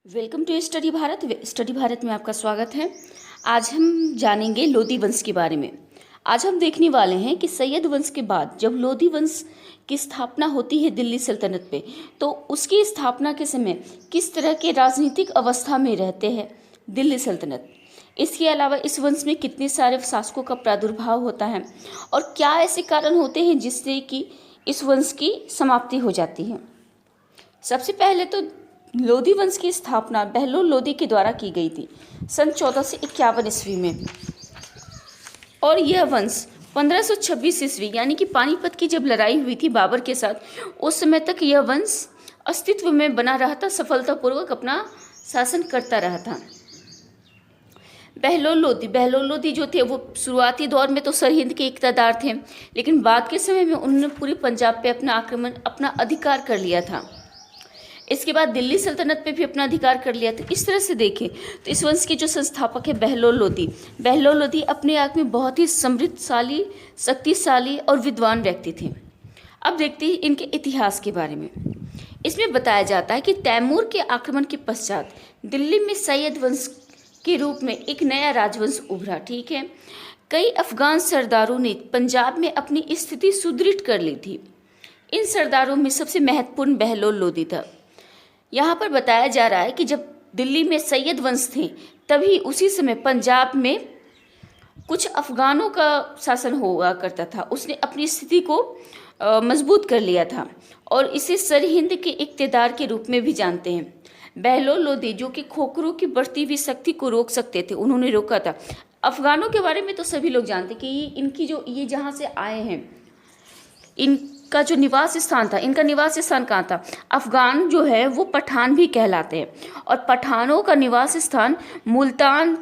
Welcome to study Bharat में आपका स्वागत है। आज हम जानेंगे लोदी वंश के बारे में। आज हम देखने वाले हैं कि सैयद वंश के बाद जब लोदी वंश की स्थापना होती है दिल्ली सल्तनत पे, तो उसकी स्थापना के समय किस तरह के राजनीतिक अवस्था में रहते हैं दिल्ली सल्तनत। इसके अलावा इस वंश में कितने सारे शासकों का प्रादुर्भाव होता है और क्या ऐसे कारण होते हैं जिससे कि इस वंश की समाप्ति हो जाती है। सबसे पहले तो लोदी वंश की स्थापना बहलोल लोदी के द्वारा की गई थी सन 1451 ईस्वी में, और यह वंश 1526 ईस्वी यानी कि पानीपत की जब लड़ाई हुई थी बाबर के साथ, उस समय तक यह वंश अस्तित्व में बना रहा था, सफलतापूर्वक अपना शासन करता रहा था। बहलोल लोदी जो थे वो शुरुआती दौर में तो सरहिंद के इक़्तिदार थे, लेकिन बाद के समय में उन्होंने पूरी पंजाब पे अपना अधिकार कर लिया था। इसके बाद दिल्ली सल्तनत पे भी अपना अधिकार कर लिया था। इस तरह से देखें तो इस वंश के जो संस्थापक है बहलोल लोदी अपने आप में बहुत ही समृद्धशाली, शक्तिशाली और विद्वान व्यक्ति थे। अब देखते हैं इनके इतिहास के बारे में। इसमें बताया जाता है कि तैमूर के आक्रमण के पश्चात दिल्ली में सैयद वंश के रूप में एक नया राजवंश उभरा। ठीक है, कई अफगान सरदारों ने पंजाब में अपनी स्थिति सुदृढ़ कर ली थी। इन सरदारों में सबसे महत्वपूर्ण बहलोल लोदी था। यहाँ पर बताया जा रहा है कि जब दिल्ली में सैयद वंश थे तभी उसी समय पंजाब में कुछ अफगानों का शासन हुआ करता था। उसने अपनी स्थिति को मजबूत कर लिया था और इसे सरहिंद के इक़्तिदार के रूप में भी जानते हैं। बहलोल लोदी जो कि खोखरों की बढ़ती हुई शक्ति को रोक सकते थे, उन्होंने रोका था। अफगानों के बारे में तो सभी लोग जानते कि इनकी जो ये जहाँ से आए हैं, इनका जो निवास स्थान था, इनका निवास स्थान कहाँ था? अफगान जो है वो पठान भी कहलाते हैं, और पठानों का निवास स्थान मुल्तान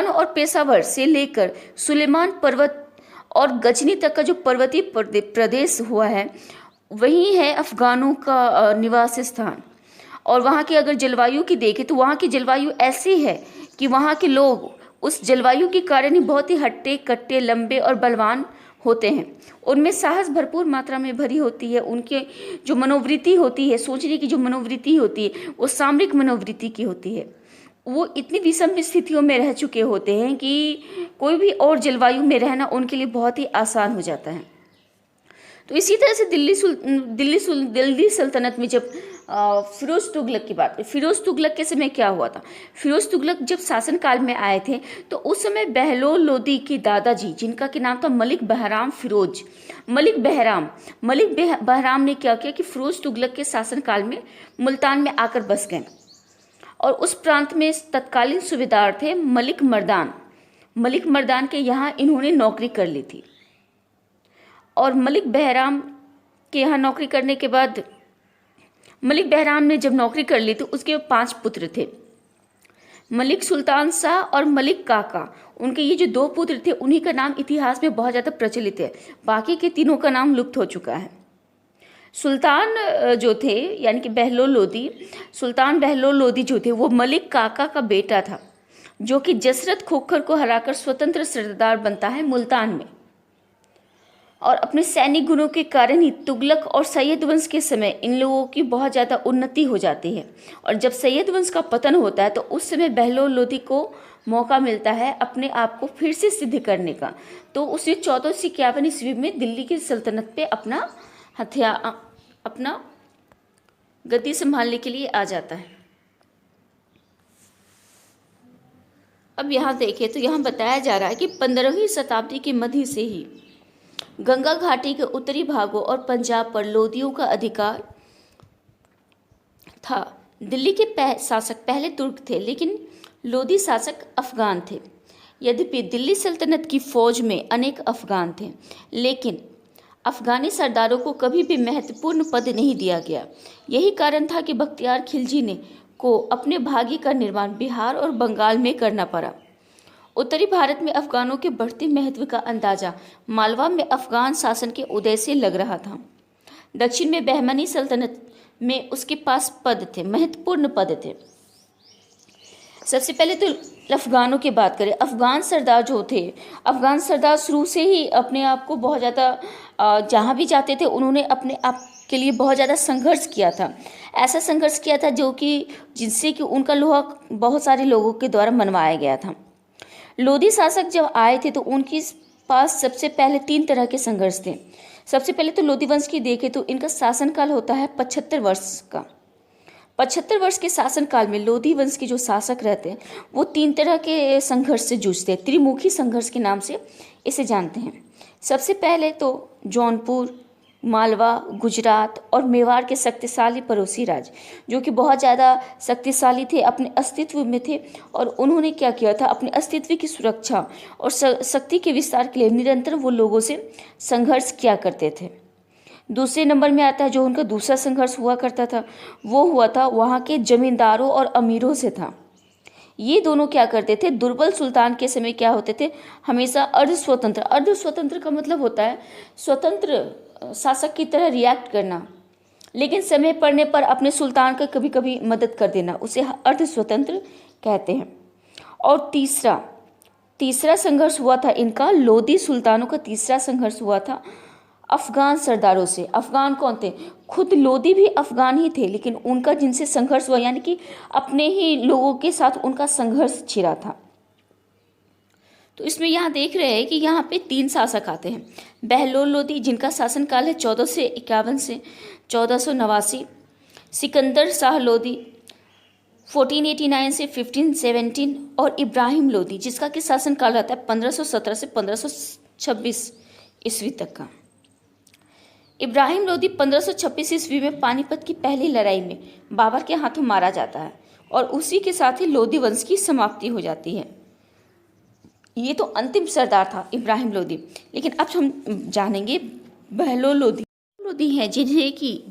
और पेशावर से लेकर सुलेमान पर्वत और गजनी तक का जो पर्वतीय प्रदेश हुआ है, वही है अफगानों का निवास स्थान। और वहाँ की अगर जलवायु की देखें तो वहाँ की जलवायु ऐसी है कि वहाँ के लोग उस जलवायु के कारण ही बहुत ही हट्टे कट्टे, लंबे और बलवान होते हैं। उनमें साहस भरपूर मात्रा में भरी होती है। उनके जो मनोवृत्ति होती है, सोचने की जो मनोवृत्ति होती है, वो सामरिक मनोवृत्ति की होती है। वो इतनी विषम स्थितियों में रह चुके होते हैं कि कोई भी और जलवायु में रहना उनके लिए बहुत ही आसान हो जाता है। तो इसी तरह से दिल्ली सल्तनत में जब फिरोज तुगलक की बात, फिरोज तुगलक के समय क्या हुआ था? फिरोज तुगलक जब शासनकाल में आए थे तो उस समय बहलोल लोदी के दादाजी, जिनका के नाम था मलिक बहराम ने क्या किया कि फिरोज तुगलक के शासनकाल में मुल्तान में आकर बस गए, और उस प्रांत में तत्कालीन सूबेदार थे मलिक मर्दान के यहाँ इन्होंने नौकरी कर ली थी। और मलिक बहराम के यहाँ नौकरी करने के बाद, मलिक बहराम ने जब नौकरी कर ली तो उसके 5 पुत्र थे, मलिक सुल्तान शाह और मलिक काका। उनके ये जो 2 पुत्र थे उन्हीं का नाम इतिहास में बहुत ज़्यादा प्रचलित है, बाकी के तीनों का नाम लुप्त हो चुका है। सुल्तान जो थे यानी कि सुल्तान बहलोल लोदी जो थे वो मलिक काका का बेटा था, जो कि जसरत खोखर को हराकर स्वतंत्र सरदार बनता है मुल्तान में। और अपने सैनिक गुणों के कारण ही तुगलक और सैयद वंश के समय इन लोगों की बहुत ज़्यादा उन्नति हो जाती है। और जब सैयद वंश का पतन होता है तो उस समय बहलोल लोदी को मौका मिलता है अपने आप को फिर से सिद्ध करने का। तो उसने 1451 ईस्वी में दिल्ली की सल्तनत पे अपना गद्दी संभालने के लिए आ जाता है। अब यहाँ देखें तो यहाँ बताया जा रहा है कि 15वीं शताब्दी के मध्य से ही गंगा घाटी के उत्तरी भागों और पंजाब पर लोदियों का अधिकार था। दिल्ली के शासक पहले तुर्क थे, लेकिन लोदी शासक अफगान थे। यद्यपि दिल्ली सल्तनत की फौज में अनेक अफगान थे, लेकिन अफगानी सरदारों को कभी भी महत्वपूर्ण पद नहीं दिया गया। यही कारण था कि बख्तियार खिलजी को अपने भाग्य का निर्माण बिहार और बंगाल में करना पड़ा। उत्तरी भारत में अफगानों के बढ़ते महत्व का अंदाजा मालवा में अफगान शासन के उदय से लग रहा था। दक्षिण में बहमनी सल्तनत में उसके पास महत्वपूर्ण पद थे। सबसे पहले तो अफ़गानों की बात करें। अफ़गान सरदार जो थे, अफ़गान सरदार शुरू से ही अपने आप को बहुत ज़्यादा जहाँ भी जाते थे उन्होंने अपने आप के लिए बहुत ज़्यादा संघर्ष किया था। ऐसा संघर्ष किया था जो कि जिससे कि उनका लोहा बहुत सारे लोगों के द्वारा मनवाया गया था। लोधी शासक जब आए थे तो उनके पास सबसे पहले 3 तरह के संघर्ष थे। सबसे पहले तो लोधी वंश की देखें तो इनका शासनकाल होता है 75 वर्ष का। 75 वर्ष के शासनकाल में लोधी वंश के जो शासक रहते हैं वो 3 तरह के संघर्ष से जूझते हैं। त्रिमुखी संघर्ष के नाम से इसे जानते हैं। सबसे पहले तो जौनपुर, मालवा, गुजरात और मेवाड़ के शक्तिशाली पड़ोसी राज्य जो कि बहुत ज़्यादा शक्तिशाली थे, अपने अस्तित्व में थे, और उन्होंने क्या किया था, अपने अस्तित्व की सुरक्षा और शक्ति के विस्तार के लिए निरंतर वो लोगों से संघर्ष किया करते थे। दूसरे नंबर में आता है जो उनका दूसरा संघर्ष हुआ करता था, वो हुआ था वहाँ के जमींदारों और अमीरों से था। ये दोनों क्या करते थे, दुर्बल सुल्तान के समय क्या होते थे, हमेशा अर्धस्वतंत्र। अर्धस्वतंत्र का मतलब होता है स्वतंत्र शासक की तरह रिएक्ट करना, लेकिन समय पड़ने पर अपने सुल्तान का कभी कभी मदद कर देना, उसे अर्धस्वतंत्र कहते हैं। और तीसरा संघर्ष हुआ था इनका, लोधी सुल्तानों का तीसरा संघर्ष हुआ था अफगान सरदारों से। अफगान कौन थे, खुद लोधी भी अफगान ही थे, लेकिन उनका जिनसे संघर्ष हुआ यानी कि अपने ही लोगों के साथ उनका संघर्ष छिड़ा था। तो इसमें यहाँ देख रहे हैं कि यहाँ पे 3 शासक आते हैं। बहलोल लोधी जिनका शासनकाल है 1451 से 1489, सिकंदर शाह लोधी 1489 से 1517, और इब्राहिम लोधी जिसका कि शासनकाल रहता है 1517 से 1526 ईस्वी तक का। इब्राहिम लोधी 1526 ईस्वी में पानीपत की पहली लड़ाई में बाबर के हाथों मारा जाता है और उसी के साथ ही लोधी वंश की समाप्ति हो जाती है। ये तो अंतिम सरदार था इब्राहिम लोधी, लेकिन अब हम जानेंगे बहलोल लोधी। लोधी हैं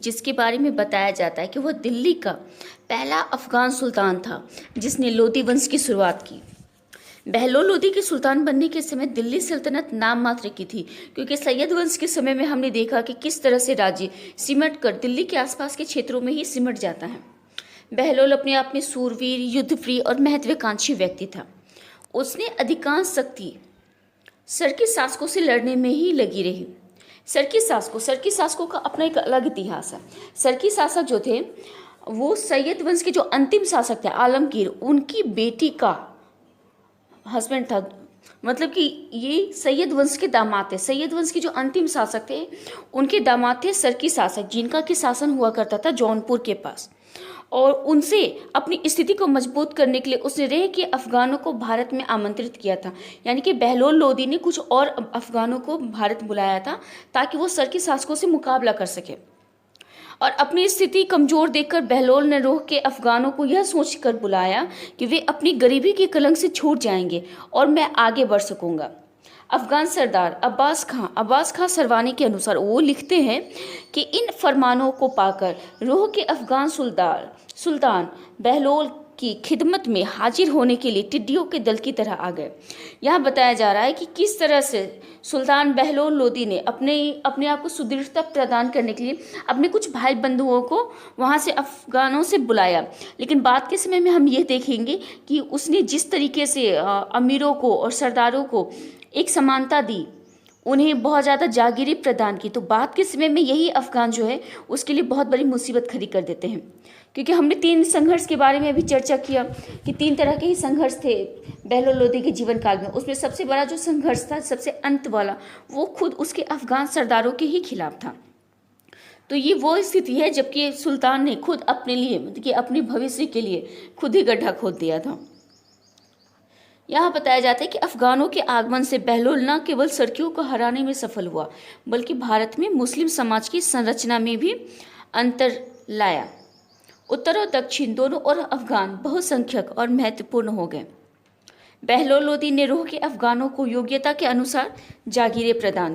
जिसके बारे में बताया जाता है कि वह दिल्ली का पहला अफगान सुल्तान था जिसने लोधी वंश की शुरुआत की। बहलोल लोधी के सुल्तान बनने के समय दिल्ली सल्तनत नाम मात्र की थी, क्योंकि सैयद वंश के समय में हमने देखा कि किस तरह से राज्य सिमट कर दिल्ली के आसपास के क्षेत्रों में ही सिमट जाता है। बहलोल अपने आप में सूरवीर, युद्धप्रिय और महत्वाकांक्षी व्यक्ति था। उसने अधिकांश शक्ति सरकी शासकों से लड़ने में ही लगी रही। सरकी शासकों का अपना एक अलग इतिहास है। सरकी शासक जो थे वो सैयद वंश के जो अंतिम शासक थे आलमगीर, उनकी बेटी का हस्बैंड था, मतलब कि ये सैयद वंश के दामाद थे। सैयद वंश के जो अंतिम शासक थे उनके दामाद थे सरकी शासक, जिनका कि शासन हुआ करता था जौनपुर के पास। और उनसे अपनी स्थिति को मजबूत करने के लिए उसने रह के अफगानों को भारत में आमंत्रित किया था, यानी कि बहलोल लोधी ने कुछ और अफगानों को भारत बुलाया था ताकि वो सरकी शासकों से मुकाबला कर सके। और अपनी स्थिति कमज़ोर देखकर बहलोल ने रोह के अफगानों को यह सोचकर बुलाया कि वे अपनी गरीबी के कलंक से छूट जाएंगे और मैं आगे बढ़ सकूंगा। अफगान सरदार अब्बास खां सरवानी के अनुसार वो लिखते हैं कि इन फरमानों को पाकर रोह के अफगान सुल्तान बहलोल की खिदमत में हाजिर होने के लिए टिड्डियों के दल की तरह आ गए। यहाँ बताया जा रहा है कि किस तरह से सुल्तान बहलोल लोधी ने अपने आप को सुदृढ़ता प्रदान करने के लिए अपने कुछ भाई बंधुओं को वहाँ से अफगानों से बुलाया। लेकिन बाद के समय में हम ये देखेंगे कि उसने जिस तरीके से अमीरों को और सरदारों को एक समानता दी, उन्हें बहुत ज़्यादा जागीरें प्रदान की, तो बाद के समय में यही अफगान जो है उसके लिए बहुत बड़ी मुसीबत खड़ी कर देते हैं। क्योंकि हमने 3 संघर्ष के बारे में भी चर्चा किया कि 3 तरह के ही संघर्ष थे बहलोल लोधी के जीवन काल में। उसमें सबसे बड़ा जो संघर्ष था, सबसे अंत वाला, वो खुद उसके अफगान सरदारों के ही खिलाफ था। तो ये वो स्थिति है जबकि सुल्तान ने खुद अपने लिए, मतलब कि अपने भविष्य के लिए खुद ही गड्ढा खोद दिया था। यहाँ बताया जाता है कि अफगानों के आगमन से बहलोल न केवल सरकियों को हराने में सफल हुआ, बल्कि भारत में मुस्लिम समाज की संरचना में भी अंतर लाया। उत्तर और दक्षिण दोनों और अफगान बहुसंख्यक और महत्वपूर्ण हो गए। बहलोल लोधी ने रोह के अफगानों को योग्यता के अनुसार जागीरें प्रदान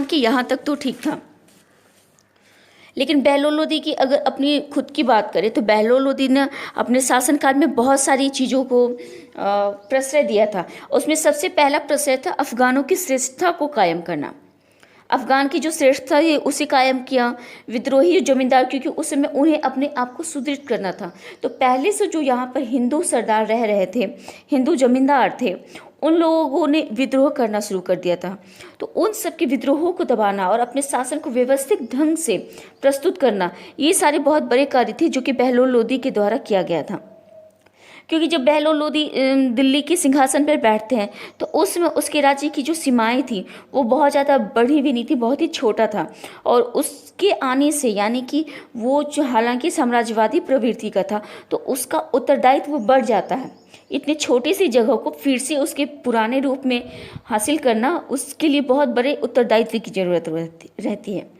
की। यहाँ तक तो ठीक था, लेकिन बहलोल लोधी की अगर अपनी खुद की बात करें तो बहलोल लोधी ने अपने शासनकाल में बहुत सारी चीज़ों को प्रश्रय दिया था। उसमें सबसे पहला प्रश्रय था अफगानों की श्रेष्ठता को कायम करना। अफगान की जो श्रेष्ठता है उसे कायम किया। विद्रोही जमींदार, क्योंकि उस समय उन्हें अपने आप को सुदृढ़ करना था, तो पहले से जो यहाँ पर हिंदू सरदार रह रहे थे, हिंदू जमींदार थे, उन लोगों ने विद्रोह करना शुरू कर दिया था। तो उन सब के विद्रोहों को दबाना और अपने शासन को व्यवस्थित ढंग से प्रस्तुत करना, ये सारे बहुत बड़े कार्य थे जो कि बहलोल लोदी के द्वारा किया गया था। क्योंकि जब बहलोल लोदी दिल्ली के सिंहासन पर बैठते हैं तो उसमें उसके राज्य की जो सीमाएं थी वो बहुत ज़्यादा बढ़ी भी नहीं थी, बहुत ही छोटा था। और उसके आने से, यानी कि वो जो हालांकि साम्राज्यवादी प्रवृत्ति का था, तो उसका उत्तरदायित्व बढ़ जाता है। इतनी छोटी सी जगह को फिर से उसके पुराने रूप में हासिल करना, उसके लिए बहुत बड़े उत्तरदायित्व की जरूरत रहती है।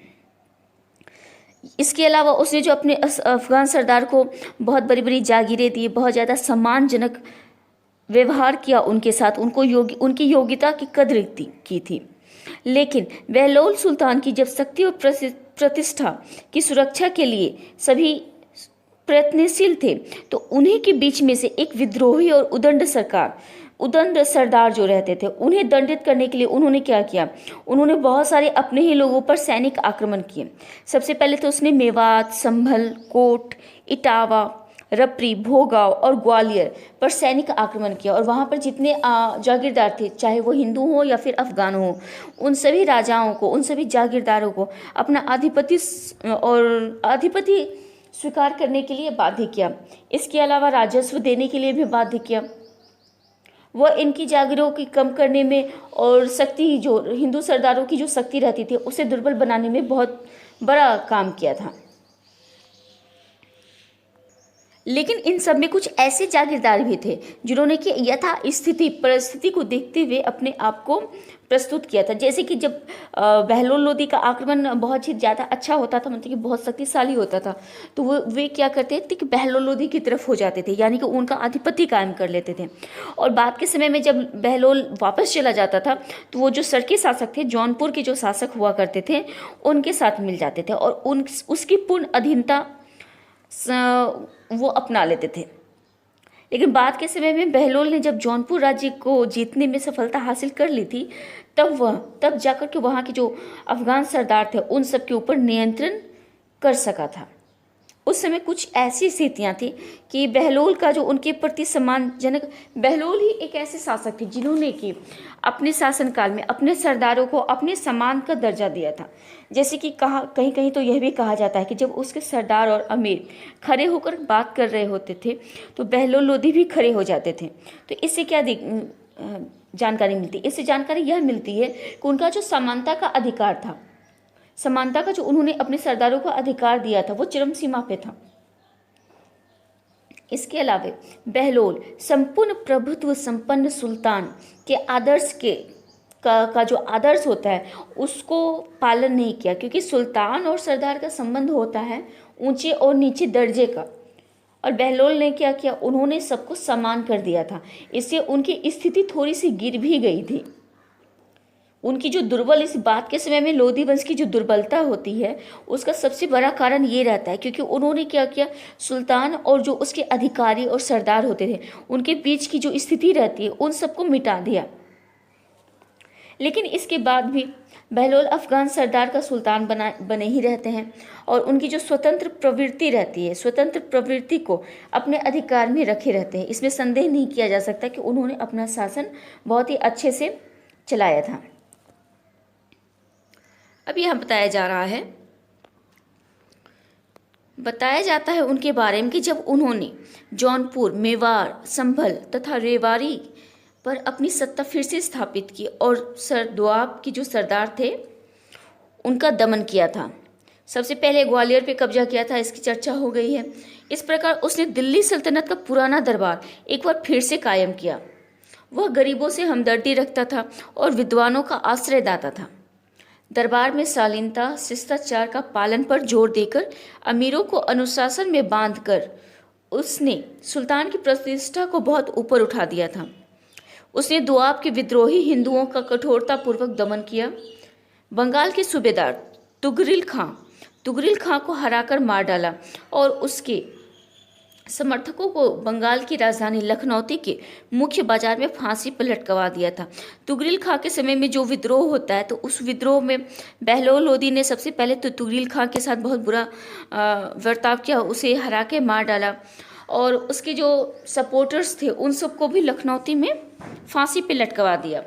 इसके अलावा उसने जो अपने अफगान सरदार को बहुत बड़ी बड़ी जागीरें दी, बहुत ज़्यादा सम्मानजनक व्यवहार किया उनके साथ, उनकी योग्यता की कद्र की थी। लेकिन बहलोल सुल्तान की जब शक्ति और प्रतिष्ठा की सुरक्षा के लिए सभी प्रयत्नशील थे, तो उन्हीं के बीच में से एक विद्रोही और उदंड सरदार जो रहते थे, उन्हें दंडित करने के लिए उन्होंने क्या किया, उन्होंने बहुत सारे अपने ही लोगों पर सैनिक आक्रमण किए। सबसे पहले तो उसने मेवात, संभल, कोट, इटावा, रपरी, भोगांव और ग्वालियर पर सैनिक आक्रमण किया। और वहाँ पर जितने जागीरदार थे, चाहे वो हिंदू हो या फिर अफगान हो, उन सभी राजाओं को, उन सभी जागीरदारों को अपना आधिपत्य स्वीकार करने के लिए बाध्य किया। इसके अलावा राजस्व देने के लिए भी बाध्य किया। वह इनकी जागीरों की कम करने में और शक्ति, जो हिंदू सरदारों की जो शक्ति रहती थी, उसे दुर्बल बनाने में बहुत बड़ा काम किया था। लेकिन इन सब में कुछ ऐसे जागीरदार भी थे जिन्होंने कि यथा स्थिति परिस्थिति को देखते हुए अपने आप को प्रस्तुत किया था। जैसे कि जब बहलोल लोदी का आक्रमण बहुत ही ज़्यादा अच्छा होता था, मतलब कि बहुत शक्तिशाली होता था, तो वे क्या करते थे कि बहलोल लोदी की तरफ हो जाते थे, यानी कि उनका आधिपत्य कायम कर लेते थे। और बाद के समय में जब बहलोल वापस चला जाता था, तो वो जो सरके शासक थे, जौनपुर के जो शासक हुआ करते थे, उनके साथ मिल जाते थे और उसकी पूर्ण अधीनता वो अपना लेते थे। लेकिन बाद के समय में बहलोल ने जब जौनपुर राज्य को जीतने में सफलता हासिल कर ली थी, तब जाकर के वहाँ के जो अफगान सरदार थे उन सब के ऊपर नियंत्रण कर सका था। उस समय कुछ ऐसी स्थितियाँ थी कि बहलोल का जो उनके प्रति सम्मानजनक, बहलोल ही एक ऐसे शासक थे जिन्होंने कि अपने शासनकाल में अपने सरदारों को अपने सम्मान का दर्जा दिया था। जैसे कि कहीं कहीं तो यह भी कहा जाता है कि जब उसके सरदार और अमीर खड़े होकर बात कर रहे होते थे तो बहलोल लोदी भी खड़े हो जाते थे। तो इससे क्या जानकारी मिलती है? इससे जानकारी यह मिलती है कि उनका जो समानता का अधिकार था, समानता का जो उन्होंने अपने सरदारों को अधिकार दिया था, वो चरम सीमा पे था। इसके अलावा बहलोल संपूर्ण प्रभुत्व संपन्न सुल्तान के आदर्श का जो आदर्श होता है उसको पालन नहीं किया, क्योंकि सुल्तान और सरदार का संबंध होता है ऊंचे और नीचे दर्जे का। और बहलोल ने क्या किया, उन्होंने सबको समान कर दिया था। इससे उनकी स्थिति थोड़ी सी गिर भी गई थी। उनकी जो दुर्बल, इस बात के समय में लोधी वंश की जो दुर्बलता होती है उसका सबसे बड़ा कारण ये रहता है क्योंकि उन्होंने क्या किया, सुल्तान और जो उसके अधिकारी और सरदार होते थे उनके बीच की जो स्थिति रहती है उन सबको मिटा दिया। लेकिन इसके बाद भी बहलोल अफगान सरदार का सुल्तान बने ही रहते हैं और उनकी जो स्वतंत्र प्रवृत्ति रहती है, स्वतंत्र प्रवृत्ति को अपने अधिकार में रखे रहते हैं। इसमें संदेह नहीं किया जा सकता कि उन्होंने अपना शासन बहुत ही अच्छे से चलाया था। अब यह बताया जाता है उनके बारे में कि जब उन्होंने जौनपुर, मेवाड़, संभल तथा रेवाड़ी पर अपनी सत्ता फिर से स्थापित की और दोआब के जो सरदार थे उनका दमन किया था। सबसे पहले ग्वालियर पे कब्जा किया था, इसकी चर्चा हो गई है। इस प्रकार उसने दिल्ली सल्तनत का पुराना दरबार एक बार फिर से कायम किया। वह गरीबों से हमदर्दी रखता था और विद्वानों का आश्रयदाता था। दरबार में शालीनता, शिष्टाचार का पालन पर जोर देकर अमीरों को अनुशासन में बांधकर उसने सुल्तान की प्रतिष्ठा को बहुत ऊपर उठा दिया था। उसने दोआब के विद्रोही हिंदुओं का कठोरतापूर्वक दमन किया। बंगाल के सूबेदार तुगरिल खां को हराकर मार डाला और उसके समर्थकों को बंगाल की राजधानी लखनऊ के मुख्य बाजार में फांसी पर लटकवा दिया था। तुगरिल खां के समय में जो विद्रोह होता है, तो उस विद्रोह में बहलोल लोदी ने सबसे पहले तो तुगरिल खां के साथ बहुत बुरा बर्ताव किया, उसे हरा के मार डाला और उसके जो सपोर्टर्स थे उन सबको भी लखनऊ में फांसी पे लटकवा दिया।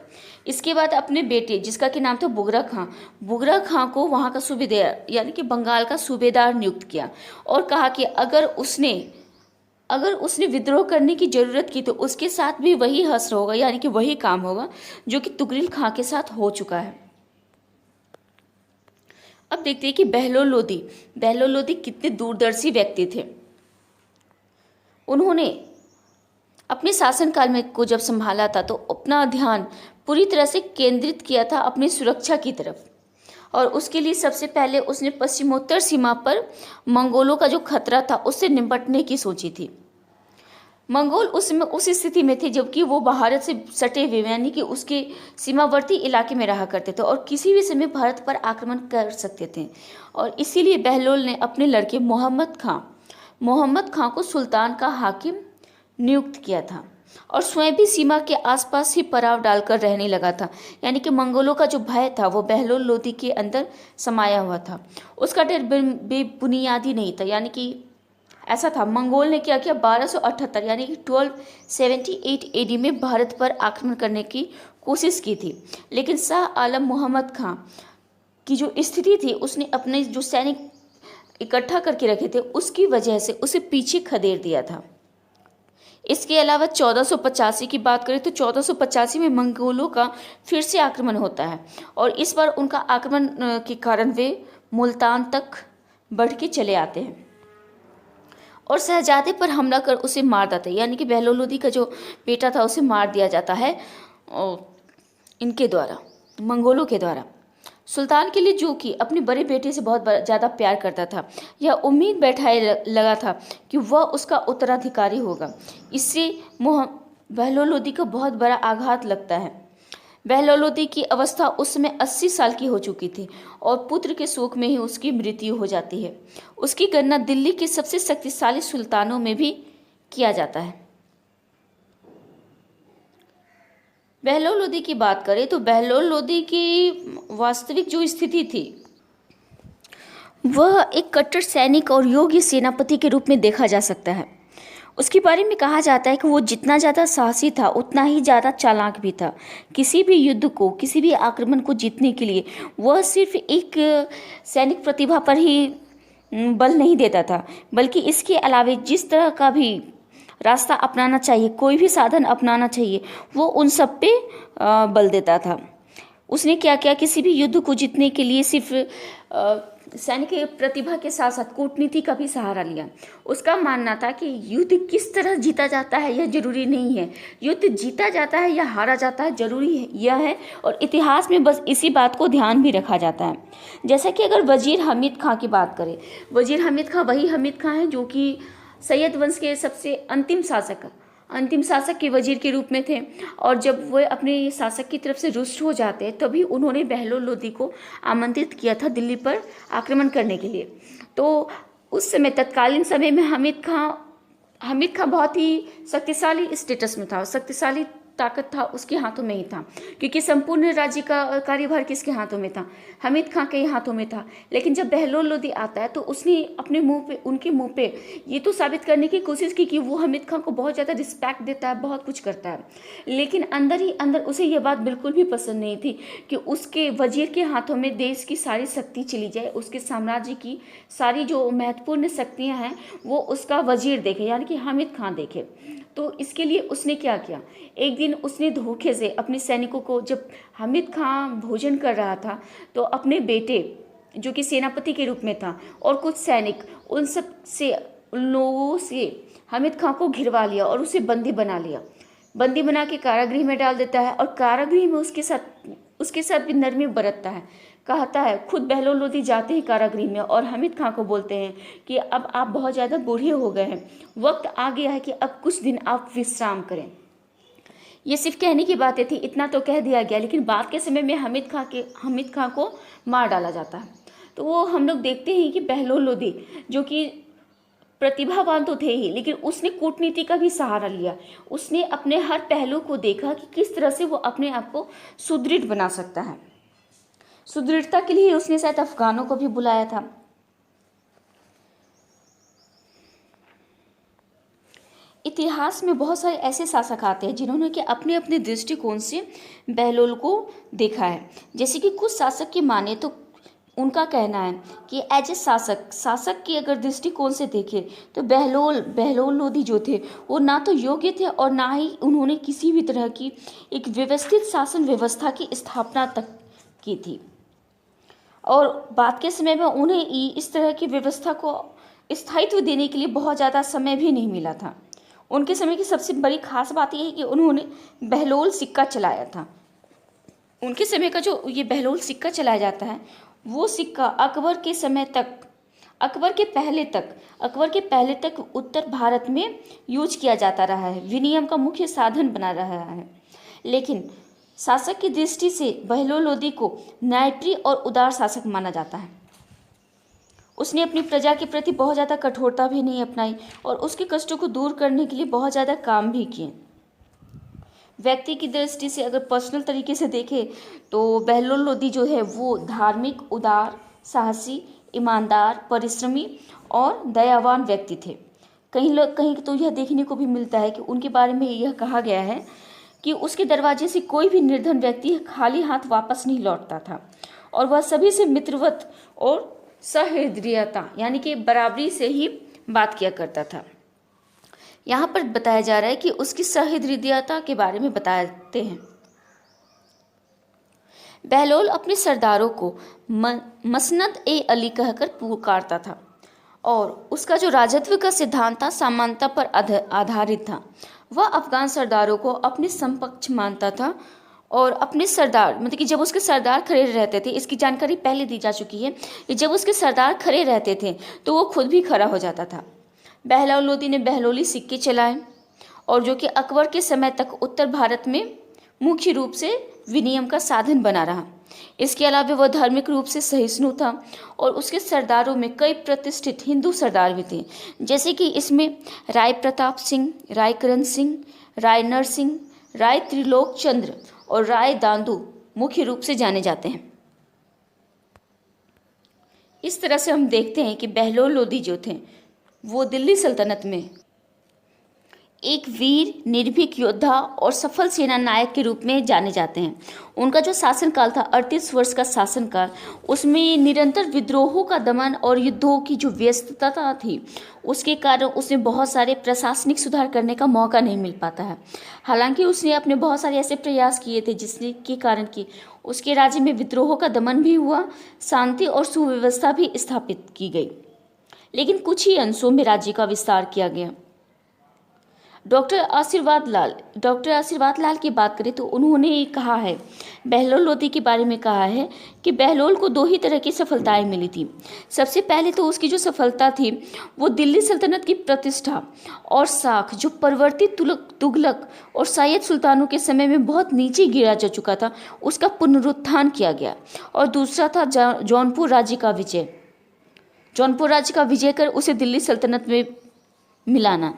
इसके बाद अपने बेटे, जिसका कि नाम था बुगरा खां को वहाँ का सूबेदार यानी कि बंगाल का सूबेदार नियुक्त किया और कहा कि अगर उसने विद्रोह करने की ज़रूरत की तो उसके साथ भी वही हश्र होगा, यानी कि वही काम होगा जो कि तुगरिल खां के साथ हो चुका है। अब देखते हैं कि बहलोल लोदी कितने दूरदर्शी व्यक्ति थे। उन्होंने अपने शासनकाल में को जब संभाला था तो अपना ध्यान पूरी तरह से केंद्रित किया था अपनी सुरक्षा की तरफ, और उसके लिए सबसे पहले उसने पश्चिमोत्तर सीमा पर मंगोलों का जो खतरा था उससे निपटने की सोची थी। मंगोल उस स्थिति में थे जबकि वो भारत से सटे हुए यानी कि उसके सीमावर्ती इलाके में रहा करते थे और किसी भी समय भारत पर आक्रमण कर सकते थे, और इसीलिए बहलोल ने अपने लड़के मोहम्मद खां को सुल्तान का हाकिम नियुक्त किया था और स्वयं भी सीमा के आसपास ही पड़ाव डालकर रहने लगा था। यानी कि मंगोलों का जो भय था वो बहलोल लोदी के अंदर समाया हुआ था। उसका डर बेबुनियादी नहीं था, यानी कि ऐसा था। मंगोल ने क्या किया, 1278 यानी कि 1278 एडी में भारत पर आक्रमण करने की कोशिश की थी, लेकिन शाह आलम मोहम्मद खां की जो स्थिति थी, उसने अपने जो सैनिक इकट्ठा करके रखे थे उसकी वजह से उसे पीछे खदेड़ दिया था। इसके अलावा 1485 की बात करें तो 1485 में मंगोलों का फिर से आक्रमण होता है और इस बार उनका आक्रमण के कारण वे मुल्तान तक बढ़ के चले आते हैं और शहजादे पर हमला कर उसे मार देते हैं। यानी कि बहलोल लोदी का जो बेटा था उसे मार दिया जाता है इनके द्वारा, मंगोलों के द्वारा। सुल्तान के लिए, जो कि अपने बड़े बेटे से बहुत ज़्यादा प्यार करता था, यह उम्मीद बैठाए लगा था कि वह उसका उत्तराधिकारी होगा। इससे बहलोल लोदी को बहुत बड़ा आघात लगता है। बहलोल लोदी की अवस्था उस समय 80 साल की हो चुकी थी और पुत्र के शोक में ही उसकी मृत्यु हो जाती है। उसकी गणना दिल्ली के सबसे शक्तिशाली सुल्तानों में भी किया जाता है। बहलोल लोदी की बात करें तो बहलोल लोदी की वास्तविक जो स्थिति थी वह एक कट्टर सैनिक और योग्य सेनापति के रूप में देखा जा सकता है। उसके बारे में कहा जाता है कि वो जितना ज़्यादा साहसी था उतना ही ज़्यादा चालाक भी था। किसी भी युद्ध को, किसी भी आक्रमण को जीतने के लिए वह सिर्फ एक सैनिक प्रतिभा पर ही बल नहीं देता था, बल्कि इसके अलावा जिस तरह का भी रास्ता अपनाना चाहिए, कोई भी साधन अपनाना चाहिए, वो उन सब पे बल देता था। उसने क्या किया, किसी भी युद्ध को जीतने के लिए सिर्फ सैनिक प्रतिभा के साथ साथ कूटनीति का भी सहारा लिया। उसका मानना था कि युद्ध किस तरह जीता जाता है यह जरूरी नहीं है, युद्ध जीता जाता है या हारा जाता है जरूरी यह है, और इतिहास में बस इसी बात को ध्यान भी रखा जाता है। जैसा कि अगर वजीर हमीद खां की बात करें, वजीर हमीद खां वही हमीद खां हैं जो कि सैयद वंश के सबसे अंतिम शासक के वजीर के रूप में थे, और जब वे अपने शासक की तरफ से रुष्ट हो जाते हैं तभी उन्होंने बहलोल लोदी को आमंत्रित किया था दिल्ली पर आक्रमण करने के लिए। तो उस समय तत्कालीन समय में हमीद खां बहुत ही शक्तिशाली स्टेटस में था, शक्तिशाली ताकत था उसके हाथों में ही था, क्योंकि संपूर्ण राज्य का कार्यभार किसके हाथों में था, हमीद खां के हाथों में था। लेकिन जब बहलोल लोदी आता है तो उसने अपने उनके मुंह पे ये तो साबित करने की कोशिश की कि वो हमीद खां को बहुत ज़्यादा रिस्पेक्ट देता है, बहुत कुछ करता है, लेकिन अंदर ही अंदर उसे यह बात बिल्कुल भी पसंद नहीं थी कि उसके वजीर के हाथों में देश की सारी शक्ति चली जाए, उसके साम्राज्य की सारी जो महत्वपूर्ण शक्तियाँ हैं वो उसका वजीर देखे, यानी कि हमीद खां देखे। तो इसके लिए उसने क्या किया, एक दिन उसने धोखे से अपने सैनिकों को, जब हमीद खां भोजन कर रहा था तो अपने बेटे जो कि सेनापति के रूप में था और कुछ सैनिक, उन लोगों से हमीद खां को घिरवा लिया और उसे बंदी बना लिया। बंदी बना के कारागृह में डाल देता है और कारागृह में उसके साथ भी नरमी बरतता है। कहता है, खुद बहलोल लोदी जाते हैं कारागृह में और हमीद खां को बोलते हैं कि अब आप बहुत ज़्यादा बूढ़े हो गए हैं, वक्त आ गया है कि अब कुछ दिन आप विश्राम करें। ये सिर्फ कहने की बातें थी, इतना तो कह दिया गया, लेकिन बाद के समय में हमीद खां को मार डाला जाता है। तो वो हम लोग देखते हैं कि बहलोल लोदी जो कि प्रतिभावान तो थे ही, लेकिन उसने कूटनीति का भी सहारा लिया। उसने अपने हर पहलू को देखा कि किस तरह से वो अपने आप को सुदृढ़ बना सकता है। सुदृढ़ता के लिए उसने शायद अफगानों को भी बुलाया था। इतिहास में बहुत सारे ऐसे शासक आते हैं जिन्होंने कि अपने अपने दृष्टिकोण से बहलोल को देखा है। जैसे कि कुछ शासक की माने तो उनका कहना है कि एज ए शासक की अगर दृष्टिकोण से देखे तो बहलोल लोधी जो थे वो ना तो योग्य थे और ना ही उन्होंने किसी भी तरह की एक व्यवस्थित शासन व्यवस्था की स्थापना तक की थी। और बाद के समय में उन्हें इस तरह की व्यवस्था को स्थायित्व देने के लिए बहुत ज़्यादा समय भी नहीं मिला था। उनके समय की सबसे बड़ी खास बात यह है कि उन्होंने बहलोल सिक्का चलाया था। उनके समय का जो ये बहलोल सिक्का चलाया जाता है वो सिक्का अकबर के समय तक, अकबर के पहले तक उत्तर भारत में यूज किया जाता रहा है, विनिमय का मुख्य साधन बना रहा है। लेकिन शासक की दृष्टि से बहलोल लोधी को न्यायप्रिय और उदार शासक माना जाता है। उसने अपनी प्रजा के प्रति बहुत ज़्यादा कठोरता भी नहीं अपनाई और उसके कष्टों को दूर करने के लिए बहुत ज़्यादा काम भी किए। व्यक्ति की दृष्टि से अगर पर्सनल तरीके से देखें तो बहलोल लोधी जो है वो धार्मिक, उदार, साहसी, ईमानदार, परिश्रमी और दयावान व्यक्ति थे। कहीं तो यह देखने को भी मिलता है कि उनके बारे में यह कहा गया है कि उसके दरवाजे से कोई भी निर्धन व्यक्ति खाली हाथ वापस नहीं लौटता था और वह सभी से मित्रवत और सहृदयता यानी कि बराबरी से ही बात किया करता था। यहाँ पर बताया जा रहा है कि उसकी सहृदयता के बारे में बताते हैं। बहलोल अपने सरदारों को मसनद ए अली कहकर पुकारता था और उसका जो राजत्व का सिद्धांत था समानता पर आधारित था। वह अफगान सरदारों को अपने समकक्ष मानता था और अपने सरदार मतलब कि जब उसके सरदार खड़े रहते थे, इसकी जानकारी पहले दी जा चुकी है कि जब उसके सरदार खड़े रहते थे तो वो खुद भी खड़ा हो जाता था। बहलोल लोधी ने बहलोली सिक्के चलाए और जो कि अकबर के समय तक उत्तर भारत में मुख्य रूप से विनिमय का साधन बना रहा। इसके अलावा वह धार्मिक रूप से सहिष्णु था और उसके सरदारों में कई प्रतिष्ठित हिंदू सरदार भी थे, जैसे कि इसमें राय प्रताप सिंह, राय करण सिंह, राय नरसिंह, राय त्रिलोक चंद्र और राय दांदू मुख्य रूप से जाने जाते हैं। इस तरह से हम देखते हैं कि बहलोल लोधी जो थे वो दिल्ली सल्तनत में एक वीर, निर्भीक योद्धा और सफल सेना नायक के रूप में जाने जाते हैं। उनका जो शासनकाल था 38 वर्ष का शासनकाल, उसमें निरंतर विद्रोहों का दमन और युद्धों की जो व्यस्तता थी उसके कारण उसने बहुत सारे प्रशासनिक सुधार करने का मौका नहीं मिल पाता है। हालांकि उसने अपने बहुत सारे ऐसे प्रयास किए थे जिसके के कारण कि उसके राज्य में विद्रोहों का दमन भी हुआ, शांति और सुव्यवस्था भी स्थापित की गई, लेकिन कुछ ही अंशों में राज्य का विस्तार किया गया। डॉक्टर आशीर्वाद लाल की बात करें तो उन्होंने कहा है, बहलोल लोधी के बारे में कहा है कि बहलोल को दो ही तरह की सफलताएं मिली थी। सबसे पहले तो उसकी जो सफलता थी वो दिल्ली सल्तनत की प्रतिष्ठा और साख जो परिवर्तित तुगलक और सैयद सुल्तानों के समय में बहुत नीचे गिरा जा चुका था, उसका पुनरुत्थान किया गया। और दूसरा था जौनपुर राज्य का विजय कर उसे दिल्ली सल्तनत में मिलाना।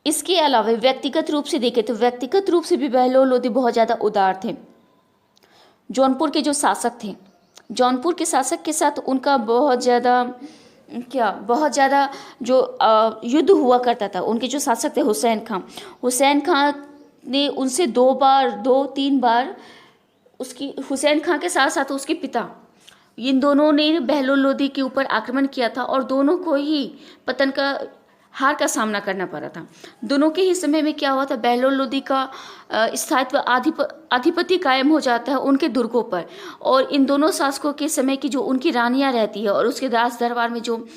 इसके अलावा व्यक्तिगत रूप से देखें तो व्यक्तिगत रूप से भी बहलोल लोधी बहुत ज़्यादा उदार थे। जौनपुर के जो शासक थे, जौनपुर के शासक के साथ उनका बहुत ज़्यादा जो युद्ध हुआ करता था। उनके जो शासक थे हुसैन खां ने उनसे 2-3 बार उसकी हुसैन खां के साथ साथ उसके पिता, इन दोनों ने बहलोल लोधी के ऊपर आक्रमण किया था और दोनों को ही हार का सामना करना पड़ा था। दोनों के ही समय में क्या हुआ था, बहलोल लोधी का स्थायित्व आधिपत्य कायम हो जाता है उनके दुर्गों पर, और इन दोनों शासकों के समय की जो उनकी रानियां रहती है और उसके राज दरबार में जो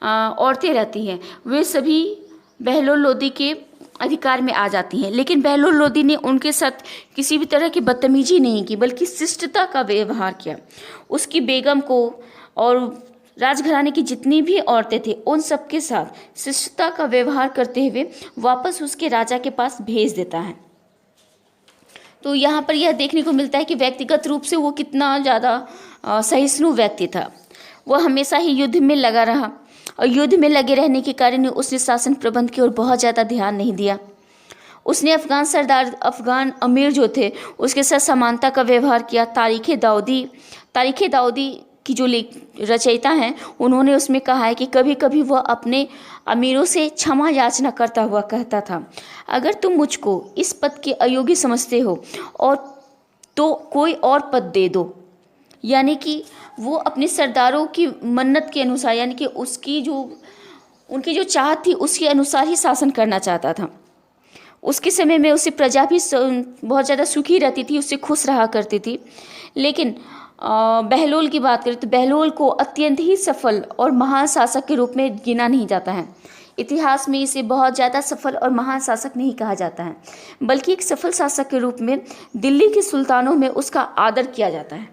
औरतें रहती हैं वे सभी बहलोल लोधी के अधिकार में आ जाती हैं। लेकिन बहलोल लोधी ने उनके साथ किसी भी तरह की बदतमीजी नहीं की, बल्कि शिष्टता का व्यवहार किया। उसकी बेगम को और राजघराने की जितनी भी औरतें थी उन सबके साथ शिष्टता का व्यवहार करते हुए वापस उसके राजा के पास भेज देता है। तो यहाँ पर यह देखने को मिलता है कि व्यक्तिगत रूप से वो कितना ज़्यादा सहिष्णु व्यक्ति था। वह हमेशा ही युद्ध में लगा रहा और युद्ध में लगे रहने के कारण उसने शासन प्रबंध की ओर बहुत ज़्यादा ध्यान नहीं दिया। उसने अफ़गान सरदार, अफ़गान अमीर जो थे उसके साथ समानता का व्यवहार किया। तारीख़ दाऊदी की जो रचयिता हैं उन्होंने उसमें कहा है कि कभी कभी वह अपने अमीरों से क्षमा याचना करता हुआ कहता था, अगर तुम मुझको इस पद के अयोग्य समझते हो और तो कोई और पद दे दो। यानी कि वो अपने सरदारों की मन्नत के अनुसार, यानी कि उनकी जो चाहत थी उसके अनुसार ही शासन करना चाहता था। उसके समय में उससे प्रजा भी बहुत ज़्यादा सुखी रहती थी, उससे खुश रहा करती थी। लेकिन बहलोल की बात करें तो बहलोल को अत्यंत ही सफल और महान शासक के रूप में गिना नहीं जाता है। इतिहास में इसे बहुत ज़्यादा सफल और महान शासक नहीं कहा जाता है, बल्कि एक सफल शासक के रूप में दिल्ली के सुल्तानों में उसका आदर किया जाता है।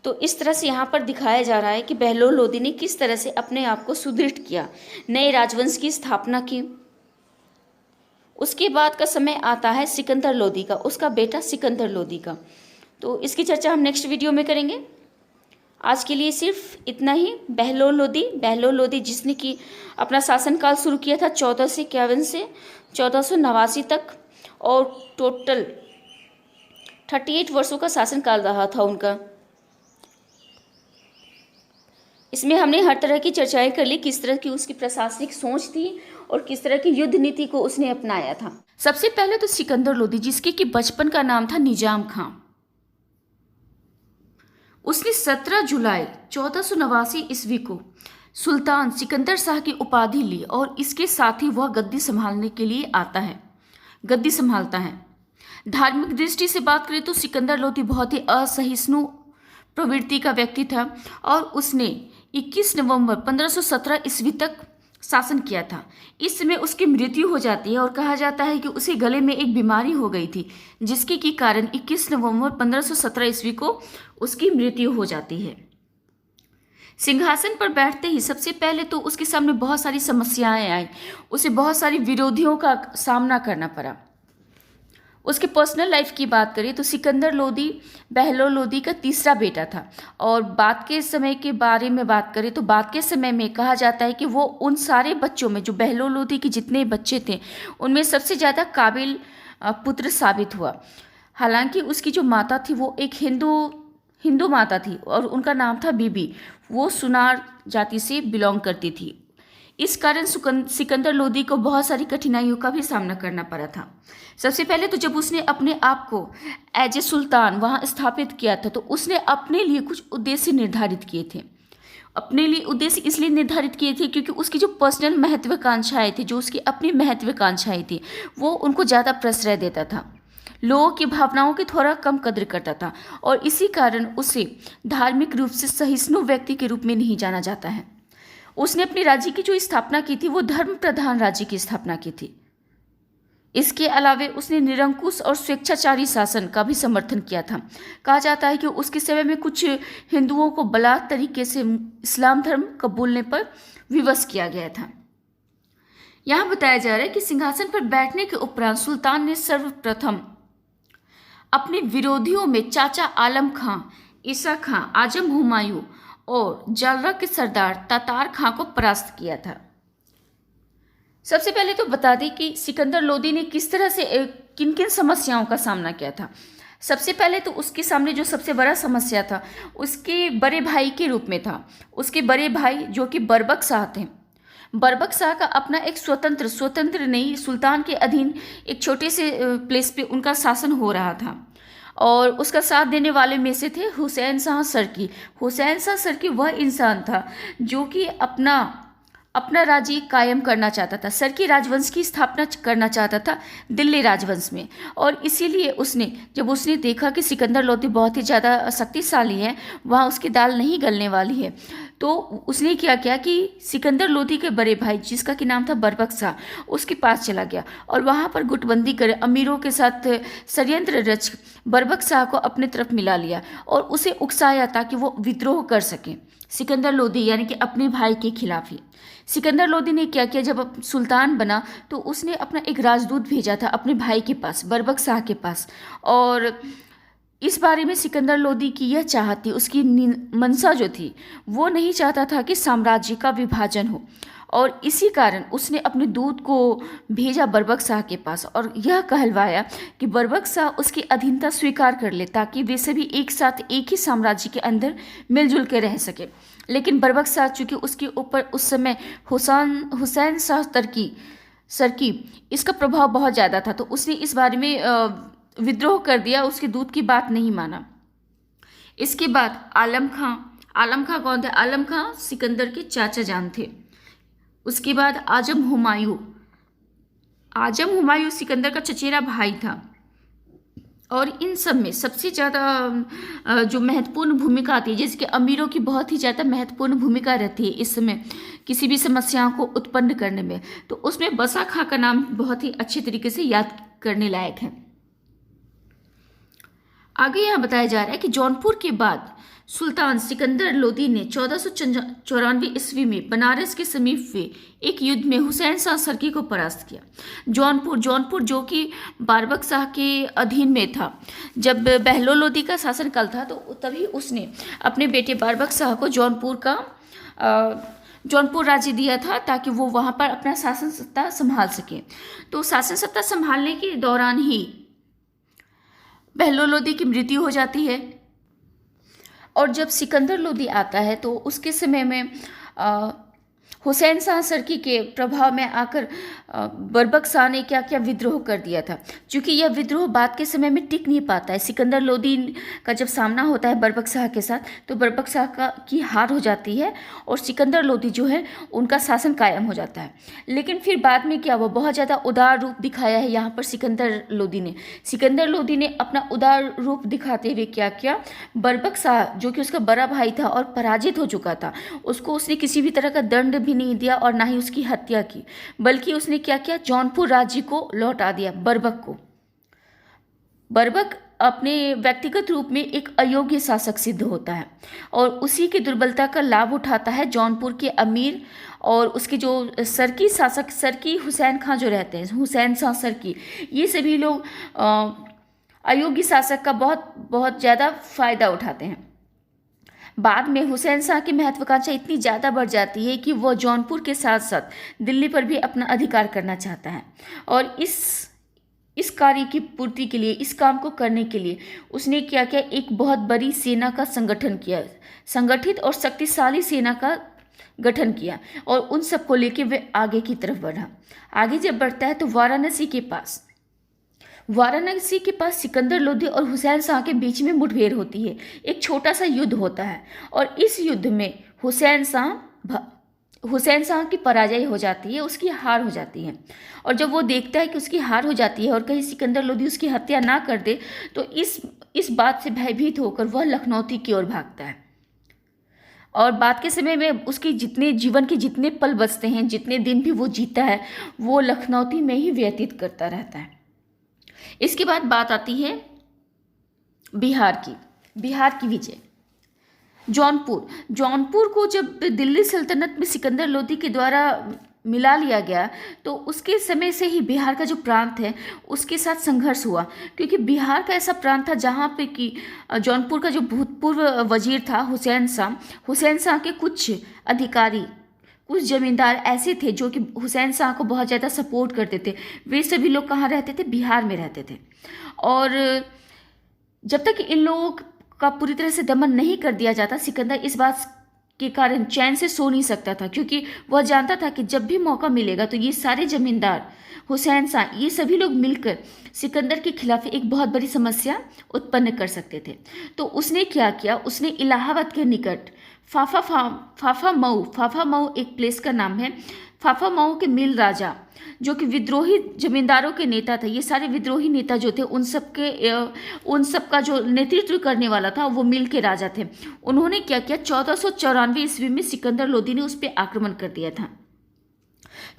तो इस तरह से यहाँ पर दिखाया जा रहा है कि बहलोल लोदी ने किस तरह से अपने आप को सुदृढ़ किया, नए राजवंश की स्थापना की। उसके बाद का समय आता है सिकंदर लोदी का, उसका बेटा सिकंदर लोदी का। तो इसकी चर्चा हम नेक्स्ट वीडियो में करेंगे। आज के लिए सिर्फ इतना ही। बहलोल लोदी जिसने कि अपना शासनकाल शुरू किया था 1451 से 1489 तक, और टोटल 38 वर्षों का शासनकाल रहा था उनका। इसमें हमने हर तरह की चर्चाएं कर ली, किस तरह की उसकी प्रशासनिक सोच थी और किस तरह की युद्ध नीति को उसने अपनाया था। सबसे पहले तो सिकंदर लोदी, जिसके कि बचपन का नाम था निजाम खां, उसने 17 जुलाई 1489 ईस्वी को सुल्तान सिकंदर शाह की उपाधि ली और इसके साथ ही वह गद्दी संभालता है। धार्मिक दृष्टि से बात करें तो सिकंदर लोदी बहुत ही असहिष्णु प्रवृत्ति का व्यक्ति था और उसने 21 नवंबर 1517 ईस्वी तक शासन किया था। इस समय उसकी मृत्यु हो जाती है और कहा जाता है कि उसे गले में एक बीमारी हो गई थी, जिसके के कारण 21 नवंबर 1517 ईस्वी को उसकी मृत्यु हो जाती है। सिंहासन पर बैठते ही सबसे पहले तो उसके सामने बहुत सारी समस्याएं आई, उसे बहुत सारी विरोधियों का सामना करना पड़ा। उसके पर्सनल लाइफ की बात करें तो सिकंदर लोदी बहलोल लोदी का तीसरा बेटा था। और बात के समय के बारे में बात करें तो बात के समय में कहा जाता है कि वो उन सारे बच्चों में, जो बहलोल लोदी के जितने बच्चे थे, उनमें सबसे ज़्यादा काबिल पुत्र साबित हुआ। हालांकि उसकी जो माता थी वो एक हिंदू माता थी और उनका नाम था बीबी। वो सुनार जाति से बिलोंग करती थी। इस कारण सिकंदर लोदी को बहुत सारी कठिनाइयों का भी सामना करना पड़ा था। सबसे पहले तो जब उसने अपने आप को एज ए सुल्तान वहाँ स्थापित किया था तो उसने अपने लिए कुछ उद्देश्य निर्धारित किए थे। अपने लिए उद्देश्य इसलिए निर्धारित किए थे क्योंकि उसकी जो पर्सनल महत्वाकांक्षाएं थी, जो उसकी अपनी महत्वाकांक्षाएं थी, वो उनको ज़्यादा प्रश्रय देता था, लोगों की भावनाओं की थोड़ा कम कद्र करता था और इसी कारण उसे धार्मिक रूप से सहिष्णु व्यक्ति के रूप में नहीं जाना जाता है। उसने अपने राज्य की जो स्थापना की थी वो धर्म प्रधान राज्य की स्थापना की थी। इसके अलावा उसने निरंकुश और स्वेच्छाचारी शासन का भी समर्थन किया था। कहा जाता है कि उसके समय में कुछ हिंदुओं को बलात् तरीके से इस्लाम धर्म कबूलने पर विवश किया गया था। यहाँ बताया जा रहा है कि सिंहासन पर बैठने के उपरांत सुल्तान ने सर्वप्रथम अपने विरोधियों में चाचा आलम खां, ईसा खां, आजम हुमायूं और जालरा के सरदार तातार खां को परास्त किया था। सबसे पहले तो बता दें कि सिकंदर लोदी ने किस तरह से किन किन समस्याओं का सामना किया था। सबसे पहले तो उसके सामने जो सबसे बड़ा समस्या था उसके बड़े भाई के रूप में था। उसके बड़े भाई जो कि बरबक शाह थे। बरबक शाह का अपना एक स्वतंत्र नहीं, सुल्तान के अधीन एक छोटे से प्लेस पे उनका शासन हो रहा था और उसका साथ देने वाले में से थे हुसैन शाह सरकी। हुसैन शाह सरकी वह इंसान था जो कि अपना राज्य कायम करना चाहता था, सरकी राजवंश की स्थापना करना चाहता था दिल्ली राजवंश में। और इसीलिए जब उसने देखा कि सिकंदर लोदी बहुत ही ज़्यादा शक्तिशाली है, वहाँ उसकी दाल नहीं गलने वाली है, तो उसने क्या किया कि सिकंदर लोदी के बड़े भाई जिसका कि नाम था बरबक शाह, उसके पास चला गया और वहाँ पर गुटबंदी कर अमीरों के साथ षड्यंत्र रच बरबक शाह को अपने तरफ मिला लिया और उसे उकसाया ताकि वो विद्रोह कर सके सिकंदर लोदी यानी कि अपने भाई के खिलाफ ही। सिकंदर लोदी ने क्या किया, जब सुल्तान बना तो उसने अपना एक राजदूत भेजा था अपने भाई के पास, बरबक शाह के पास, और इस बारे में सिकंदर लोदी की यह चाहत थी, उसकी मंशा जो थी, वो नहीं चाहता था कि साम्राज्य का विभाजन हो, और इसी कारण उसने अपने दूत को भेजा बर्बक शाह के पास और यह कहलवाया कि बर्बक शाह उसकी अधीनता स्वीकार कर ले ताकि वे सभी एक साथ एक ही साम्राज्य के अंदर मिलजुल के रह सके। लेकिन बर्बक शाह चूँकि उसके ऊपर उस समय हुसैन शाह सरकी इसका प्रभाव बहुत ज़्यादा था, तो उसने इस बारे में विद्रोह कर दिया, उसके दूत की बात नहीं माना। इसके बाद आलम खां कौन थे? आलम खां सिकंदर के चाचा जान थे। उसके बाद आजम हुमायूं सिकंदर का चचेरा भाई था। और इन सब में सबसे ज़्यादा जो महत्वपूर्ण भूमिका आती है, जिसके अमीरों की बहुत ही ज़्यादा महत्वपूर्ण भूमिका रहती है इस समय किसी भी समस्याओं को उत्पन्न करने में, तो उसमें बसा खां का नाम बहुत ही अच्छे तरीके से याद करने लायक है। आगे यहाँ बताया जा रहा है कि जौनपुर के बाद सुल्तान सिकंदर लोदी ने 1494 ईस्वी में बनारस के समीप हुए एक युद्ध में हुसैन शाह सरकी को परास्त किया। जौनपुर जो कि बर्बक शाह के अधीन में था, जब बहलोल लोदी का शासनकाल था, तो तभी उसने अपने बेटे बर्बक शाह को जौनपुर राज्य दिया था ताकि वो वहाँ पर अपना शासन सत्ता संभाल सके। तो शासन सत्ता संभालने के दौरान ही बहलोल लोदी की मृत्यु हो जाती है। और जब सिकंदर लोदी आता है तो उसके समय में हुसैन शाह सरकी के प्रभाव में आकर बर्बक शाह ने क्या क्या विद्रोह कर दिया था। क्योंकि यह विद्रोह बाद के समय में टिक नहीं पाता है। सिकंदर लोदी का जब सामना होता है बर्बक शाह के साथ, तो बर्बक शाह की हार हो जाती है और सिकंदर लोदी जो है उनका शासन कायम हो जाता है। लेकिन फिर बाद में क्या हुआ, बहुत ज़्यादा उदार रूप दिखाया है यहाँ पर सिकंदर लोदी ने अपना उदार रूप दिखाते हुए क्या किया, बर्बक शाह जो कि उसका बड़ा भाई था और पराजित हो चुका था, उसको उसने किसी भी तरह का दंड भी नहीं दिया और ना ही उसकी हत्या की, बल्कि उसने क्या किया, जौनपुर राज्य को लौटा दिया बर्बक को। बर्बक अपने व्यक्तिगत रूप में एक अयोग्य शासक सिद्ध होता है और उसी की दुर्बलता का लाभ उठाता है जौनपुर के अमीर और उसके जो सरकी शासक, सरकी हुसैन खां जो रहते हैं, हुसैन शाह सरकी, ये सभी लोग अयोग्य शासक का बहुत ज़्यादा फायदा उठाते हैं। बाद में हुसैन शाह की महत्वाकांक्षा इतनी ज़्यादा बढ़ जाती है कि वह जौनपुर के साथ साथ दिल्ली पर भी अपना अधिकार करना चाहता है और इस कार्य की पूर्ति के लिए, इस काम को करने के लिए उसने क्या किया, एक बहुत बड़ी सेना का संगठन किया, संगठित और शक्तिशाली सेना का गठन किया और उन सबको लेके वे आगे की तरफ बढ़ा। आगे जब बढ़ता है तो वाराणसी के पास सिकंदर लोदी और हुसैन शाह के बीच में मुठभेड़ होती है। एक छोटा सा युद्ध होता है और इस युद्ध में हुसैन शाह की पराजय हो जाती है, उसकी हार हो जाती है। और जब वो देखता है कि उसकी हार हो जाती है और कहीं सिकंदर लोदी उसकी हत्या ना कर दे, तो इस बात से भयभीत होकर वह लखनौती की ओर भागता है। और बाद के समय में उसके जीवन के जितने पल बचते हैं, जितने दिन भी वो जीता है, वो लखनौती में ही व्यतीत करता रहता है। इसके बाद बात आती है बिहार की विजय। जौनपुर को जब दिल्ली सल्तनत में सिकंदर लोदी के द्वारा मिला लिया गया, तो उसके समय से ही बिहार का जो प्रांत है उसके साथ संघर्ष हुआ, क्योंकि बिहार का ऐसा प्रांत था जहाँ पे कि जौनपुर का जो भूतपूर्व वजीर था हुसैन शाह के कुछ अधिकारी, कुछ जमींदार ऐसे थे जो कि हुसैन शाह को बहुत ज़्यादा सपोर्ट करते थे। वे सभी लोग कहाँ रहते थे? बिहार में रहते थे। और जब तक इन लोगों का पूरी तरह से दमन नहीं कर दिया जाता, सिकंदर इस बात के कारण चैन से सो नहीं सकता था, क्योंकि वह जानता था कि जब भी मौका मिलेगा तो ये सारे जमींदार, हुसैन शाह, ये सभी लोग मिलकर सिकंदर के खिलाफ एक बहुत बड़ी समस्या उत्पन्न कर सकते थे। तो उसने क्या किया, उसने इलाहाबाद के निकट फाफा मऊ एक प्लेस का नाम है, फाफा मऊ के मिल राजा जो कि विद्रोही जमींदारों के नेता थे, ये सारे विद्रोही नेता जो थे उन सब का जो नेतृत्व करने वाला था वो मिल के राजा थे। उन्होंने क्या किया, 1494 ईस्वी में सिकंदर लोदी ने उस पर आक्रमण कर दिया था।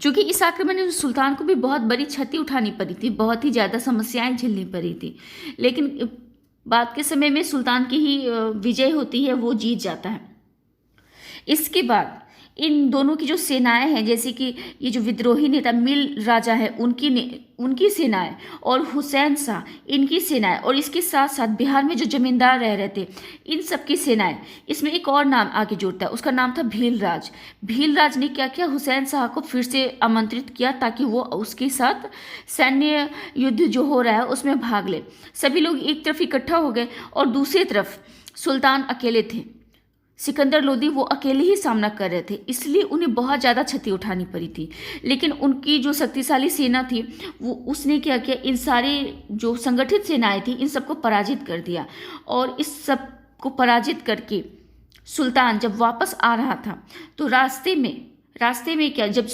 क्योंकि इस आक्रमण में सुल्तान को भी बहुत बड़ी क्षति उठानी पड़ी थी, बहुत ही ज़्यादा समस्याएं झेलनी पड़ी थी, लेकिन बाद के समय में सुल्तान की ही विजय होती है, वो जीत जाता है। इसके बाद इन दोनों की जो सेनाएं हैं, जैसे कि ये जो विद्रोही नेता मिल राजा है उनकी सेनाएं और हुसैन शाह इनकी सेनाएं और इसके साथ साथ बिहार में जो जमींदार रह रहे थे इन सब की सेनाएं। इसमें एक और नाम आगे जुड़ता है, उसका नाम था भीलराज। भीलराज ने क्या किया, हुसैन शाह को फिर से आमंत्रित किया ताकि वो उसके साथ सैन्य युद्ध जो हो रहा है उसमें भाग ले। सभी लोग एक तरफ इकट्ठा हो गए और दूसरी तरफ सुल्तान अकेले थे। सिकंदर लोदी वो अकेले ही सामना कर रहे थे, इसलिए उन्हें बहुत ज़्यादा क्षति उठानी पड़ी थी। लेकिन उनकी जो शक्तिशाली सेना थी वो उसने क्या किया, इन सारे जो संगठित सेनाएं थी इन सबको पराजित कर दिया। और इस सब को पराजित करके सुल्तान जब वापस आ रहा था तो रास्ते में क्या, जब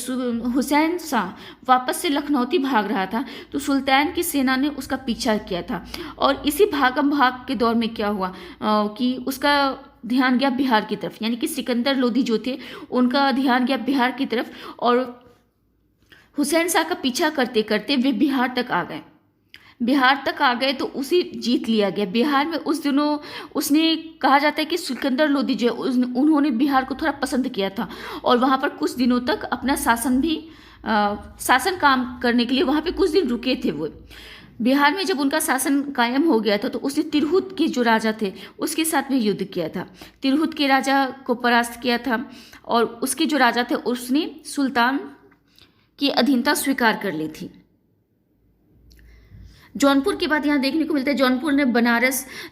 हुसैन शाह वापस से लखनौती भाग रहा था तो सुल्तान की सेना ने उसका पीछा किया था। और इसी भागम भाग के दौर में क्या हुआ कि उसका ध्यान गया बिहार की तरफ, यानी कि सिकंदर लोदी जो थे उनका ध्यान गया बिहार की तरफ और हुसैन शाह का पीछा करते करते वे बिहार तक आ गए तो उसे जीत लिया गया। बिहार में उस दिनों उसने कहा जाता है कि सिकंदर लोदी जो है उन्होंने बिहार को थोड़ा पसंद किया था और वहाँ पर कुछ दिनों तक अपना शासन काम करने के लिए वहाँ पे कुछ दिन रुके थे। वो बिहार में जब उनका शासन कायम हो गया था तो उसने तिरहुत के जो राजा थे उसके साथ भी युद्ध किया था, तिरहुत के राजा को परास्त किया था और उसके जो राजा थे उसने सुल्तान की अधीनता स्वीकार कर ली थी। जौनपुर के बाद यहाँ देखने को मिलता है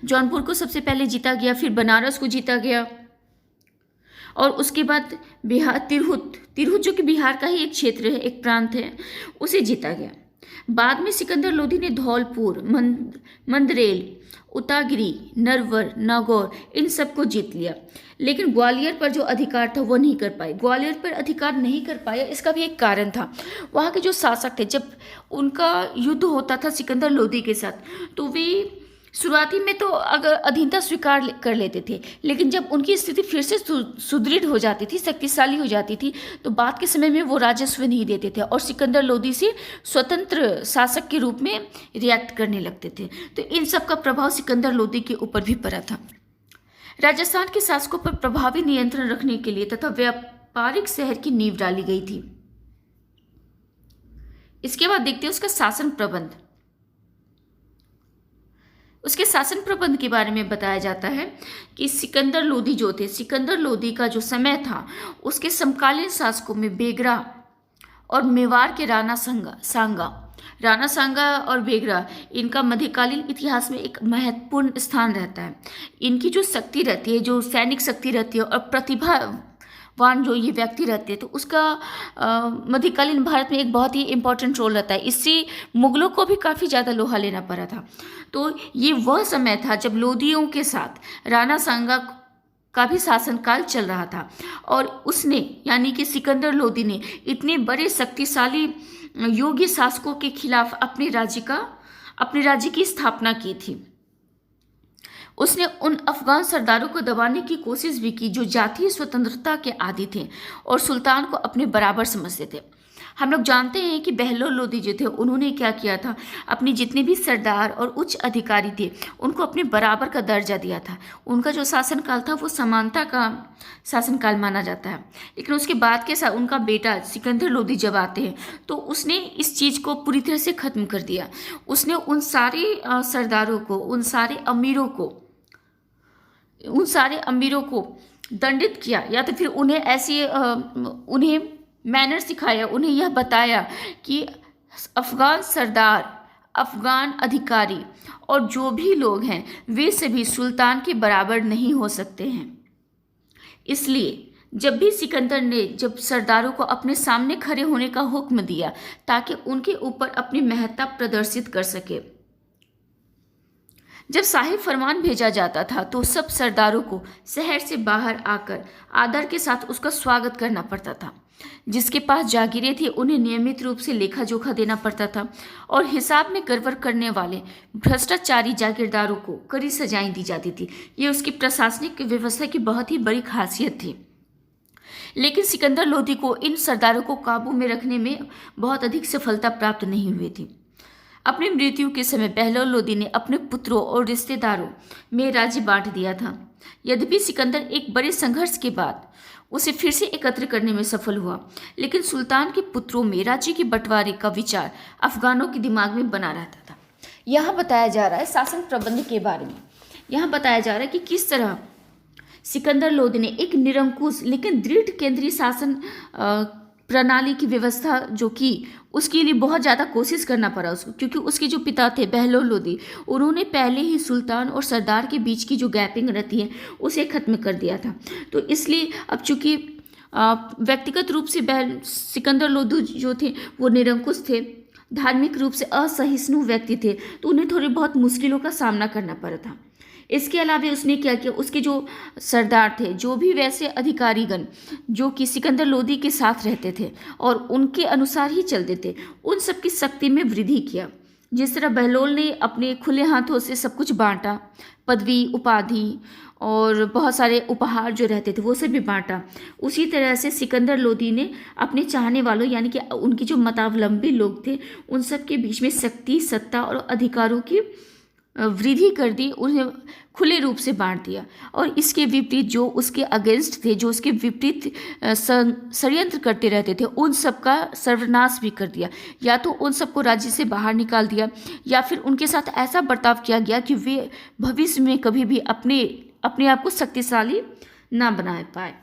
जौनपुर को सबसे पहले जीता गया, फिर बनारस को जीता गया और उसके बाद बिहार तिरहुत जो कि बिहार का ही एक क्षेत्र है, एक प्रांत है, उसे जीता गया। बाद में सिकंदर लोदी ने धौलपुर, मंदरेल, उतागिरी, नरवर, नागौर इन सबको जीत लिया, लेकिन ग्वालियर पर जो अधिकार था वो नहीं कर पाए। ग्वालियर पर अधिकार नहीं कर पाया, इसका भी एक कारण था। वहाँ के जो शासक थे, जब उनका युद्ध होता था सिकंदर लोदी के साथ तो वे शुरुआती में तो अगर अधीनता स्वीकार कर लेते थे, लेकिन जब उनकी स्थिति फिर से सुदृढ़ हो जाती थी, शक्तिशाली हो जाती थी, तो बाद के समय में वो राजस्व नहीं देते थे और सिकंदर लोदी से स्वतंत्र शासक के रूप में रिएक्ट करने लगते थे। तो इन सब का प्रभाव सिकंदर लोदी के ऊपर भी पड़ा था। राजस्थान के शासकों पर प्रभावी नियंत्रण रखने के लिए तथा व्यापारिक शहर की नींव डाली गई थी। इसके बाद देखते हैं उसके शासन प्रबंध के बारे में बताया जाता है कि सिकंदर लोदी का जो समय था उसके समकालीन शासकों में बेगरा और मेवाड़ के राणा सांगा और बेगरा, इनका मध्यकालीन इतिहास में एक महत्वपूर्ण स्थान रहता है। इनकी जो शक्ति रहती है, जो सैनिक शक्ति रहती है और प्रतिभावान जो ये व्यक्ति रहते हैं, तो उसका मध्यकालीन भारत में एक बहुत ही इंपॉर्टेंट रोल रहता है। इससे मुगलों को भी काफ़ी ज़्यादा लोहा लेना पड़ा था। तो ये वह समय था जब लोदियों के साथ राणा सांगा का भी शासनकाल चल रहा था और उसने यानी कि सिकंदर लोदी ने इतने बड़े शक्तिशाली योग्य शासकों के खिलाफ अपने राज्य की स्थापना की थी। उसने उन अफगान सरदारों को दबाने की कोशिश भी की जो जातीय स्वतंत्रता के आदी थे और सुल्तान को अपने बराबर समझते थे। हम लोग जानते हैं कि बहलोल लोदी जो थे उन्होंने क्या किया था, अपने जितने भी सरदार और उच्च अधिकारी थे उनको अपने बराबर का दर्जा दिया था। उनका जो शासनकाल था वो समानता का शासनकाल माना जाता है। लेकिन उसके बाद के साथ उनका बेटा सिकंदर लोदी जब आते हैं तो उसने इस चीज़ को पूरी तरह से ख़त्म कर दिया। उसने उन सारे सरदारों को, उन सारे अमीरों को दंडित किया, या तो फिर उन्हें मैनर सिखाया, उन्हें यह बताया कि अफगान सरदार, अफगान अधिकारी और जो भी लोग हैं वे सभी सुल्तान के बराबर नहीं हो सकते हैं। इसलिए जब सरदारों को अपने सामने खड़े होने का हुक्म दिया ताकि उनके ऊपर अपनी महत्ता प्रदर्शित कर सके। जब शाही फरमान भेजा जाता था तो सब सरदारों को शहर से बाहर आकर आदर के साथ उसका स्वागत करना पड़ता था। जिसके पास जागीरें थी उन्हें नियमित रूप से लेखा जोखा देना पड़ता था और हिसाब में गड़बड़ करने वाले भ्रष्टाचारी जागीरदारों को कड़ी सजाएं दी जाती थी। ये उसकी प्रशासनिक व्यवस्था की बहुत ही बड़ी खासियत थी। लेकिन सिकंदर लोदी को इन सरदारों को काबू में रखने में बहुत अधिक सफलता प्राप्त नहीं हुई थी। अपनी मृत्यु के समय बहलोल लोदी ने अपने पुत्रों और रिश्तेदारों में राज्य बांट दिया था। यद्यपि सिकंदर एक बड़े संघर्ष के बाद उसे फिर से एकत्र करने में सफल हुआ। लेकिन सुल्तान के पुत्रों में राज्य के बंटवारे का विचार अफगानों के दिमाग में बना रहता था। यहाँ बताया जा रहा है शासन प्रबंध के बारे में। यहाँ बताया जा रहा है कि किस तरह सिकंदर लोदी ने एक निरंकुश लेकिन दृढ़ केंद्रीय शासन प्रणाली की व्यवस्था जो की, उसके लिए बहुत ज़्यादा कोशिश करना पड़ा उसको, क्योंकि उसके जो पिता थे बहलोल लोदी, उन्होंने पहले ही सुल्तान और सरदार के बीच की जो गैपिंग रहती है उसे ख़त्म कर दिया था। तो इसलिए अब चूंकि व्यक्तिगत रूप से सिकंदर लोदी जो थे वो निरंकुश थे, धार्मिक रूप से असहिष्णु व्यक्ति थे, तो उन्हें थोड़ी बहुत मुश्किलों का सामना करना पड़ा था। इसके अलावा उसने क्या किया, उसके जो सरदार थे, जो भी वैसे अधिकारीगण जो कि सिकंदर लोदी के साथ रहते थे और उनके अनुसार ही चलते थे, उन सब की शक्ति में वृद्धि किया। जिस तरह बहलोल ने अपने खुले हाथों से सब कुछ बांटा, पदवी उपाधि और बहुत सारे उपहार जो रहते थे वो सब भी बांटा, उसी तरह से सिकंदर लोदी ने अपने चाहने वालों यानी कि उनकी जो मतावलंबी लोग थे उन सब के बीच में शक्ति, सत्ता और अधिकारों की वृद्धि कर दी, उन्हें खुले रूप से बांट दिया। और इसके विपरीत जो उसके अगेंस्ट थे, जो उसके विपरीत षड्यंत्र करते रहते थे, उन सब का सर्वनाश भी कर दिया। या तो उन सबको राज्य से बाहर निकाल दिया या फिर उनके साथ ऐसा बर्ताव किया गया कि वे भविष्य में कभी भी अपने आप को शक्तिशाली ना बना पाए।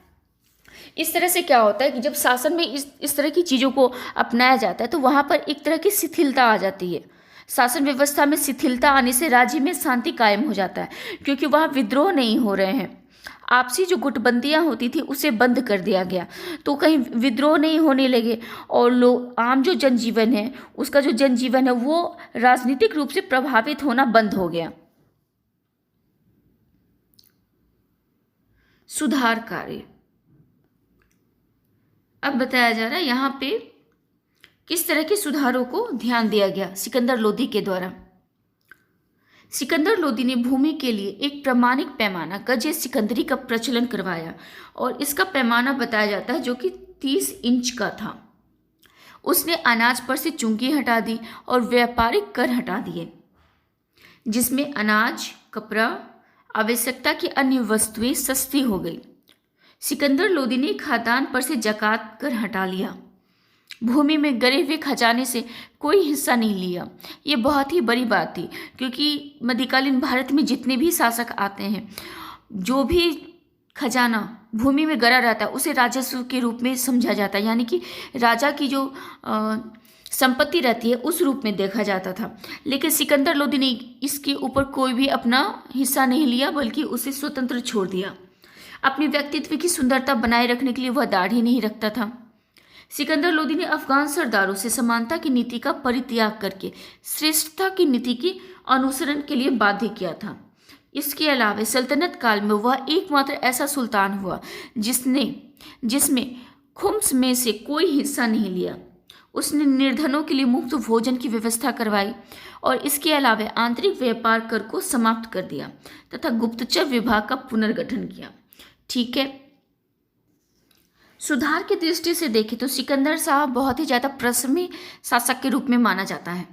इस तरह से क्या होता है कि जब शासन में इस तरह की चीज़ों को अपनाया जाता है तो वहाँ पर एक तरह की शिथिलता आ जाती है। शासन व्यवस्था में शिथिलता आने से राज्य में शांति कायम हो जाता है, क्योंकि वहाँ विद्रोह नहीं हो रहे हैं। आपसी जो गुटबंदियाँ होती थी उसे बंद कर दिया गया, तो कहीं विद्रोह नहीं होने लगे और लोग आम जो जनजीवन है उसका जो जनजीवन है वो राजनीतिक रूप से प्रभावित होना बंद हो गया। सुधार कार्य अब बताया जा रहा है यहाँ पे किस तरह के सुधारों को ध्यान दिया गया सिकंदर लोदी के द्वारा। सिकंदर लोदी ने भूमि के लिए एक प्रमाणिक पैमाना गजे सिकंदरी का प्रचलन करवाया और इसका पैमाना बताया जाता है जो कि 30 इंच का था। उसने अनाज पर से चुंगी हटा दी और व्यापारिक कर हटा दिए, जिसमें अनाज, कपड़ा, आवश्यकता की अन्य वस्तुएं सस्ती हो गई। सिकंदर लोदी ने खादान पर से जकात कर हटा लिया। भूमि में गड़े हुए खजाने से कोई हिस्सा नहीं लिया। ये बहुत ही बड़ी बात थी, क्योंकि मध्यकालीन भारत में जितने भी शासक आते हैं, जो भी खजाना भूमि में गड़ा रहता है उसे राजस्व के रूप में समझा जाता है, यानी कि राजा की जो संपत्ति रहती है उस रूप में देखा जाता था। लेकिन सिकंदर लोदी ने इसके ऊपर कोई भी अपना हिस्सा नहीं लिया, बल्कि उसे स्वतंत्र छोड़ दिया। अपने व्यक्तित्व की सुंदरता बनाए रखने के लिए वह दाढ़ी नहीं रखता था। सिकंदर लोदी ने अफगान सरदारों से समानता की नीति का परित्याग करके श्रेष्ठता की नीति के अनुसरण के लिए बाध्य किया था। इसके अलावा सल्तनत काल में वह एकमात्र ऐसा सुल्तान हुआ जिसमें खुम्स में से कोई हिस्सा नहीं लिया। उसने निर्धनों के लिए मुफ्त भोजन की व्यवस्था करवाई और इसके अलावा आंतरिक व्यापार कर को समाप्त कर दिया तथा गुप्तचर विभाग का पुनर्गठन किया। ठीक है, सुधार की दृष्टि से देखें तो सिकंदर साहब बहुत ही ज़्यादा परिश्रमी शासक के रूप में माना जाता है।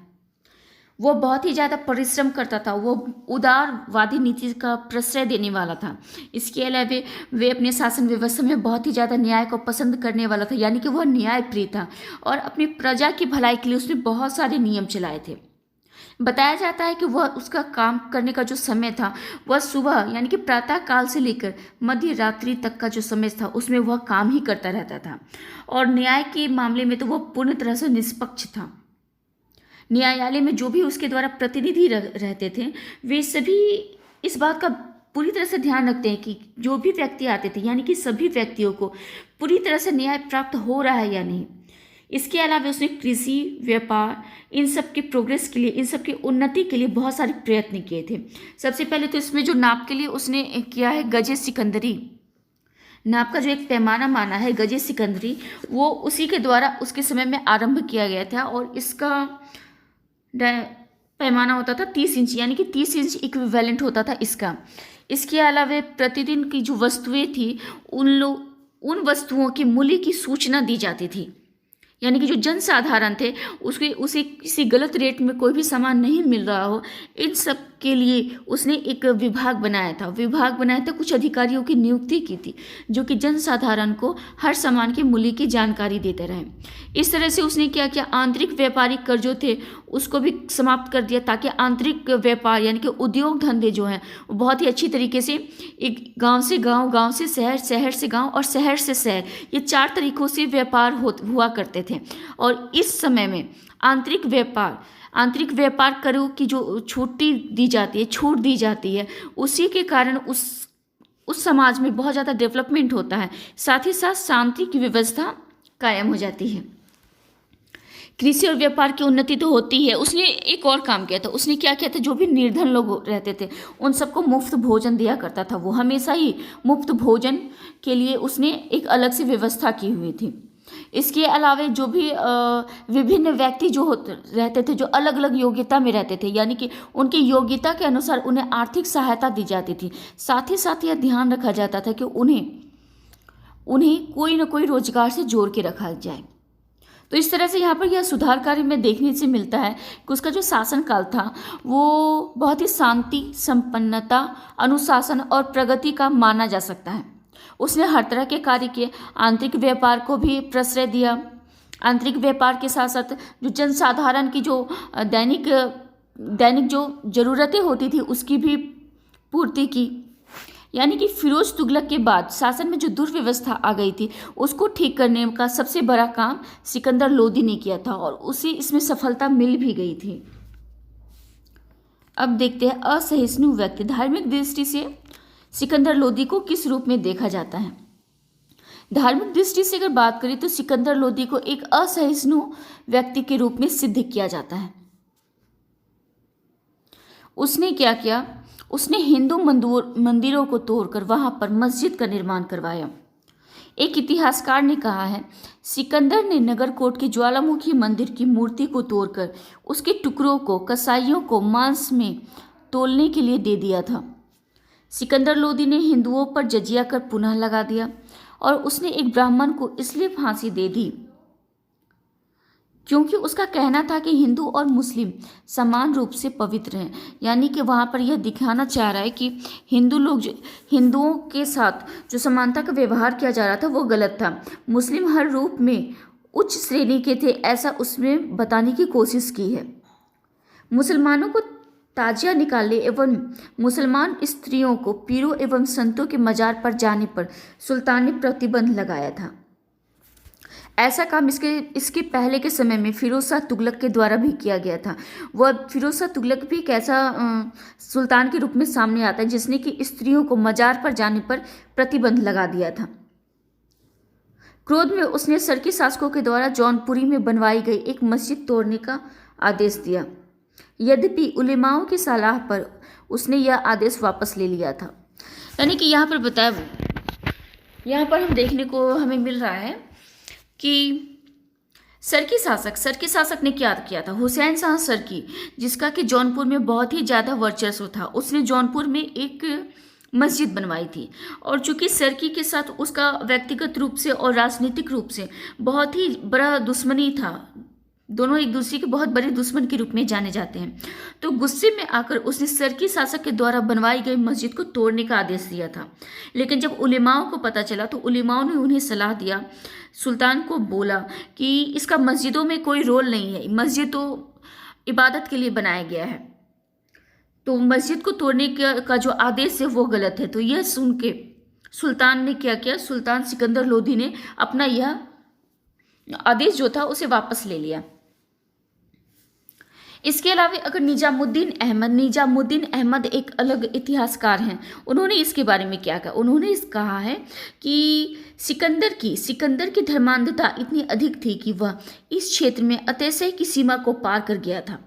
वो बहुत ही ज़्यादा परिश्रम करता था, वो उदारवादी नीति का प्रश्रय देने वाला था। इसके अलावा वे अपने शासन व्यवस्था में बहुत ही ज़्यादा न्याय को पसंद करने वाला था, यानी कि वह न्यायप्रिय था और अपनी प्रजा की भलाई के लिए उसने बहुत सारे नियम चलाए थे। बताया जाता है कि वह उसका काम करने का जो समय था वह सुबह यानी कि प्रातः काल से लेकर मध्य रात्रि तक का जो समय था उसमें वह काम ही करता रहता था। और न्याय के मामले में तो वह पूर्ण तरह से निष्पक्ष था। न्यायालय में जो भी उसके द्वारा प्रतिनिधि रहते थे वे सभी इस बात का पूरी तरह से ध्यान रखते हैं कि जो भी व्यक्ति आते थे यानी कि सभी व्यक्तियों को पूरी तरह से न्याय प्राप्त हो रहा है या नहीं। इसके अलावा उसने कृषि, व्यापार, इन सब के प्रोग्रेस के लिए, इन सब की उन्नति के लिए बहुत सारे प्रयत्न किए थे। सबसे पहले तो इसमें जो नाप के लिए उसने किया है गजे सिकंदरी, नाप का जो एक पैमाना माना है गजे सिकंदरी, वो उसी के द्वारा उसके समय में आरंभ किया गया था और इसका पैमाना होता था 30 इंच, यानी कि 30 इंच इक्विवेलेंट होता था इसका। इसके अलावा प्रतिदिन की जो वस्तुएं थी उन वस्तुओं के मूल्य की सूचना दी जाती थी, यानी कि जो जनसाधारण थे उसे किसी गलत रेट में कोई भी सामान नहीं मिल रहा हो, इन सब के लिए उसने एक विभाग बनाया था। कुछ अधिकारियों की नियुक्ति की थी जो कि जनसाधारण को हर सामान के मूल्य की जानकारी देते रहे। इस तरह से उसने क्या किया, आंतरिक व्यापारिक कर जो थे उसको भी समाप्त कर दिया, ताकि आंतरिक व्यापार यानी कि उद्योग धंधे जो हैं वो बहुत ही अच्छी तरीके से एक गांव से गांव, गांव से शहर, शहर से गांव और शहर से शहर, ये 4 तरीकों से व्यापार हुआ करते थे। और इस समय में आंतरिक व्यापार करों की जो छूट दी जाती है, उसी के कारण उस समाज में बहुत ज़्यादा डेवलपमेंट होता है, साथ ही साथ शांति की व्यवस्था कायम हो जाती है। कृषि और व्यापार की उन्नति तो होती है। उसने एक और काम किया था, उसने क्या किया था, जो भी निर्धन लोग रहते थे उन सबको मुफ्त भोजन दिया करता था। वो हमेशा ही मुफ्त भोजन के लिए उसने एक अलग से व्यवस्था की हुई थी। इसके अलावा जो भी विभिन्न व्यक्ति जो रहते थे, जो अलग अलग योग्यता में रहते थे, यानी कि उनकी योग्यता के अनुसार उन्हें आर्थिक सहायता दी जाती थी। साथ ही साथ यह ध्यान रखा जाता था कि उन्हें कोई ना कोई रोजगार से जोड़ के रखा जाए। तो इस तरह से यहाँ पर यह सुधार कार्य में देखने से मिलता है कि उसका जो शासनकाल था वो बहुत ही शांति, संपन्नता, अनुशासन और प्रगति का माना जा सकता है। उसने हर तरह के कार्य किए, आंतरिक व्यापार को भी प्रश्रय दिया। आंतरिक व्यापार के साथ साथ जो जनसाधारण की जो दैनिक जो ज़रूरतें होती थी उसकी भी पूर्ति की। यानी कि फिरोज तुगलक के बाद शासन में जो दुर्व्यवस्था आ गई थी उसको ठीक करने का सबसे बड़ा काम सिकंदर लोदी ने किया था और उसे इसमें सफलता मिल भी गई थी। अब देखते हैं असहिष्णु व्यक्ति। धार्मिक दृष्टि से सिकंदर लोदी को किस रूप में देखा जाता है? धार्मिक दृष्टि से अगर बात करें तो सिकंदर लोदी को एक असहिष्णु व्यक्ति के रूप में सिद्ध किया जाता है। उसने क्या किया, उसने हिंदू मंदिरों को तोड़कर वहां पर मस्जिद का निर्माण करवाया। एक इतिहासकार ने कहा है, सिकंदर ने नगरकोट के ज्वालामुखी मंदिर की मूर्ति को तोड़कर उसके टुकड़ों को कसाईयों को मांस में तोलने के लिए दे दिया था। सिकंदर लोदी ने हिंदुओं पर जजिया कर पुनः लगा दिया और उसने एक ब्राह्मण को इसलिए फांसी दे दी क्योंकि उसका कहना था कि हिंदू और मुस्लिम समान रूप से पवित्र हैं। यानी कि वहाँ पर यह दिखाना चाह रहा है कि हिंदुओं के साथ जो समानता का व्यवहार किया जा रहा था वो गलत था। मुस्लिम हर रूप में उच्च श्रेणी के थे, ऐसा उसमें बताने की कोशिश की है। मुसलमानों को ताजिया निकालने एवं मुसलमान स्त्रियों को पीरों एवं संतों के मजार पर जाने पर सुल्तान ने प्रतिबंध लगाया था। ऐसा काम इसके पहले के समय में फिरोज शाह तुगलक के द्वारा भी किया गया था। वह फिरोज शाह तुगलक भी एक ऐसा सुल्तान के रूप में सामने आता है जिसने कि स्त्रियों को मजार पर जाने पर प्रतिबंध लगा दिया था। क्रोध में उसने सरकी शासकों के द्वारा जौनपुरी में बनवाई गई एक मस्जिद तोड़ने का आदेश दिया। यद्यपि उलेमाओं की सलाह पर उसने यह आदेश वापस ले लिया था। यानी कि यहाँ पर हम देखने को हमें मिल रहा है कि सरकी शासक ने क्या किया था। हुसैन शाह सरकी, जिसका कि जौनपुर में बहुत ही ज़्यादा वर्चस्व था, उसने जौनपुर में एक मस्जिद बनवाई थी। और चूंकि सरकी के साथ उसका व्यक्तिगत रूप से और राजनीतिक रूप से बहुत ही बड़ा दुश्मनी था, दोनों एक दूसरे के बहुत बड़े दुश्मन के रूप में जाने जाते हैं, तो गुस्से में आकर उसने सरकी शासक के द्वारा बनवाई गई मस्जिद को तोड़ने का आदेश दिया था। लेकिन जब उलेमाओं को पता चला तो उलेमाओं ने उन्हें सलाह दिया, सुल्तान को बोला कि इसका मस्जिदों में कोई रोल नहीं है, मस्जिद तो इबादत के लिए बनाया गया है, तो मस्जिद को तोड़ने का जो आदेश है वो गलत है। तो यह सुन के सुल्तान ने क्या किया, सुल्तान सिकंदर लोदी ने अपना यह आदेश जो था उसे वापस ले लिया। इसके अलावा अगर निजामुद्दीन अहमद एक अलग इतिहासकार हैं, उन्होंने इसके बारे में क्या कहा, उन्होंने कहा है कि सिकंदर की धर्मांधता इतनी अधिक थी कि वह इस क्षेत्र में अतिशय की सीमा को पार कर गया था,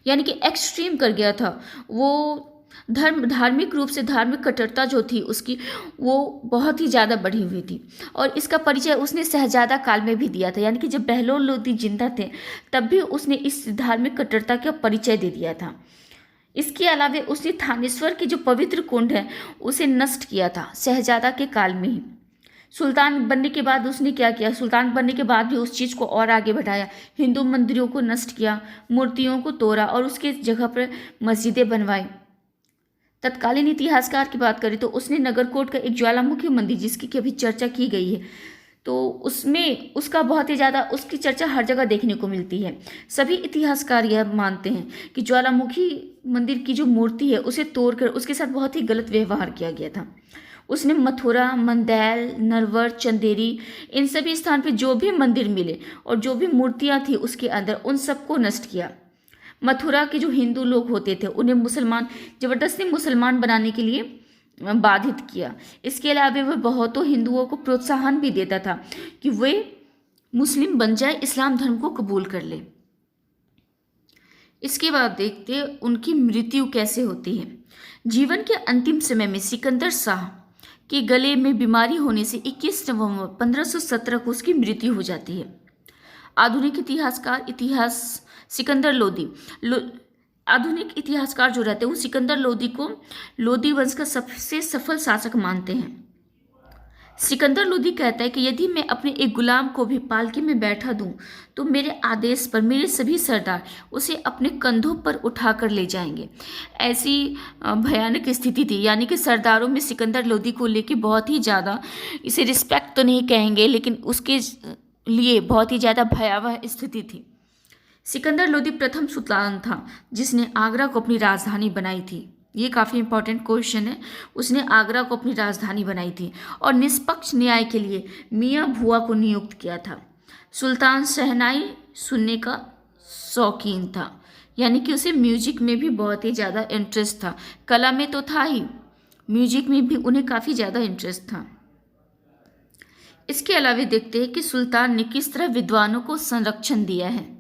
यानी कि एक्सट्रीम कर गया था। वो धार्मिक रूप से धार्मिक कट्टरता जो थी उसकी वो बहुत ही ज़्यादा बढ़ी हुई थी। और इसका परिचय उसने शहजादा काल में भी दिया था, यानी कि जब बहलोल लोदी जिंदा थे तब भी उसने इस धार्मिक कट्टरता का परिचय दे दिया था। इसके अलावा उसने थानेश्वर के जो पवित्र कुंड है उसे नष्ट किया था शहजादा के काल में ही। सुल्तान बनने के बाद उसने क्या किया, सुल्तान बनने के बाद भी उस चीज़ को और आगे बढ़ाया। हिंदू मंदिरों को नष्ट किया, मूर्तियों को तोड़ा और उसके जगह पर मस्जिदें बनवाई। तत्कालीन इतिहासकार की बात करें तो उसने नगरकोट का एक ज्वालामुखी मंदिर, जिसकी की अभी चर्चा की गई है, तो उसमें उसका बहुत ही ज़्यादा उसकी चर्चा हर जगह देखने को मिलती है। सभी इतिहासकार यह मानते हैं कि ज्वालामुखी मंदिर की जो मूर्ति है उसे तोड़कर उसके साथ बहुत ही गलत व्यवहार किया गया था। उसने मथुरा, मंदैल, नरवर, चंदेरी, इन सभी स्थान पे जो भी मंदिर मिले और जो भी मूर्तियाँ थी उसके अंदर, उन सबको नष्ट किया। मथुरा के जो हिंदू लोग होते थे उन्हें जबरदस्ती मुसलमान बनाने के लिए बाधित किया। इसके अलावा वह बहुतों हिंदुओं को प्रोत्साहन भी देता था कि वे मुस्लिम बन जाए, इस्लाम धर्म को कबूल कर ले। इसके बाद देखते हैं उनकी मृत्यु कैसे होती है। जीवन के अंतिम समय में सिकंदर शाह के गले में बीमारी होने से 21 नवंबर 1517 को उसकी मृत्यु हो जाती है। आधुनिक इतिहासकार जो रहते हैं वो सिकंदर लोदी को लोदी वंश का सबसे सफल शासक मानते हैं। सिकंदर लोदी कहता है कि यदि मैं अपने एक गुलाम को भी पालकी में बैठा दूं तो मेरे आदेश पर मेरे सभी सरदार उसे अपने कंधों पर उठाकर ले जाएंगे। ऐसी भयानक स्थिति थी, यानी कि सरदारों में सिकंदर लोदी को लेके बहुत ही ज़्यादा, इसे रिस्पेक्ट तो नहीं कहेंगे लेकिन उसके लिए बहुत ही ज़्यादा भयावह स्थिति थी। सिकंदर लोदी प्रथम सुल्तान था जिसने आगरा को अपनी राजधानी बनाई थी। ये काफ़ी इंपॉर्टेंट क्वेश्चन है। उसने आगरा को अपनी राजधानी बनाई थी और निष्पक्ष न्याय के लिए मियाँ भुआ को नियुक्त किया था। सुल्तान शहनाई सुनने का शौकीन था, यानी कि उसे म्यूजिक में भी बहुत ही ज़्यादा इंटरेस्ट था। कला में तो था ही, म्यूजिक में भी उन्हें काफ़ी ज़्यादा इंटरेस्ट था। इसके अलावा देखते हैं कि सुल्तान ने किस तरह विद्वानों को संरक्षण दिया है।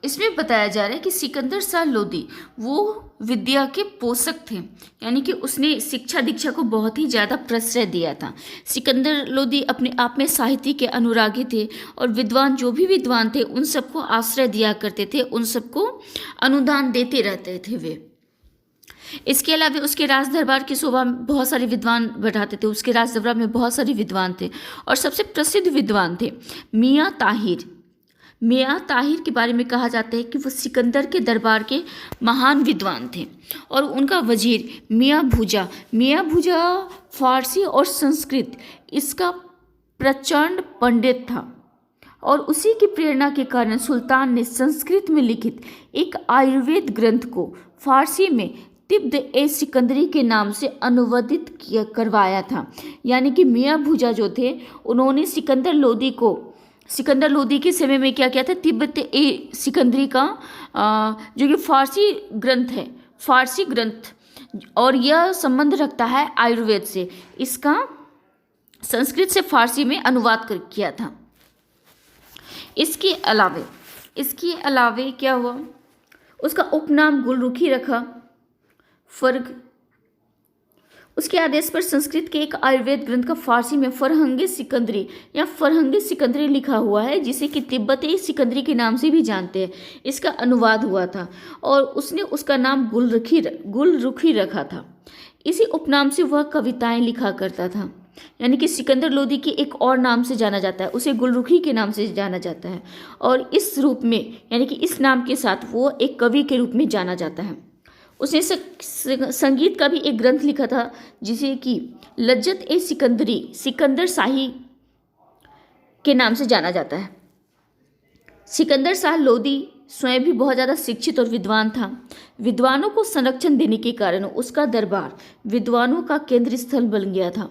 इसमें बताया जा रहा है कि सिकंदर शाह लोदी वो विद्या के पोषक थे, यानी कि उसने शिक्षा दीक्षा को बहुत ही ज़्यादा प्रश्रय दिया था। सिकंदर लोदी अपने आप में साहित्य के अनुरागी थे और विद्वान जो भी विद्वान थे उन सबको आश्रय दिया करते थे, उन सबको अनुदान देते रहते थे वे। इसके अलावा उसके राज दरबार की शोभा बहुत सारे विद्वान बढ़ाते थे। उसके राज दरबार में बहुत सारे विद्वान थे और सबसे प्रसिद्ध विद्वान थे मियाँ ताहिर। मियाँ ताहिर के बारे में कहा जाता है कि वो सिकंदर के दरबार के महान विद्वान थे और उनका वजीर मियाँ भूजा फारसी और संस्कृत इसका प्रचंड पंडित था और उसी की प्रेरणा के कारण सुल्तान ने संस्कृत में लिखित एक आयुर्वेद ग्रंथ को फारसी में तिब्द-ए-सिकंदरी के नाम से अनुवादित करवाया था। यानी कि मियाँ भूजा जो थे उन्होंने सिकंदर लोदी के समय में क्या किया था, तिब्बत-ए-सिकंदरी का जो कि फारसी ग्रंथ और यह संबंध रखता है आयुर्वेद से, इसका संस्कृत से फारसी में अनुवाद किया था। इसके अलावे क्या हुआ, उसका उपनाम गुलरुखी रखा। उसके आदेश पर संस्कृत के एक आयुर्वेद ग्रंथ का फारसी में फरहंगे सिकंदरी लिखा हुआ है, जिसे कि तिब्बती सिकंदरी के नाम से भी जानते हैं। इसका अनुवाद हुआ था और उसने उसका नाम गुलरुखी रखा था। इसी उपनाम से वह कविताएं लिखा करता था। यानी कि सिकंदर लोदी के एक और नाम से जाना जाता है, उसे गुलरुखी के नाम से जाना जाता है और इस रूप में यानी कि इस नाम के साथ वो एक कवि के रूप में जाना जाता है। उसने संगीत का भी एक ग्रंथ लिखा था जिसे कि लज्जत-ए-सिकंदरी सिकंदर शाही के नाम से जाना जाता है। सिकंदर शाह लोदी स्वयं भी बहुत ज़्यादा शिक्षित और विद्वान था। विद्वानों को संरक्षण देने के कारण उसका दरबार विद्वानों का केंद्र स्थल बन गया था।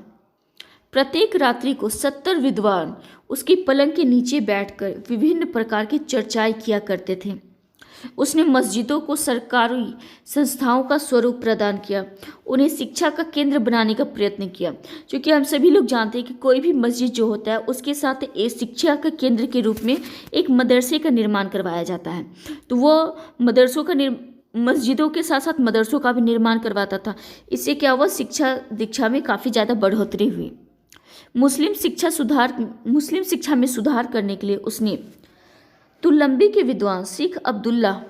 प्रत्येक रात्रि को 70 विद्वान उसकी पलंग के नीचे बैठकर विभिन्न प्रकार की चर्चाएं किया करते थे। उसने मस्जिदों को सरकारी संस्थाओं का स्वरूप प्रदान किया, उन्हें शिक्षा का केंद्र बनाने का प्रयत्न किया। क्योंकि हम सभी लोग जानते हैं कि कोई भी मस्जिद जो होता है उसके साथ एक शिक्षा का केंद्र के रूप में एक मदरसे का निर्माण करवाया जाता है। तो वो मस्जिदों के साथ साथ मदरसों का भी निर्माण करवाता था। इससे क्या हुआ, शिक्षा दीक्षा में काफ़ी ज़्यादा बढ़ोतरी हुई। मुस्लिम शिक्षा में सुधार करने के लिए उसने तुलंबी के विद्वान शेख अब्दुल्ला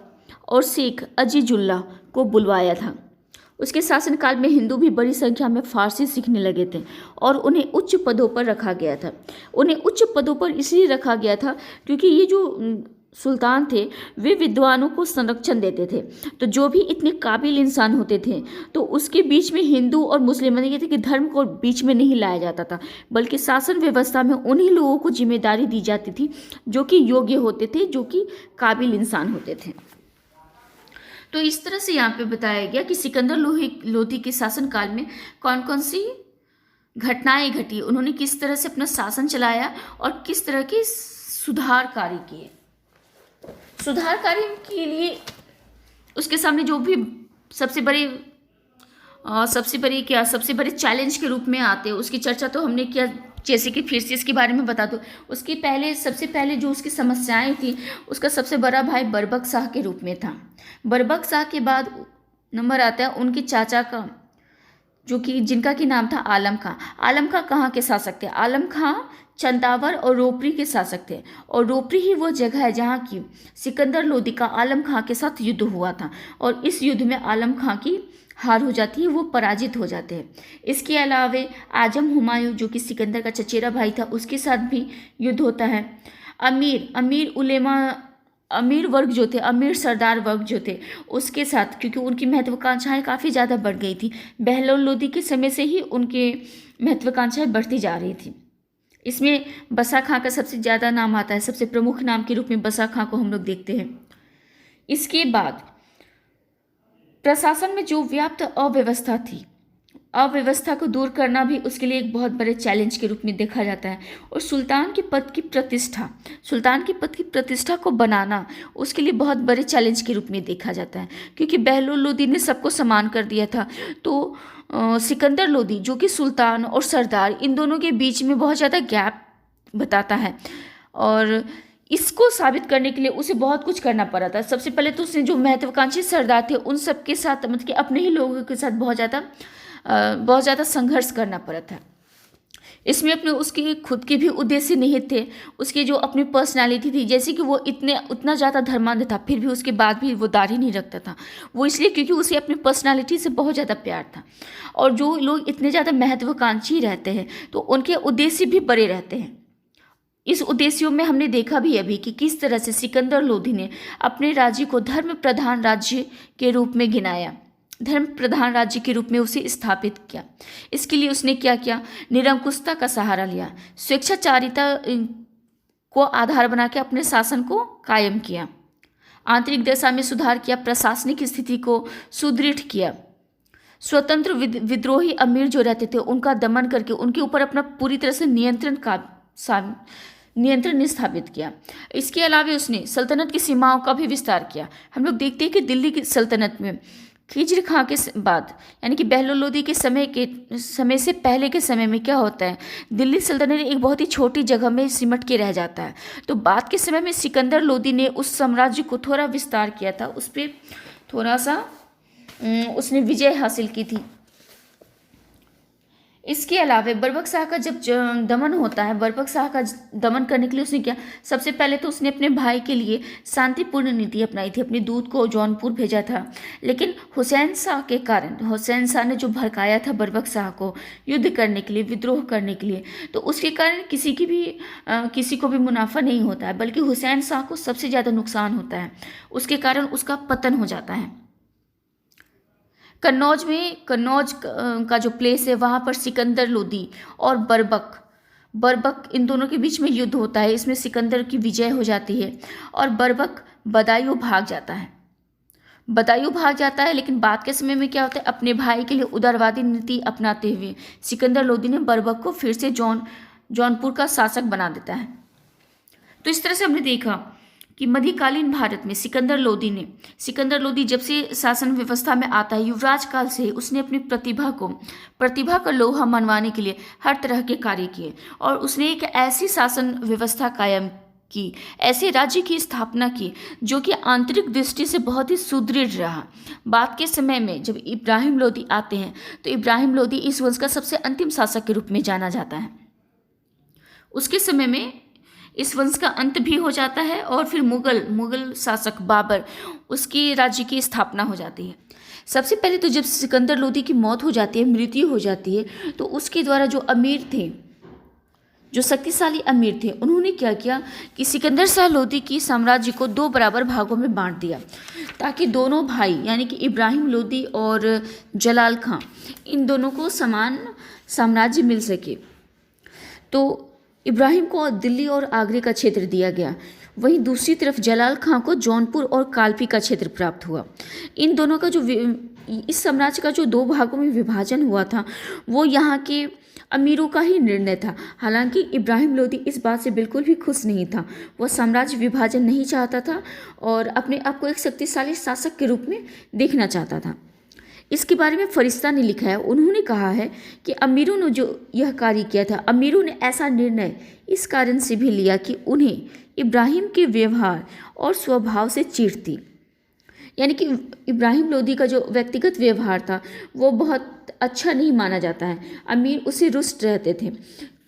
और शेख अजीजुल्ला को बुलवाया था। उसके शासनकाल में हिंदू भी बड़ी संख्या में फारसी सीखने लगे थे और उन्हें उच्च पदों पर रखा गया था। उन्हें उच्च पदों पर इसलिए रखा गया था क्योंकि ये जो सुल्तान थे वे विद्वानों को संरक्षण देते थे। तो जो भी इतने काबिल इंसान होते थे तो उसके बीच में हिंदू और मुस्लिम ये थे कि धर्म को बीच में नहीं लाया जाता था, बल्कि शासन व्यवस्था में उन्हीं लोगों को जिम्मेदारी दी जाती थी जो कि योग्य होते थे, जो कि काबिल इंसान होते थे। तो इस तरह से यहाँ पे बताया गया कि सिकंदर लोधी के शासनकाल में कौन कौन सी घटनाएं घटी, उन्होंने किस तरह से अपना शासन चलाया और किस तरह के सुधार कार्य किए। सुधार कार्य के लिए उसके सामने जो भी सबसे बड़े चैलेंज के रूप में आते हैं उसकी चर्चा तो हमने किया। जैसे कि फिर से इसके बारे में बता दूं, उसके पहले सबसे पहले जो उसकी समस्याएं थी उसका सबसे बड़ा भाई बरबक शाह के रूप में था। बरबक शाह के बाद नंबर आता है उनके चाचा का, जो कि जिनका की नाम था आलम खां। आलम खां कहाँ के शासक थे? आलम खां चंदावर और रोपरी के शासक थे, और रोपरी ही वो जगह है जहाँ की सिकंदर लोदी का आलम खां के साथ युद्ध हुआ था, और इस युद्ध में आलम खां की हार हो जाती है, वो पराजित हो जाते हैं। इसके अलावे आजम हुमायूं जो कि सिकंदर का चचेरा भाई था उसके साथ भी युद्ध होता है। अमीर वर्ग जो थे, अमीर सरदार वर्ग जो थे उसके साथ, क्योंकि उनकी महत्वाकांक्षाएं काफ़ी ज़्यादा बढ़ गई थी। बहलोल लोदी के समय से ही उनके महत्वाकांक्षाएं बढ़ती जा रही थी। इसमें बसा खां का सबसे ज़्यादा नाम आता है, सबसे प्रमुख नाम के रूप में बसा खां को हम लोग देखते हैं। इसके बाद प्रशासन में जो व्याप्त अव्यवस्था थी, अव्यवस्था को दूर करना भी उसके लिए एक बहुत बड़े चैलेंज के रूप में देखा जाता है। और सुल्तान के पद की प्रतिष्ठा को बनाना उसके लिए बहुत बड़े चैलेंज के रूप में देखा जाता है, क्योंकि बहलोल लोदी ने सबको समान कर दिया था। तो सिकंदर लोदी जो कि सुल्तान और सरदार इन दोनों के बीच में बहुत ज़्यादा गैप बताता है, और इसको साबित करने के लिए उसे बहुत कुछ करना पड़ा था। सबसे पहले तो उसने जो महत्वाकांक्षी सरदार थे उन सब के साथ, मतलब कि अपने ही लोगों के साथ बहुत ज़्यादा संघर्ष करना पड़ा था। इसमें अपने उसके खुद के भी उद्देश्य निहित थे, उसकी जो अपनी पर्सनालिटी थी, जैसे कि वो उतना ज़्यादा धर्मांध था फिर भी उसके बाद भी वो दाढ़ी नहीं रखता था। वो इसलिए क्योंकि उसे अपनी पर्सनालिटी से बहुत ज़्यादा प्यार था। और जो लोग इतने ज़्यादा महत्वाकांक्षी रहते हैं तो उनके उद्देश्य भी बड़े रहते हैं। इस उद्देश्यों में हमने देखा भी अभी कि किस तरह से सिकंदर लोदी ने अपने राज्य को धर्म प्रधान राज्य के रूप में गिनाया, धर्म प्रधान राज्य के रूप में उसे स्थापित किया। इसके लिए उसने क्या किया? निरंकुशता का सहारा लिया, स्वेच्छाचारिता को आधार बना के अपने शासन को कायम किया, आंतरिक दशा में सुधार किया, प्रशासनिक स्थिति को सुदृढ़ किया, स्वतंत्र विद्रोही अमीर जो रहते थे उनका दमन करके उनके ऊपर अपना पूरी तरह से नियंत्रण स्थापित किया। इसके अलावा उसने सल्तनत की सीमाओं का भी विस्तार किया। हम लोग देखते हैं कि दिल्ली की सल्तनत में खिज्र खां के बाद, यानी कि बहलोल लोदी के समय से पहले के समय में क्या होता है, दिल्ली सल्तनत एक बहुत ही छोटी जगह में सिमट के रह जाता है। तो बाद के समय में सिकंदर लोदी ने उस साम्राज्य को थोड़ा विस्तार किया था, उस पर थोड़ा सा उसने विजय हासिल की थी। इसके अलावा बरबक शाह का जब दमन होता है, बरबक शाह का दमन करने के लिए उसने क्या, सबसे पहले तो उसने अपने भाई के लिए शांतिपूर्ण नीति अपनाई थी, अपने दूत को जौनपुर भेजा था। लेकिन हुसैन शाह के कारण, हुसैन शाह ने जो भड़काया था बरबक शाह को युद्ध करने के लिए, विद्रोह करने के लिए, तो उसके कारण किसी को भी मुनाफा नहीं होता है, बल्कि हुसैन शाह को सबसे ज़्यादा नुकसान होता है। उसके कारण उसका पतन हो जाता है। कन्नौज का जो प्लेस है वहाँ पर सिकंदर लोदी और बरबक इन दोनों के बीच में युद्ध होता है। इसमें सिकंदर की विजय हो जाती है और बरबक बदायूं भाग जाता है। लेकिन बाद के समय में क्या होता है, अपने भाई के लिए उदारवादी नीति अपनाते हुए सिकंदर लोदी ने बरबक को फिर से जौनपुर का शासक बना देता है। तो इस तरह से हमने देखा कि मध्यकालीन भारत में सिकंदर लोदी जब से शासन व्यवस्था में आता है, युवराज काल से उसने अपनी प्रतिभा का लोहा मनवाने के लिए हर तरह के कार्य किए, और उसने एक ऐसी शासन व्यवस्था कायम की, ऐसे राज्य की स्थापना की जो कि आंतरिक दृष्टि से बहुत ही सुदृढ़ रहा। बाद के समय में जब इब्राहिम लोदी आते हैं तो इब्राहिम लोदी इस वंश का सबसे अंतिम शासक के रूप में जाना जाता है। उसके समय में इस वंश का अंत भी हो जाता है और फिर मुगल शासक बाबर, उसकी राज्य की स्थापना हो जाती है। सबसे पहले तो जब सिकंदर लोदी की मौत हो जाती है, मृत्यु हो जाती है, तो उसके द्वारा जो अमीर थे, जो शक्तिशाली अमीर थे, उन्होंने क्या किया कि सिकंदर शाह लोदी की साम्राज्य को 2 बराबर भागों में बांट दिया, ताकि दोनों भाई यानी कि इब्राहिम लोदी और जलाल खां, इन दोनों को समान साम्राज्य मिल सके। तो इब्राहिम को दिल्ली और आगरे का क्षेत्र दिया गया, वहीं दूसरी तरफ जलाल खां को जौनपुर और कालपी का क्षेत्र प्राप्त हुआ। इन दोनों का इस साम्राज्य का जो 2 भागों में विभाजन हुआ था, वो यहाँ के अमीरों का ही निर्णय था। हालांकि इब्राहिम लोदी इस बात से बिल्कुल भी खुश नहीं था। वह साम्राज्य विभाजन नहीं चाहता था और अपने आप को एक शक्तिशाली शासक के रूप में देखना चाहता था। इसके बारे में फरिश्ता ने लिखा है, उन्होंने कहा है कि अमीरों ने जो यह कार्य किया था, अमीरों ने ऐसा निर्णय इस कारण से भी लिया कि उन्हें इब्राहिम के व्यवहार और स्वभाव से चिढ़ थी। यानी कि इब्राहिम लोदी का जो व्यक्तिगत व्यवहार था वो बहुत अच्छा नहीं माना जाता है। अमीर उससे रुष्ट रहते थे।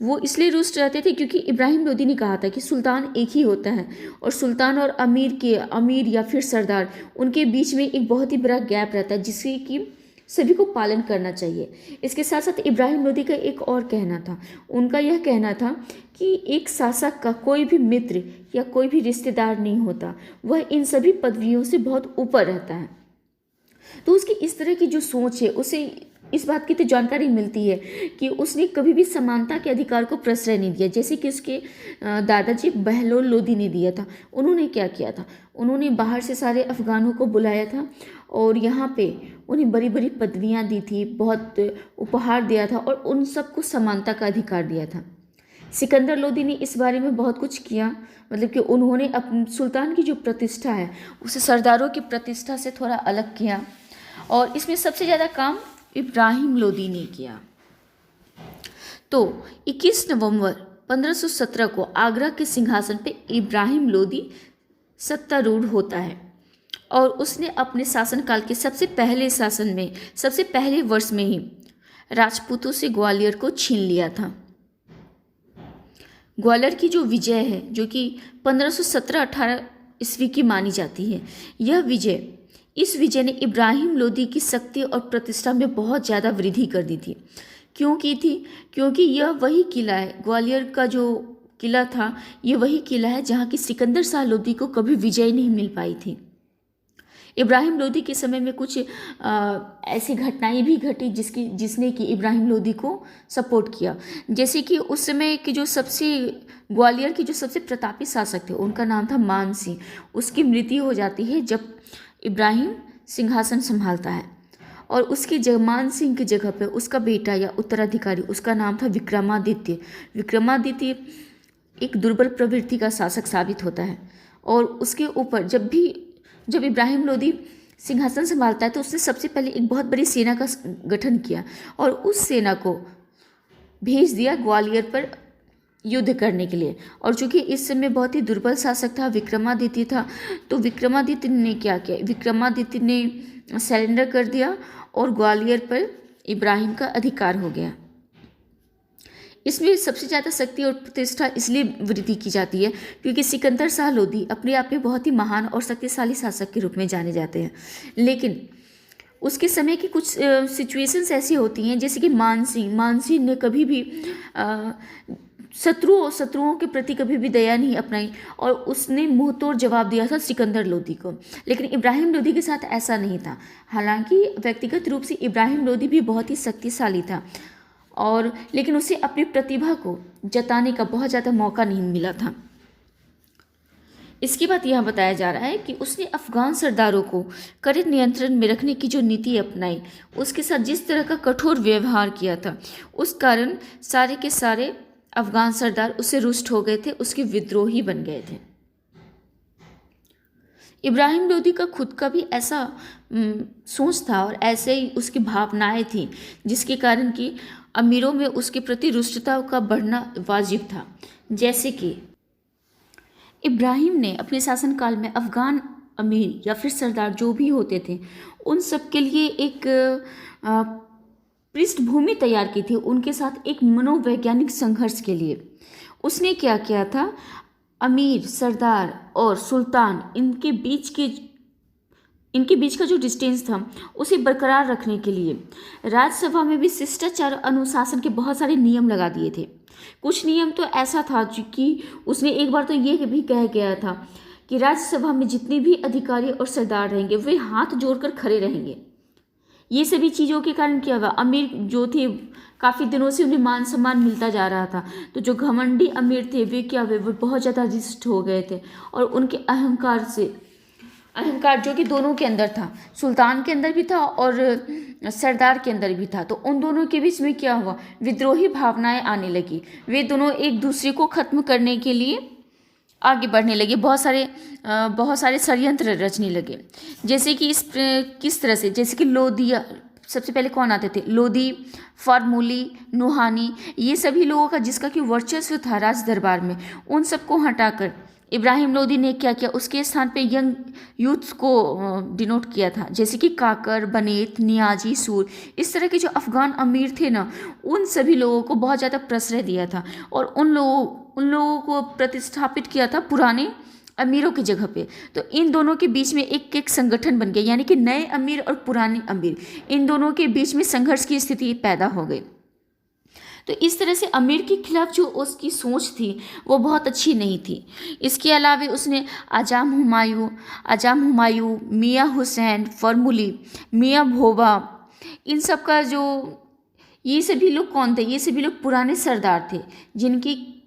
वो इसलिए रुष्ट रहते थे क्योंकि इब्राहिम लोदी ने कहा था कि सुल्तान एक ही होता है और सुल्तान और अमीर या फिर सरदार, उनके बीच में एक बहुत ही बड़ा गैप रहता है जिससे कि सभी को पालन करना चाहिए। इसके साथ साथ इब्राहिम लोदी का एक और कहना था, उनका यह कहना था कि एक शासक का कोई भी मित्र या कोई भी रिश्तेदार नहीं होता, वह इन सभी पदवियों से बहुत ऊपर रहता है। तो उसकी इस तरह की जो सोच है, उसे इस बात की तो जानकारी मिलती है कि उसने कभी भी समानता के अधिकार को प्रश्रय नहीं दिया, जैसे कि उसके दादाजी बहलोल लोदी ने दिया था। उन्होंने क्या किया था, उन्होंने बाहर से सारे अफगानों को बुलाया था और यहाँ पे उन्हें बड़ी बड़ी पदवियाँ दी थी, बहुत उपहार दिया था और उन सबको समानता का अधिकार दिया था। सिकंदर लोदी ने इस बारे में बहुत कुछ किया, मतलब कि उन्होंने अपने सुल्तान की जो प्रतिष्ठा है उसे सरदारों की प्रतिष्ठा से थोड़ा अलग किया और इसमें सबसे ज़्यादा काम इब्राहिम लोदी ने किया। तो 21 नवंबर 1517 को आगरा के सिंहासन पे इब्राहिम लोदी सत्तारूढ़ होता है और उसने अपने शासनकाल के सबसे पहले वर्ष में ही राजपूतों से ग्वालियर को छीन लिया था। ग्वालियर की जो विजय है, जो कि 1517-18 ईस्वी की मानी जाती है, इस विजय ने इब्राहिम लोदी की शक्ति और प्रतिष्ठा में बहुत ज़्यादा वृद्धि कर दी थी। क्यों की थी? क्योंकि यह वही किला है, ग्वालियर का जो किला था, ये वही किला है जहाँ की सिकंदर शाह लोदी को कभी विजय नहीं मिल पाई थी। इब्राहिम लोदी के समय में कुछ ऐसी घटनाएं भी घटी जिसने कि इब्राहिम लोदी को सपोर्ट किया। जैसे कि उस समय के ग्वालियर के जो सबसे प्रतापी शासक थे, उनका नाम था मान सिंह। उसकी मृत्यु हो जाती है जब इब्राहिम सिंहासन संभालता है और उसके मान सिंह की जगह पर उसका बेटा या उत्तराधिकारी, उसका नाम था विक्रमादित्य। विक्रमादित्य एक दुर्बल प्रवृत्ति का शासक साबित होता है और उसके ऊपर जब इब्राहिम लोदी सिंहासन संभालता है तो उसने सबसे पहले एक बहुत बड़ी सेना का गठन किया और उस सेना को भेज दिया ग्वालियर पर युद्ध करने के लिए। और चूंकि इस समय बहुत ही दुर्बल शासक था, विक्रमादित्य था, तो विक्रमादित्य ने क्या किया, विक्रमादित्य ने सरेंडर कर दिया और ग्वालियर पर इब्राहिम का अधिकार हो गया। इसमें सबसे ज़्यादा शक्ति और प्रतिष्ठा इसलिए वृद्धि की जाती है क्योंकि सिकंदर शाह लोदी अपने आप में बहुत ही महान और शक्तिशाली शासक के रूप में जाने जाते हैं, लेकिन उसके समय की कुछ सिचुएशंस ऐसी होती हैं, जैसे कि मान सिंह ने कभी भी शत्रुओं के प्रति कभी भी दया नहीं अपनाई और उसने मुंह तोड़ जवाब दिया था सिकंदर लोदी को। लेकिन इब्राहिम लोदी के साथ ऐसा नहीं था। हालांकि व्यक्तिगत रूप से इब्राहिम लोदी भी बहुत ही शक्तिशाली था लेकिन उसे अपनी प्रतिभा को जताने का बहुत ज़्यादा मौका नहीं मिला था। इसके बाद यह बताया जा रहा है कि उसने अफगान सरदारों को कड़े नियंत्रण में रखने की जो नीति अपनाई, उसके साथ जिस तरह का कठोर व्यवहार किया था, उस कारण सारे के सारे अफगान सरदार उससे रुष्ट हो गए थे, उसके विद्रोही बन गए थे। इब्राहिम लोदी का खुद का भी ऐसा सोच था और ऐसे ही उसकी भावनाएं थी जिसके कारण कि अमीरों में उसके प्रति रुष्टता का बढ़ना वाजिब था। जैसे कि इब्राहिम ने अपने शासनकाल में अफगान अमीर या फिर सरदार जो भी होते थे, उन सब के लिए एक पृष्ठभूमि तैयार की थी, उनके साथ एक मनोवैज्ञानिक संघर्ष के लिए। उसने क्या किया था, अमीर, सरदार और सुल्तान, इनके बीच के इनके बीच का जो डिस्टेंस था उसे बरकरार रखने के लिए राज्यसभा में भी शिष्टाचार और अनुशासन के बहुत सारे नियम लगा दिए थे। कुछ नियम तो ऐसा था कि उसने एक बार तो ये भी कह गया था कि राज्यसभा में जितने भी अधिकारी और सरदार रहेंगे वे हाथ जोड़कर खड़े रहेंगे। ये सभी चीज़ों के कारण क्या हुआ, अमीर जो थे काफ़ी दिनों से उन्हें मान सम्मान मिलता जा रहा था, तो जो घमंडी अमीर थे वे क्या हुए, वे बहुत ज़्यादा रिस्ट हो गए थे और उनके अहंकार जो कि दोनों के अंदर था, सुल्तान के अंदर भी था और सरदार के अंदर भी था, तो उन दोनों के बीच में क्या हुआ, विद्रोही भावनाएं आने लगी। वे दोनों एक दूसरे को खत्म करने के लिए आगे बढ़ने लगे, बहुत सारे षड्यंत्र रचने लगे। जैसे कि किस तरह से, जैसे कि लोदिया, सबसे पहले कौन आते थे, लोदी, फार्मूली, नूहानी, ये सभी लोगों का जिसका कि वर्चस्व था राज दरबार में, उन सबको हटाकर इब्राहिम लोदी ने क्या किया, उसके स्थान पे यंग यूथ्स को डिनोट किया था, जैसे कि काकर, बनेत, नियाजी, सूर, इस तरह के जो अफगान अमीर थे ना, उन सभी लोगों को बहुत ज़्यादा प्रश्रय दिया था और उन लोगों को प्रतिस्थापित किया था पुराने अमीरों की जगह पे। तो इन दोनों के बीच में एक संगठन बन गया, यानी कि नए अमीर और पुराने अमीर, इन दोनों के बीच में संघर्ष की स्थिति पैदा हो गई। तो इस तरह से अमीर के खिलाफ जो उसकी सोच थी वो बहुत अच्छी नहीं थी। इसके अलावा उसने आजम हुमायूं, मियाँ हुसैन, फॉर्मूली, मियाँ भोबा, इन सब का जो, ये सभी लोग कौन थे, ये सभी लोग पुराने सरदार थे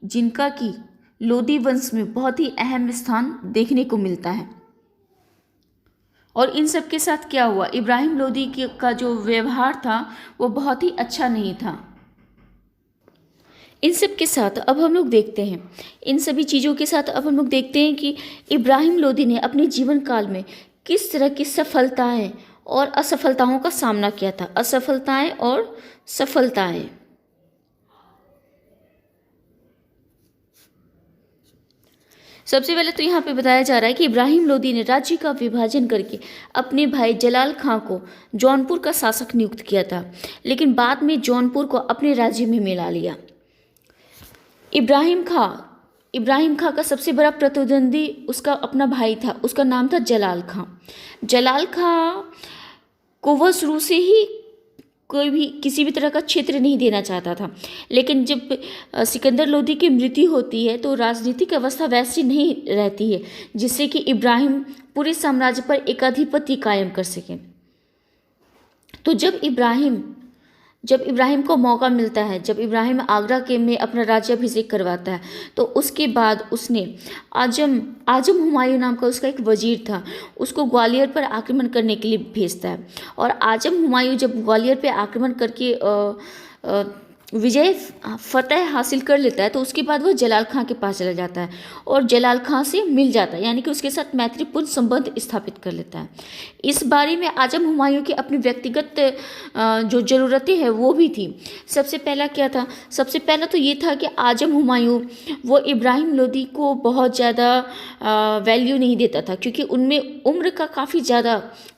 जिनका कि लोदी वंश में बहुत ही अहम स्थान देखने को मिलता है। और इन सब के साथ क्या हुआ, इब्राहिम लोदी का जो व्यवहार था वो बहुत ही अच्छा नहीं था। इन सब के साथ अब हम लोग देखते हैं, इन सभी चीज़ों के साथ अब हम लोग देखते हैं कि इब्राहिम लोदी ने अपने जीवन काल में किस तरह की सफलताएं और असफलताओं का सामना किया था। असफलताएं और सफलताएं। सबसे पहले तो यहाँ पे बताया जा रहा है कि इब्राहिम लोदी ने राज्य का विभाजन करके अपने भाई जलाल खां को जौनपुर का शासक नियुक्त किया था, लेकिन बाद में जौनपुर को अपने राज्य में मिला लिया। इब्राहिम खां का सबसे बड़ा प्रतिद्वंदी उसका अपना भाई था, उसका नाम था जलाल खां। जलाल खां को वह शुरू से ही कोई भी किसी भी तरह का क्षेत्र नहीं देना चाहता था, लेकिन जब सिकंदर लोदी की मृत्यु होती है तो राजनीतिक अवस्था वैसी नहीं रहती है जिससे कि इब्राहिम पूरे साम्राज्य पर एकाधिपत्य कायम कर सके। तो जब इब्राहिम को मौका मिलता है, जब इब्राहिम आगरा के में अपना राज्याभिषेक करवाता है, तो उसके बाद उसने आजम हुमायूं नाम का उसका एक वजीर था, उसको ग्वालियर पर आक्रमण करने के लिए भेजता है। और आजम हुमायूं जब ग्वालियर पर आक्रमण करके विजय फतह हासिल कर लेता है तो उसके बाद वह जलाल खां के पास चला जाता है और जलाल खां से मिल जाता है, यानी कि उसके साथ मैत्रीपूर्ण संबंध स्थापित कर लेता है। इस बारे में आजम हुमायूं की अपनी व्यक्तिगत जो ज़रूरतें हैं वो भी थी। सबसे पहला क्या था, सबसे पहला तो ये था कि आजम हुमायूं वो इब्राहिम लोदी को बहुत ज़्यादा वैल्यू नहीं देता था, क्योंकि उनमें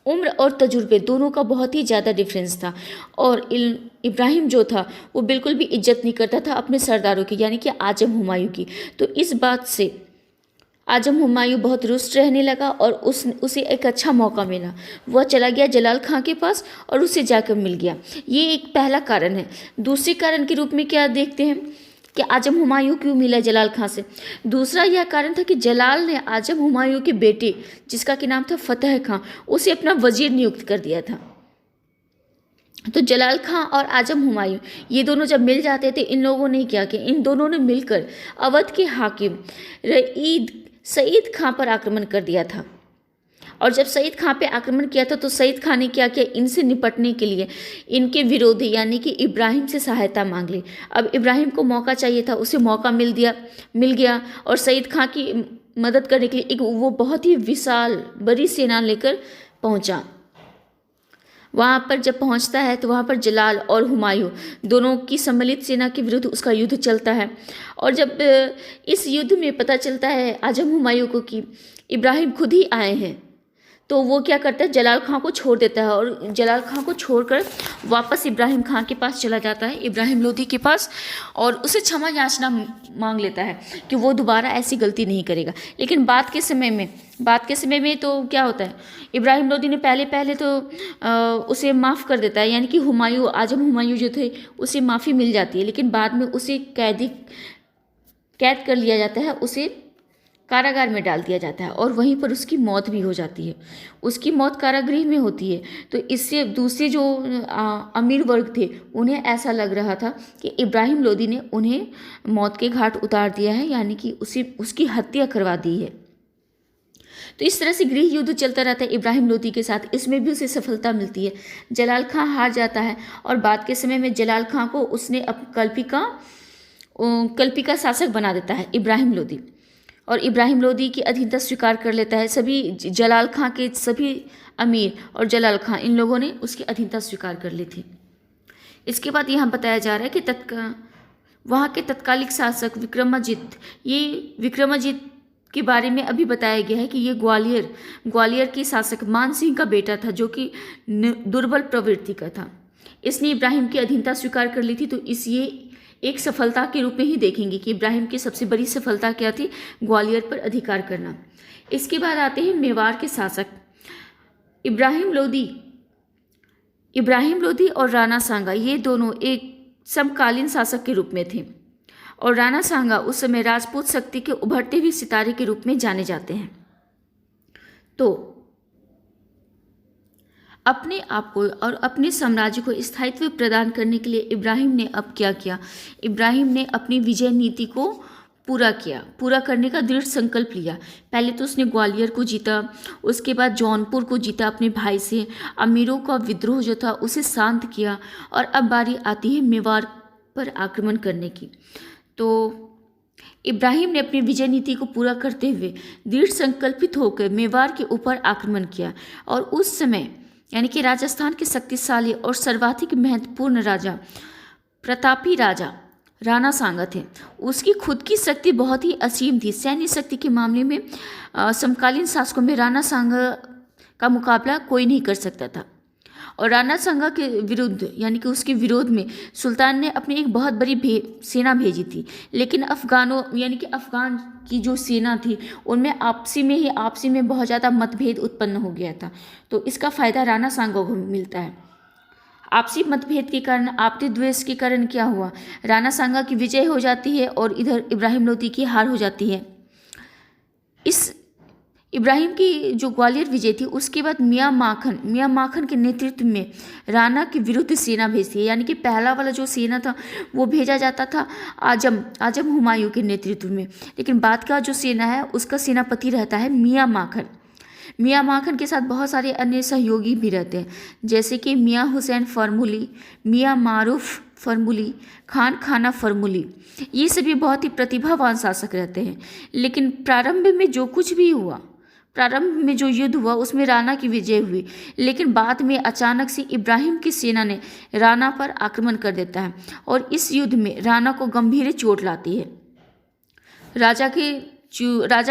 उम्र और तजुर्बे दोनों का बहुत ही ज़्यादा डिफरेंस था। और इब्राहिम जो था वो बिल्कुल भी इज्जत नहीं करता था अपने सरदारों की, यानी कि आजम हुमायूं की। तो इस बात से आजम हुमायूं बहुत रुष्ट रहने लगा और उसे एक अच्छा मौका मिला, वह चला गया जलाल खां के पास और उससे जाकर मिल गया। ये एक पहला कारण है। दूसरे कारण के रूप में क्या देखते हैं कि आजम हुमायूं क्यों मिला जलाल खां से। दूसरा यह कारण था कि जलाल ने आजम हुमायूं के बेटे, जिसका कि नाम था फतेह खां, उसे अपना वजीर नियुक्त कर दिया था। तो जलाल खां और आजम हुमायूं ये दोनों जब मिल जाते थे, इन लोगों ने क्या किया, इन दोनों ने मिलकर अवध के हाकिम सईद खां पर आक्रमण कर दिया था। और जब सईद खां पे आक्रमण किया था तो सईद खां ने क्या किया, इनसे निपटने के लिए इनके विरोधी यानी कि इब्राहिम से सहायता मांग ली। अब इब्राहिम को मौका चाहिए था, उसे मौका मिल गया और सईद खां की मदद करने के लिए वो बहुत ही विशाल बड़ी सेना लेकर पहुंचा। वहाँ पर जब पहुँचता है तो वहाँ पर जलाल और हुमायूं दोनों की सम्मिलित सेना के विरुद्ध उसका युद्ध चलता है। और जब इस युद्ध में पता चलता है आजम हुमायूं को कि इब्राहिम खुद ही आए हैं, तो वो क्या करता है, जलाल खां को छोड़ देता है और जलाल खां को छोड़कर वापस इब्राहिम खां के पास चला जाता है, इब्राहिम लोदी के पास, और उसे क्षमा याचना मांग लेता है कि वो दोबारा ऐसी गलती नहीं करेगा। लेकिन बाद के समय में तो क्या होता है, इब्राहिम लोदी ने पहले तो उसे माफ़ कर देता है, यानी कि आजम हुमायूं जो थे उसे माफ़ी मिल जाती है, लेकिन बाद में उसे कैद कर लिया जाता है, उसे कारागार में डाल दिया जाता है और वहीं पर उसकी मौत भी हो जाती है। उसकी मौत कारागृह में होती है। तो इससे दूसरे जो अमीर वर्ग थे उन्हें ऐसा लग रहा था कि इब्राहिम लोदी ने उन्हें मौत के घाट उतार दिया है, यानी कि उसकी हत्या करवा दी है। तो इस तरह से गृह युद्ध चलता रहता है इब्राहिम लोदी के साथ। इसमें भी उसे सफलता मिलती है। जलाल खां हार जाता है और बाद के समय में जलाल खां को उसने कल्पिका शासक बना देता है इब्राहिम लोदी, और इब्राहिम लोदी की अधीनता स्वीकार कर लेता है। सभी जलाल खां के सभी अमीर और जलाल खां, इन लोगों ने उसकी अधीनता स्वीकार कर ली थी। इसके बाद यहाँ बताया जा रहा है कि वहाँ के तत्कालिक शासक विक्रमाजित के बारे में अभी बताया गया है कि ये ग्वालियर के शासक मान सिंह का बेटा था, जो कि दुर्बल प्रवृत्ति का था। इसने इब्राहिम की अधीनता स्वीकार कर ली थी। तो ये एक सफलता के रूप में ही देखेंगे कि इब्राहिम की सबसे बड़ी सफलता क्या थी, ग्वालियर पर अधिकार करना। इसके बाद आते हैं मेवाड़ के शासक इब्राहिम लोदी और राणा सांगा। ये दोनों एक समकालीन शासक के रूप में थे, और राणा सांगा उस समय राजपूत शक्ति के उभरते हुए सितारे के रूप में जाने जाते हैं। तो अपने आप को और अपने साम्राज्य को स्थायित्व प्रदान करने के लिए इब्राहिम ने अब क्या किया, इब्राहिम ने अपनी विजय नीति को पूरा करने का दृढ़ संकल्प लिया। पहले तो उसने ग्वालियर को जीता, उसके बाद जौनपुर को जीता अपने भाई से, अमीरों का विद्रोह जो था उसे शांत किया, और अब बारी आती है मेवाड़ पर आक्रमण करने की। तो इब्राहिम ने अपनी विजय नीति को पूरा करते हुए दृढ़ संकल्पित होकर मेवाड़ के ऊपर आक्रमण किया, और उस समय यानी कि राजस्थान के शक्तिशाली और सर्वाधिक महत्वपूर्ण राजा प्रतापी राजा राणा सांगा थे। उसकी खुद की शक्ति बहुत ही असीम थी। सैन्य शक्ति के मामले में समकालीन शासकों में राणा सांगा का मुकाबला कोई नहीं कर सकता था, और राणा सांगा के विरुद्ध यानी कि उसके विरोध में सुल्तान ने अपनी एक बहुत बड़ी सेना भेजी थी। लेकिन अफगान की जो सेना थी उनमें आपसी में बहुत ज़्यादा मतभेद उत्पन्न हो गया था। तो इसका फ़ायदा राणा सांगा को मिलता है। आपसी मतभेद के कारण, आपसी द्वेष के कारण क्या हुआ, राणा सांगा की विजय हो जाती है और इधर इब्राहिम लोदी की हार हो जाती है। इस इब्राहिम की जो ग्वालियर विजय थी उसके बाद मियाँ माखन के नेतृत्व में राणा के विरुद्ध सेना भेजती है। यानी कि पहला वाला जो सेना था वो भेजा जाता था आजम हुमायूं के नेतृत्व में, लेकिन बाद का जो सेना है उसका सेनापति रहता है मियाँ माखन के साथ बहुत सारे अन्य सहयोगी भी रहते हैं, जैसे कि मियाँ हुसैन फरमुली, मियाँ मारूफ फरमुली, खाना फरमुली। ये सभी बहुत ही प्रतिभावान शासक रहते हैं। लेकिन प्रारंभ में जो युद्ध हुआ उसमें राणा की विजय हुई, लेकिन बाद में अचानक से इब्राहिम की सेना ने राणा पर आक्रमण कर देता है, और इस युद्ध में राणा को गंभीर चोट लाती है। राजा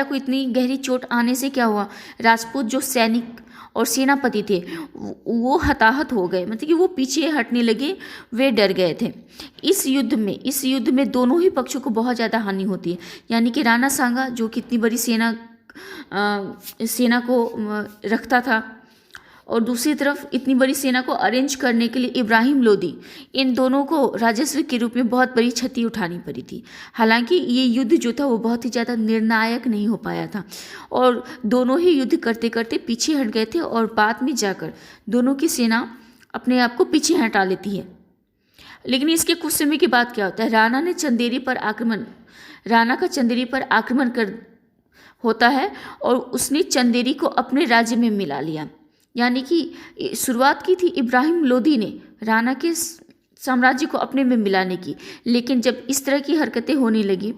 को इतनी गहरी चोट आने से क्या हुआ, राजपूत जो सैनिक और सेनापति थे वो हताहत हो गए, मतलब कि वो पीछे हटने लगे, वे डर गए थे। इस युद्ध में दोनों ही पक्षों को बहुत ज़्यादा हानि होती है। यानी कि राणा सांगा जो कितनी बड़ी सेना को रखता था, और दूसरी तरफ इतनी बड़ी सेना को अरेंज करने के लिए इब्राहिम लोदी, इन दोनों को राजस्व के रूप में बहुत बड़ी क्षति उठानी पड़ी थी। हालांकि ये युद्ध जो था वो बहुत ही ज़्यादा निर्णायक नहीं हो पाया था, और दोनों ही युद्ध करते करते पीछे हट गए थे, और बाद में जाकर दोनों की सेना अपने आप को पीछे हटा लेती है। लेकिन इसके कुछ समय के बाद क्या होता है, राणा का चंदेरी पर आक्रमण होता है, और उसने चंदेरी को अपने राज्य में मिला लिया। यानी कि शुरुआत की थी इब्राहिम लोदी ने राणा के साम्राज्य को अपने में मिलाने की, लेकिन जब इस तरह की हरकतें होने लगी,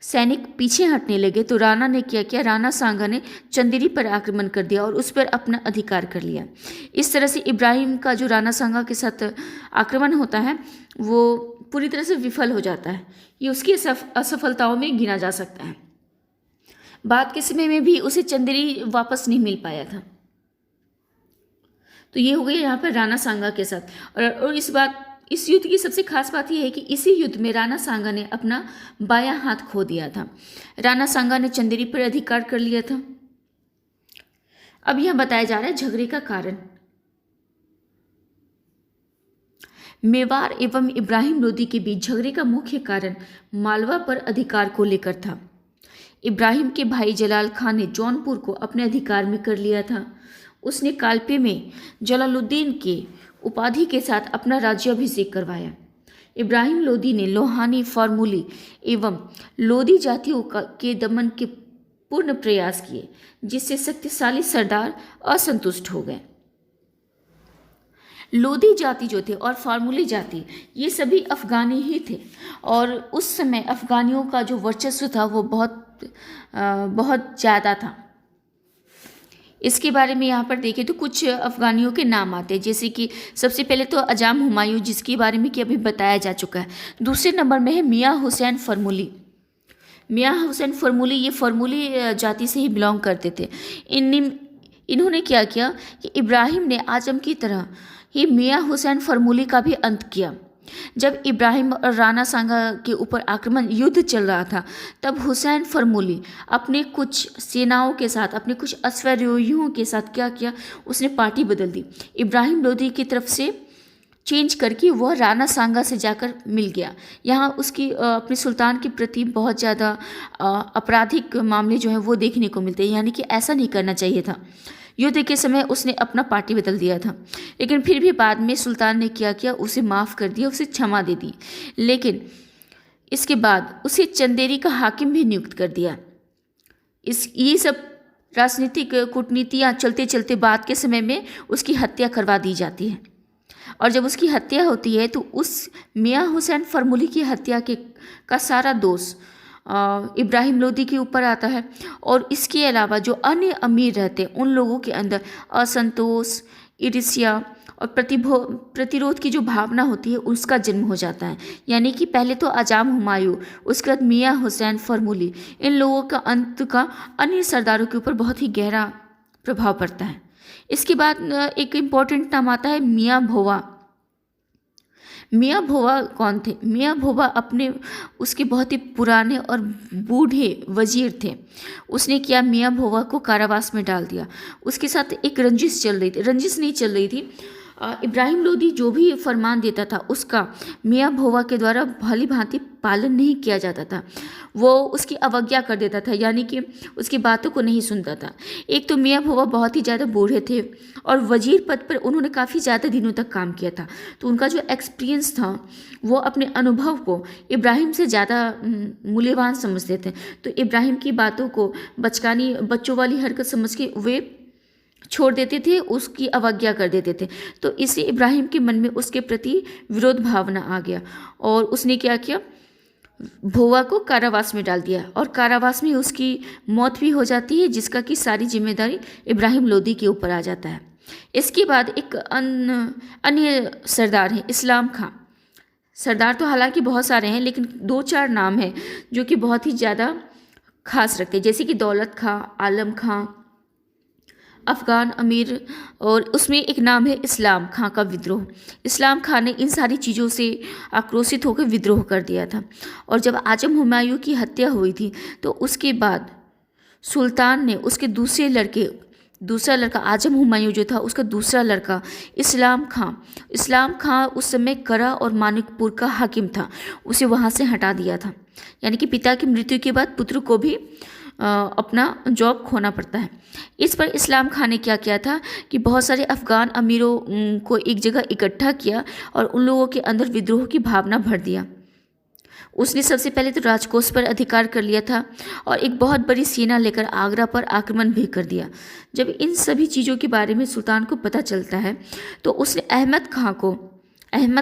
सैनिक पीछे हटने लगे, तो राणा ने क्या किया, राणा सांगा ने चंदेरी पर आक्रमण कर दिया और उस पर अपना अधिकार कर लिया। इस तरह से इब्राहिम का जो राणा सांगा के साथ आक्रमण होता है वो पूरी तरह से विफल हो जाता है। ये उसकी असफलताओं में गिना जा सकता है। बाद के समय में भी उसे चंदेरी वापस नहीं मिल पाया था। तो ये हो गई यहाँ पर राणा सांगा के साथ। और इस युद्ध की सबसे खास बात यह है कि इसी युद्ध में राणा सांगा ने अपना बायां हाथ खो दिया था। राणा सांगा ने चंदेरी पर अधिकार कर लिया था। अब यह बताया जा रहा है झगड़े का कारण। मेवाड़ एवं इब्राहिम लोदी के बीच झगड़े का मुख्य कारण मालवा पर अधिकार को लेकर था। इब्राहिम के भाई जलाल खान ने जौनपुर को अपने अधिकार में कर लिया था। उसने कालपे में जलालुद्दीन के उपाधि के साथ अपना राज्याभिषेक करवाया। इब्राहिम लोदी ने लोहानी, फॉर्मूली एवं लोदी जातियों के दमन के पूर्ण प्रयास किए, जिससे शक्तिशाली सरदार असंतुष्ट हो गए। लोदी जाति जो थे और फार्मूली जाति, ये सभी अफगानी ही थे और उस समय अफगानियों का जो वर्चस्व था वो बहुत ज़्यादा था। इसके बारे में यहाँ पर देखें तो कुछ अफगानियों के नाम आते हैं, जैसे कि सबसे पहले तो अजाम हुमायूं, जिसके बारे में कि अभी बताया जा चुका है। दूसरे नंबर में है मियाँ हुसैन फॉर्मूली। मियाँ हुसैन फॉर्मूली ये फॉर्मूली जाति से ही बिलोंग करते थे। इन्होंने क्या किया कि इब्राहिम ने आजम की तरह ही मियाँ हुसैन फॉर्मूली का भी अंत किया। जब इब्राहिम और राणा सांगा के ऊपर आक्रमण युद्ध चल रहा था, तब हुसैन फॉर्मूली अपने कुछ सेनाओं के साथ, अपने कुछ अश्वारोहियों के साथ क्या किया, उसने पार्टी बदल दी। इब्राहिम लोदी की तरफ से चेंज करके वह राणा सांगा से जाकर मिल गया। यहाँ उसकी अपने सुल्तान के प्रति बहुत ज़्यादा आपराधिक मामले जो हैं वो देखने को मिलते हैं, यानी कि ऐसा नहीं करना चाहिए था। युद्ध के समय उसने अपना पार्टी बदल दिया था, लेकिन फिर भी बाद में सुल्तान ने क्या किया, उसे माफ़ कर दिया, उसे क्षमा दे दी। लेकिन इसके बाद उसे चंदेरी का हाकिम भी नियुक्त कर दिया। ये सब राजनीतिक कूटनीतियाँ चलते चलते बाद के समय में उसकी हत्या करवा दी जाती है। और जब उसकी हत्या होती है तो उस मियाँ हुसैन फॉर्मूली की हत्या का सारा दोष इब्राहिम लोदी के ऊपर आता है। और इसके अलावा जो अन्य अमीर रहते हैं उन लोगों के अंदर असंतोष, ईर्ष्या और प्रतिरोध की जो भावना होती है उसका जन्म हो जाता है। यानी कि पहले तो अजाम हुमायूं, उसके बाद मियाँ हुसैन फॉर्मूली, इन लोगों का अंत का अन्य सरदारों के ऊपर बहुत ही गहरा प्रभाव पड़ता है। इसके बाद एक इम्पॉर्टेंट नाम आता है मियाँ भोवा। मियाँ भोवा कौन थे? मियाँ भोवा उसके बहुत ही पुराने और बूढ़े वजीर थे। उसने क्या, मियाँ भोवा को कारावास में डाल दिया। उसके साथ एक रंजिश नहीं चल रही थी। इब्राहिम लोदी जो भी फरमान देता था उसका मियाँ भोवा के द्वारा भली भांति पालन नहीं किया जाता था। वो उसकी अवज्ञा कर देता था, यानी कि उसकी बातों को नहीं सुनता था। एक तो मियाँ भोवा बहुत ही ज़्यादा बूढ़े थे और वजीर पद पर उन्होंने काफ़ी ज़्यादा दिनों तक काम किया था, तो उनका जो एक्सपीरियंस था वो अपने अनुभव को इब्राहिम से ज़्यादा मूल्यवान समझते थे। तो इब्राहिम की बातों को बच्चों वाली हरकत समझ के वे छोड़ देते थे, उसकी अवज्ञा कर देते थे। तो इससे इब्राहिम के मन में उसके प्रति विरोध भावना आ गया और उसने क्या किया, भोवा को कारावास में डाल दिया और कारावास में उसकी मौत भी हो जाती है, जिसका कि सारी जिम्मेदारी इब्राहिम लोदी के ऊपर आ जाता है। इसके बाद एक अन्य सरदार है इस्लाम खां। सरदार तो हालांकि बहुत सारे हैं, लेकिन 2-4 नाम हैं जो कि बहुत ही ज़्यादा खास रखते हैं, जैसे कि दौलत खां, आलम खां, अफ़गान अमीर, और उसमें एक नाम है इस्लाम खां का विद्रोह। इस्लाम खां ने इन सारी चीज़ों से आक्रोशित होकर विद्रोह कर दिया था। और जब आजम हुमायूं की हत्या हुई थी तो उसके बाद सुल्तान ने उसके दूसरा लड़का आजम हुमायूं जो था, उसका दूसरा लड़का इस्लाम खां उस समय करा और मानिकपुर का हाकिम था, उसे वहाँ से हटा दिया था। यानी कि पिता की मृत्यु के बाद पुत्र को भी अपना जॉब खोना पड़ता है। इस पर इस्लाम खां ने क्या किया था कि बहुत सारे अफ़गान अमीरों को एक जगह इकट्ठा किया और उन लोगों के अंदर विद्रोह की भावना भर दिया। उसने सबसे पहले तो राजकोष पर अधिकार कर लिया था और एक बहुत बड़ी सेना लेकर आगरा पर आक्रमण भी कर दिया। जब इन सभी चीज़ों के बारे में सुल्तान को पता चलता है तो उसने अहमद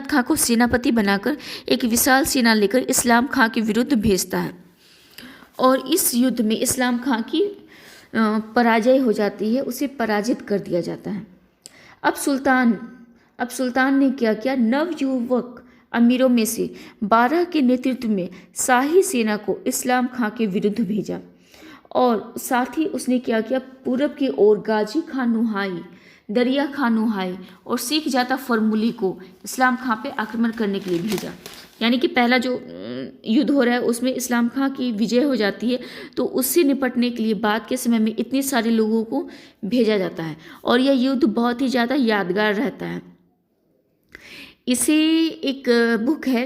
खां को सेनापति बनाकर एक विशाल सेना लेकर इस्लाम खां के विरुद्ध भेजता है और इस युद्ध में इस्लाम खां की पराजय हो जाती है, उसे पराजित कर दिया जाता है। अब सुल्तान ने क्या किया, नवयुवक अमीरों में से 12 के नेतृत्व में शाही सेना को इस्लाम खां के विरुद्ध भेजा और साथ ही उसने क्या किया, पूरब की ओर गाजी खान दरिया खान नुहाई और सिख जाता फरमुली को इस्लाम खां पे आक्रमण करने के लिए भेजा। यानी कि पहला जो युद्ध हो रहा है उसमें इस्लाम खां की विजय हो जाती है, तो उससे निपटने के लिए बाद के समय में इतने सारे लोगों को भेजा जाता है और यह युद्ध बहुत ही ज़्यादा यादगार रहता है। इसे एक बुक है,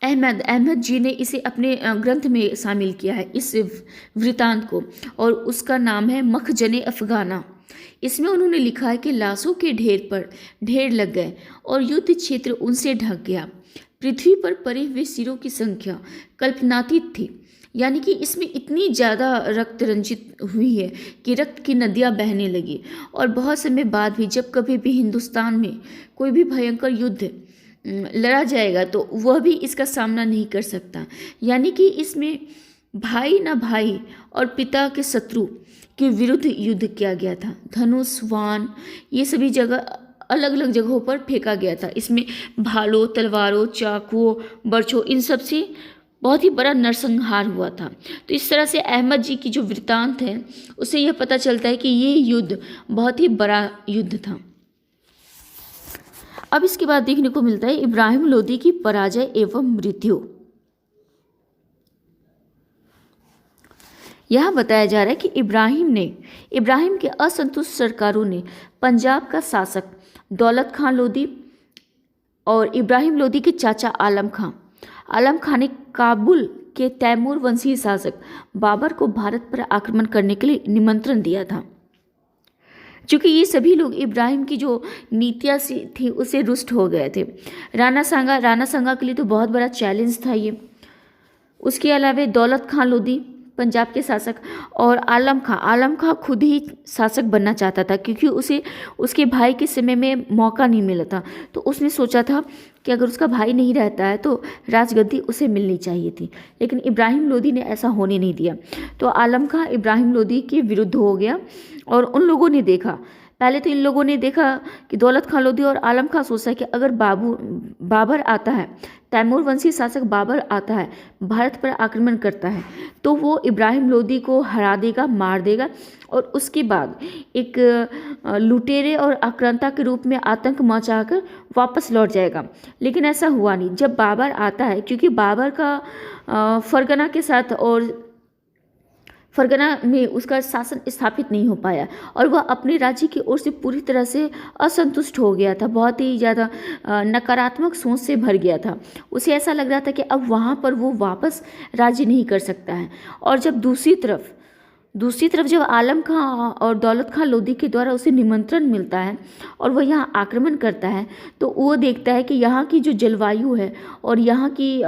अहमद जी ने इसे अपने ग्रंथ में शामिल किया है इस वृतांत को, और उसका नाम है मखजने अफगाना। इसमें उन्होंने लिखा है कि लाशों के ढेर पर ढेर लग गए और युद्ध क्षेत्र उनसे ढक गया। पृथ्वी पर पड़े हुए सिरों की संख्या कल्पनातीत थी। यानी कि इसमें इतनी ज़्यादा रक्त रंजित हुई है कि रक्त की नदियाँ बहने लगी। और बहुत समय बाद भी जब कभी भी हिंदुस्तान में कोई भी भयंकर युद्ध लड़ा जाएगा तो वह भी इसका सामना नहीं कर सकता। यानी कि इसमें भाई ना भाई और पिता के शत्रु के विरुद्ध युद्ध किया गया था। धनुष, वाण, ये सभी जगह अलग अलग जगहों पर फेंका गया था। इसमें भालों, तलवारों, चाकुओं, बर्छों, इन सब से बहुत ही बड़ा नरसंहार हुआ था। तो इस तरह से अहमद जी की जो वृत्तांत है उससे यह पता चलता है कि ये युद्ध बहुत ही बड़ा युद्ध था। अब इसके बाद देखने को मिलता है इब्राहिम लोदी की पराजय एवं मृत्यु। यह बताया जा रहा है कि इब्राहिम के असंतुष्ट सरकारों ने पंजाब का शासक दौलत खां लोदी और इब्राहिम लोदी के चाचा आलम खां ने काबुल के तैमूर वंशीय शासक बाबर को भारत पर आक्रमण करने के लिए निमंत्रण दिया था। चूँकि ये सभी लोग इब्राहिम की जो नीतियाँ थी उससे रुष्ट हो गए थे। राणा सांगा के लिए तो बहुत बड़ा चैलेंज था ये। उसके अलावा दौलत खां लोदी पंजाब के शासक और आलम खां खुद ही शासक बनना चाहता था, क्योंकि उसे उसके भाई के समय में मौका नहीं मिला था। तो उसने सोचा था कि अगर उसका भाई नहीं रहता है तो राजगद्दी उसे मिलनी चाहिए थी, लेकिन इब्राहिम लोदी ने ऐसा होने नहीं दिया। तो आलम खां इब्राहिम लोदी के विरुद्ध हो गया और उन लोगों ने देखा, पहले तो इन लोगों ने देखा कि दौलत खां लोदी और आलम खां सोचा कि अगर बाबर आता है, तैमूर वंशी शासक बाबर आता है, भारत पर आक्रमण करता है, तो वो इब्राहिम लोदी को हरा देगा, मार देगा और उसके बाद एक लुटेरे और आक्रांता के रूप में आतंक मचाकर वापस लौट जाएगा। लेकिन ऐसा हुआ नहीं। जब बाबर आता है, क्योंकि बाबर का फरगना के साथ और फरगना में उसका शासन स्थापित नहीं हो पाया और वह अपने राज्य की ओर से पूरी तरह से असंतुष्ट हो गया था, बहुत ही ज़्यादा नकारात्मक सोच से भर गया था। उसे ऐसा लग रहा था कि अब वहाँ पर वो वापस राज्य नहीं कर सकता है। और जब दूसरी तरफ जब आलम खां और दौलत खां लोदी के द्वारा उसे निमंत्रण मिलता है और वह यहाँ आक्रमण करता है, तो वो देखता है कि यहाँ की जो जलवायु है और यहाँ की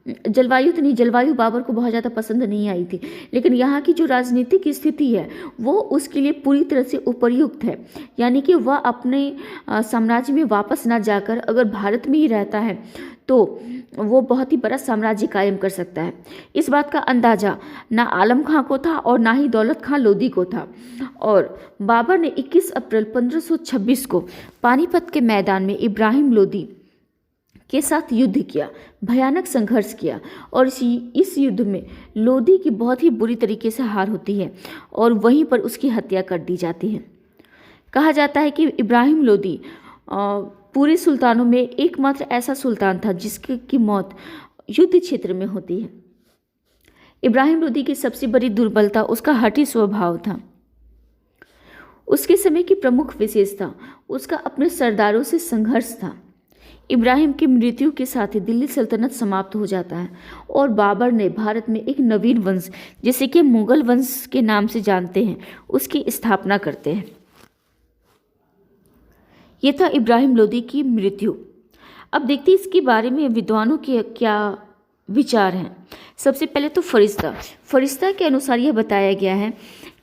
जलवायु बाबर को बहुत ज़्यादा पसंद नहीं आई थी, लेकिन यहाँ की जो राजनीतिक स्थिति है वो उसके लिए पूरी तरह से उपयुक्त है। यानी कि वह अपने साम्राज्य में वापस ना जाकर अगर भारत में ही रहता है तो वो बहुत ही बड़ा साम्राज्य कायम कर सकता है। इस बात का अंदाज़ा ना आलम खां को था और ना ही दौलत खां लोदी को था। और बाबर ने 21 अप्रैल 1526 को पानीपत के मैदान में इब्राहिम लोदी के साथ युद्ध किया, भयानक संघर्ष किया और इस युद्ध में लोदी की बहुत ही बुरी तरीके से हार होती है और वहीं पर उसकी हत्या कर दी जाती है। कहा जाता है कि इब्राहिम लोदी पूरे सुल्तानों में एकमात्र ऐसा सुल्तान था जिसकी मौत युद्ध क्षेत्र में होती है। इब्राहिम लोदी की सबसे बड़ी दुर्बलता उसका हठी स्वभाव था। उसके समय की प्रमुख विशेषता उसका अपने सरदारों से संघर्ष था। इब्राहिम की मृत्यु के साथ ही दिल्ली सल्तनत समाप्त हो जाता है और बाबर ने भारत में एक नवीन वंश, जिसे कि मुगल वंश के नाम से जानते हैं, उसकी स्थापना करते हैं। ये था इब्राहिम लोदी की मृत्यु। अब देखते हैं इसके बारे में विद्वानों के क्या विचार हैं। सबसे पहले तो फरिश्ता के अनुसार यह बताया गया है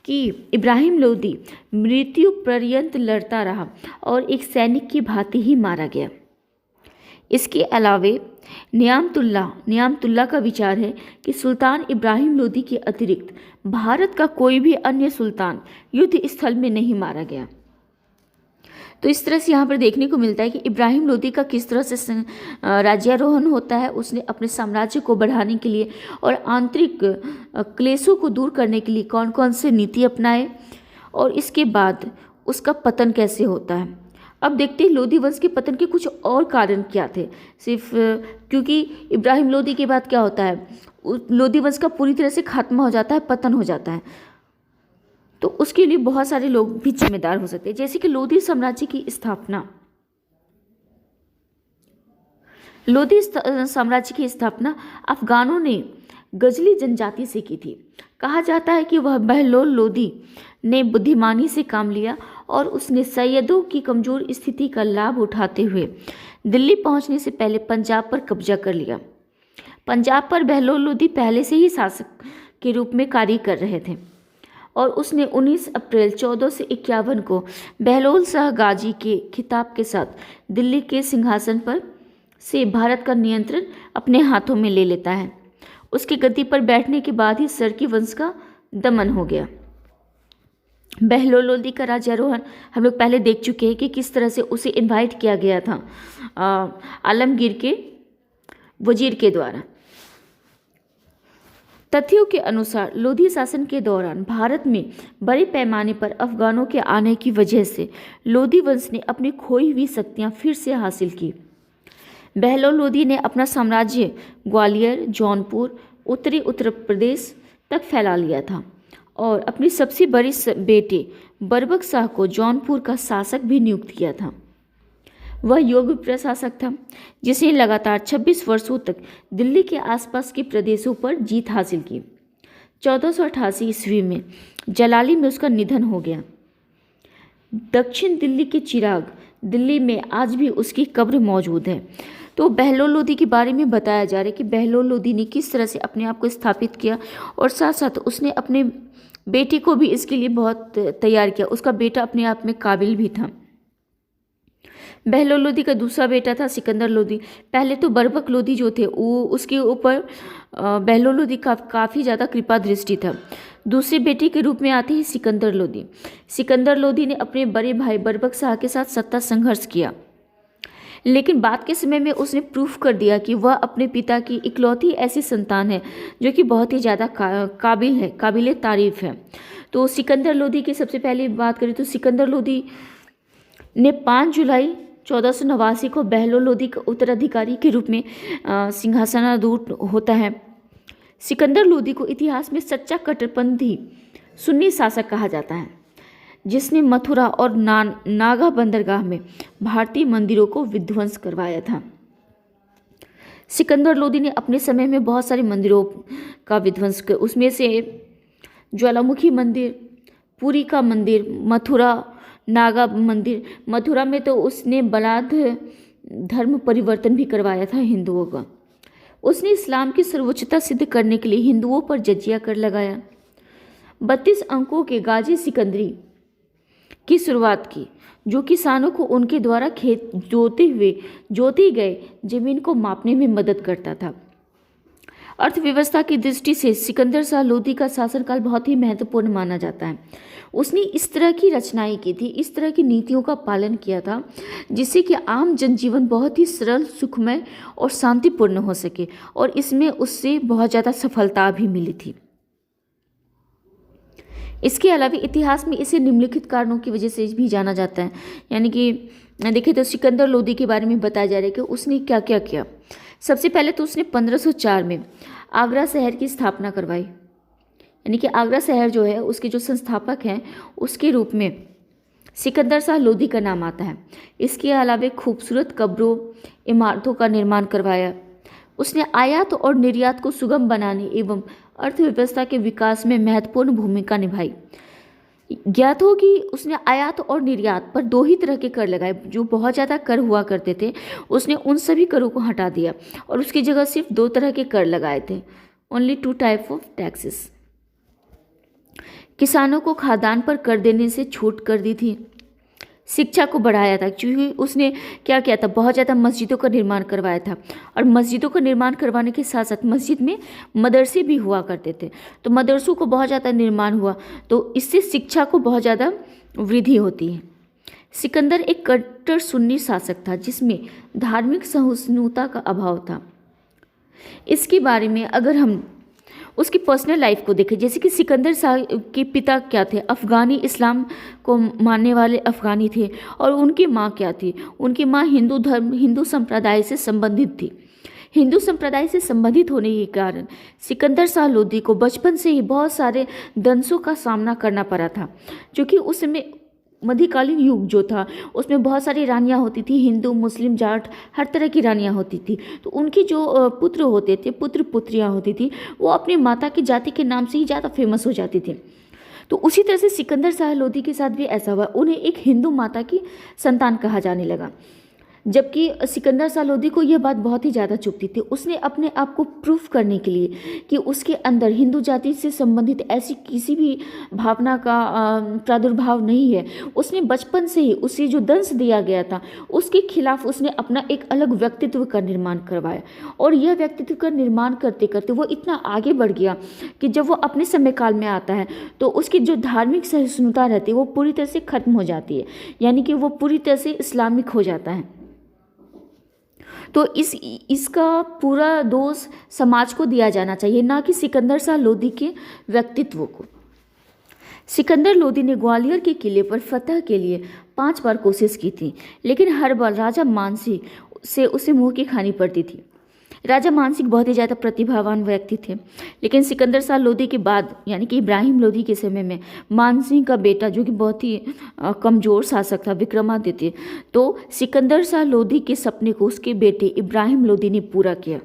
कि इब्राहिम लोदी मृत्यु पर्यंत लड़ता रहा और एक सैनिक की भांति ही मारा गया। इसके अलावे नियामतुल्ला का विचार है कि सुल्तान इब्राहिम लोदी के अतिरिक्त भारत का कोई भी अन्य सुल्तान युद्ध स्थल में नहीं मारा गया। तो इस तरह से यहाँ पर देखने को मिलता है कि इब्राहिम लोदी का किस तरह से राज्यारोहण होता है। उसने अपने साम्राज्य को बढ़ाने के लिए और आंतरिक क्लेशों को दूर करने के लिए कौन कौन से नीति अपनाए और इसके बाद उसका पतन कैसे होता है। अब देखते हैं लोधी वंश के पतन के कुछ और कारण क्या थे। सिर्फ क्योंकि इब्राहिम लोधी के बाद क्या होता है, लोधी वंश का पूरी तरह से खात्मा हो जाता है, पतन हो जाता है, तो उसके लिए बहुत सारे लोग भी जिम्मेदार हो सकते हैं। जैसे कि लोधी साम्राज्य की स्थापना, लोधी साम्राज्य की स्थापना अफगानों ने गजली जनजाति से की थी। कहा जाता है कि वह बहलोल लोधी ने बुद्धिमानी से काम लिया और उसने सैयदों की कमजोर स्थिति का लाभ उठाते हुए दिल्ली पहुंचने से पहले पंजाब पर कब्जा कर लिया। पंजाब पर बहलोल लोधी पहले से ही शासक के रूप में कार्य कर रहे थे और उसने 19 अप्रैल 1451 को बहलोल शाह गाजी के खिताब के साथ दिल्ली के सिंहासन पर से भारत का नियंत्रण अपने हाथों में ले लेता है। उसकी गद्दी पर बैठने के बाद ही सरकी वंश का दमन हो गया। बहलोल लोधी का राज्यारोहण हम लोग पहले देख चुके हैं कि किस तरह से उसे इनवाइट किया गया था आलमगीर के वजीर के द्वारा। तथ्यों के अनुसार लोधी शासन के दौरान भारत में बड़े पैमाने पर अफगानों के आने की वजह से लोधी वंश ने अपनी खोई हुई शक्तियां फिर से हासिल की। बहलोल लोधी ने अपना साम्राज्य ग्वालियर, जौनपुर, उत्तरी उत्तर प्रदेश तक फैला लिया था और अपनी सबसे बड़ी बेटे बरबक शाह को जौनपुर का शासक भी नियुक्त किया था। वह योग्य प्रशासक था जिसने लगातार 26 वर्षों तक दिल्ली के आसपास के प्रदेशों पर जीत हासिल की। 1488 ईस्वी में जलाली में उसका निधन हो गया। दक्षिण दिल्ली के चिराग दिल्ली में आज भी उसकी कब्र मौजूद है। तो बहलोल लोधी के बारे में बताया जा रहा है कि बहलोल लोधी ने किस तरह से अपने आप को स्थापित किया और साथ साथ उसने अपने बेटे को भी इसके लिए बहुत तैयार किया। उसका बेटा अपने आप में काबिल भी था। बहलोल लोधी का दूसरा बेटा था सिकंदर लोधी। पहले तो बरबक लोधी जो थे वो उसके ऊपर बहलोल लोधी का काफ़ी ज़्यादा कृपा दृष्टि था। दूसरे बेटे के रूप में आते हैं सिकंदर लोधी। सिकंदर लोधी ने अपने बड़े भाई बरबक शाह के साथ सत्ता संघर्ष किया, लेकिन बाद के समय में उसने प्रूफ कर दिया कि वह अपने पिता की इकलौती ऐसी संतान है जो कि बहुत ही ज़्यादा काबिल है, काबिल तारीफ है। तो सिकंदर लोधी की सबसे पहले बात करें तो सिकंदर लोधी ने 5 जुलाई 1489 को बहलोल लोधी का उत्तराधिकारी के रूप में सिंहासनारूढ़ होता है। सिकंदर लोधी को इतिहास में सच्चा कट्टरपंथी सुन्नी शासक कहा जाता है जिसने मथुरा और नागा बंदरगाह में भारतीय मंदिरों को विध्वंस करवाया था। सिकंदर लोधी ने अपने समय में बहुत सारे मंदिरों का विध्वंस कर, उसमें से ज्वालामुखी मंदिर, पुरी का मंदिर, मथुरा नागा मंदिर। मथुरा में तो उसने बलाद धर्म परिवर्तन भी करवाया था हिंदुओं का। उसने इस्लाम की सर्वोच्चता सिद्ध करने के लिए हिंदुओं पर जजिया कर लगाया। 32 अंकों के गाजी सिकंदरी की शुरुआत की जो किसानों को उनके द्वारा खेत जोती गए जमीन को मापने में मदद करता था। अर्थव्यवस्था की दृष्टि से सिकंदर शाह लोधी का शासनकाल बहुत ही महत्वपूर्ण माना जाता है। उसने इस तरह की रचनाएं की थी, इस तरह की नीतियों का पालन किया था जिससे कि आम जनजीवन बहुत ही सरल, सुखमय और शांतिपूर्ण हो सके और इसमें उससे बहुत ज़्यादा सफलता भी मिली थी। इसके अलावा इतिहास में इसे निम्नलिखित कारणों की वजह से भी जाना जाता है। यानी कि देखिए तो सिकंदर लोधी के बारे में बताया जा रहा है कि उसने क्या क्या किया। सबसे पहले तो उसने 1504 में आगरा शहर की स्थापना करवाई। यानी कि आगरा शहर जो है उसके जो संस्थापक हैं उसके रूप में सिकंदर शाह लोधी का नाम आता है। इसके अलावा खूबसूरत कब्रों, इमारतों का निर्माण करवाया। उसने आयात और निर्यात को सुगम बनाने एवं अर्थव्यवस्था के विकास में महत्वपूर्ण भूमिका निभाई। ज्ञात हो कि उसने आयात और निर्यात पर 2 ही तरह के कर लगाए। जो बहुत ज़्यादा कर हुआ करते थे उसने उन सभी करों को हटा दिया और उसकी जगह सिर्फ 2 तरह के कर लगाए थे। Only 2 type of taxes. किसानों को खाद्यान्न पर कर देने से छूट कर दी थी। शिक्षा को बढ़ाया था क्योंकि उसने क्या किया था, बहुत ज़्यादा मस्जिदों का निर्माण करवाया था और मस्जिदों का निर्माण करवाने के साथ साथ मस्जिद में मदरसे भी हुआ करते थे। तो मदरसों को बहुत ज़्यादा निर्माण हुआ तो इससे शिक्षा को बहुत ज़्यादा वृद्धि होती है। सिकंदर एक कट्टर सुन्नी शासक था जिसमें धार्मिक सहिष्णुता का अभाव था। इसके बारे में अगर हम उसकी पर्सनल लाइफ को देखें, जैसे कि सिकंदर शाह के पिता क्या थे, अफ़गानी इस्लाम को मानने वाले अफ़गानी थे, और उनकी माँ क्या थी, उनकी माँ हिंदू संप्रदाय से संबंधित थी। हिंदू संप्रदाय से संबंधित होने के कारण सिकंदर शाह लोदी को बचपन से ही बहुत सारे दंशों का सामना करना पड़ा था, क्योंकि उस समय मध्यकालीन युग जो था उसमें बहुत सारी रानियां होती थी, हिंदू मुस्लिम जाट हर तरह की रानियां होती थी। तो उनके जो पुत्र होते थे, पुत्र पुत्रियां होती थी, वो अपनी माता की जाति के नाम से ही ज़्यादा फेमस हो जाती थी। तो उसी तरह से सिकंदर शाह लोदी के साथ भी ऐसा हुआ, उन्हें एक हिंदू माता की संतान कहा जाने लगा। जबकि सिकंदर शाह लोदी को यह बात बहुत ही ज़्यादा चुभती थी। उसने अपने आप को प्रूफ करने के लिए कि उसके अंदर हिंदू जाति से संबंधित ऐसी किसी भी भावना का प्रादुर्भाव नहीं है, उसने बचपन से ही उसे जो दंश दिया गया था उसके खिलाफ उसने अपना एक अलग व्यक्तित्व का निर्माण करवाया। और यह व्यक्तित्व का निर्माण करते करते वो इतना आगे बढ़ गया कि जब वो अपने समय काल में आता है तो उसकी जो धार्मिक सहिष्णुता रहती है वो पूरी तरह से खत्म हो जाती है, यानी कि वो पूरी तरह से इस्लामिक हो जाता है। तो इसका पूरा दोष समाज को दिया जाना चाहिए, ना कि सिकंदर शाह लोदी के व्यक्तित्व को। सिकंदर लोदी ने ग्वालियर के किले पर फतह के लिए 5 बार कोशिश की थी, लेकिन हर बार राजा मानसिंह से उसे मुंह की खानी पड़ती थी। राजा मानसिंह बहुत ही ज़्यादा प्रतिभावान व्यक्ति थे, लेकिन सिकंदर शाह लोदी के बाद यानी कि इब्राहिम लोदी के समय में मानसिंह का बेटा जो कि बहुत ही कमज़ोर शासक था, विक्रमादित्य, तो सिकंदर शाह लोदी के सपने को उसके बेटे इब्राहिम लोदी ने पूरा किया।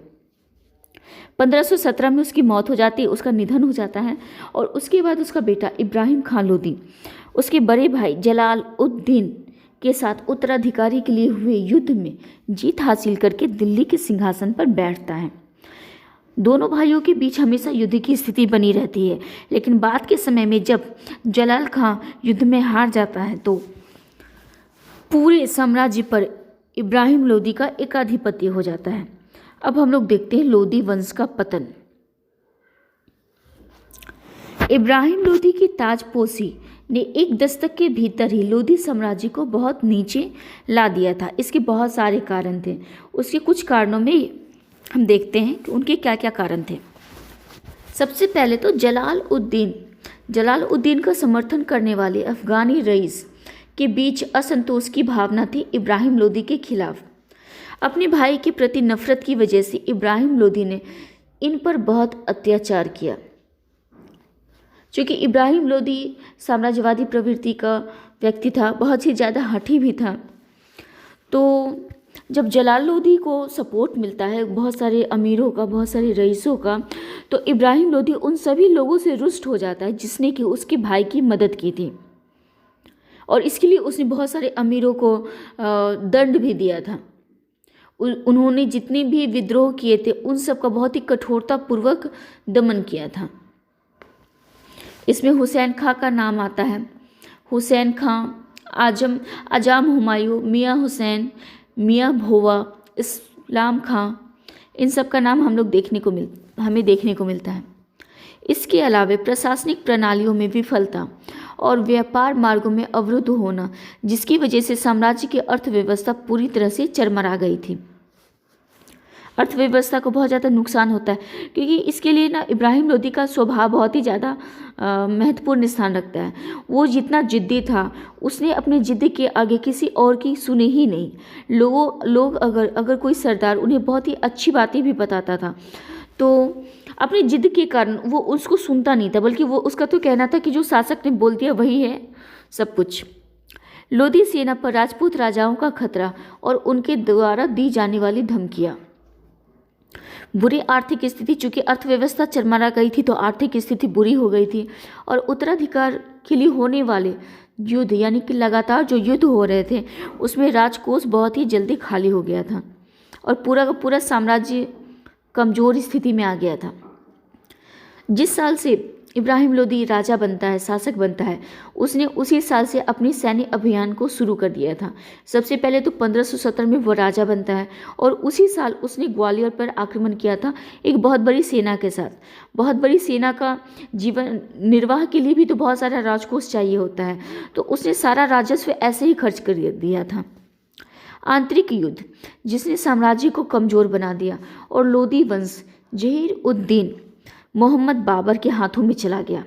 1517 में उसकी मौत हो जाती है, उसका निधन हो जाता है, और उसके बाद उसका बेटा इब्राहिम खान लोदी उसके बड़े भाई जलाल उद दीन के साथ उत्तराधिकारी के लिए हुए युद्ध में जीत हासिल करके दिल्ली के सिंहासन पर बैठता है। दोनों भाइयों के बीच हमेशा युद्ध की स्थिति बनी रहती है, लेकिन बाद के समय में जब जलाल खां युद्ध में हार जाता है तो पूरे साम्राज्य पर इब्राहिम लोदी का एकाधिपत्य हो जाता है। अब हम लोग देखते हैं लोदी वंश का पतन। इब्राहिम लोदी की ताजपोशी ने एक दस्तक के भीतर ही लोदी साम्राज्य को बहुत नीचे ला दिया था। इसके बहुत सारे कारण थे। उसके कुछ कारणों में हम देखते हैं कि उनके क्या क्या कारण थे। सबसे पहले तो जलाल उद्दीन का समर्थन करने वाले अफगानी रईस के बीच असंतोष की भावना थी इब्राहिम लोदी के खिलाफ। अपने भाई के प्रति नफरत की वजह से इब्राहिम लोदी ने इन पर बहुत अत्याचार किया। क्योंकि इब्राहिम लोदी साम्राज्यवादी प्रवृत्ति का व्यक्ति था, बहुत ही ज़्यादा हठी भी था, तो जब जलाल लोदी को सपोर्ट मिलता है बहुत सारे अमीरों का, बहुत सारे रईसों का, तो इब्राहिम लोदी उन सभी लोगों से रुष्ट हो जाता है जिसने कि उसके भाई की मदद की थी, और इसके लिए उसने बहुत सारे अमीरों को दंड भी दिया था। उन्होंने जितने भी विद्रोह किए थे उन सब का बहुत ही कठोरतापूर्वक दमन किया था। इसमें हुसैन खां का नाम आता है। हुसैन खां, आजम हुमायूं, मियाँ हुसैन, मियाँ भोवा, इस्लाम खां, इन सब का नाम हमें देखने को मिलता है। इसके अलावा प्रशासनिक प्रणालियों में विफलता और व्यापार मार्गों में अवरुद्ध होना, जिसकी वजह से साम्राज्य की अर्थव्यवस्था पूरी तरह से चरमरा गई थी। अर्थव्यवस्था को बहुत ज़्यादा नुकसान होता है, क्योंकि इसके लिए ना इब्राहिम लोदी का स्वभाव बहुत ही ज़्यादा महत्वपूर्ण स्थान रखता है। वो जितना जिद्दी था, उसने अपने जिद्द के आगे किसी और की सुने ही नहीं। लोग अगर कोई सरदार उन्हें बहुत ही अच्छी बातें भी बताता था तो अपनी जिद के कारण वो उसको सुनता नहीं था, बल्कि वो उसका तो कहना था कि जो शासक ने बोल दिया वही है सब कुछ। लोदी सेना पर राजपूत राजाओं का खतरा और उनके द्वारा दी जाने वाली धमकियाँ, बुरी आर्थिक स्थिति, चूंकि अर्थव्यवस्था चरमरा गई थी तो आर्थिक स्थिति बुरी हो गई थी, और उत्तराधिकार के लिए होने वाले युद्ध यानी कि लगातार जो युद्ध हो रहे थे उसमें राजकोष बहुत ही जल्दी खाली हो गया था और पूरा का पूरा साम्राज्य कमज़ोर स्थिति में आ गया था। जिस साल से इब्राहिम लोदी राजा बनता है, शासक बनता है, उसने उसी साल से अपनी सैन्य अभियान को शुरू कर दिया था। सबसे पहले तो 1517 में वो राजा बनता है और उसी साल उसने ग्वालियर पर आक्रमण किया था एक बहुत बड़ी सेना के साथ। बहुत बड़ी सेना का जीवन निर्वाह के लिए भी तो बहुत सारा राजकोष चाहिए होता है, तो उसने सारा राजस्व ऐसे ही खर्च कर दिया था। आंतरिक युद्ध जिसने साम्राज्य को कमज़ोर बना दिया और लोदी वंश जहीर उद दीन मोहम्मद बाबर के हाथों में चला गया,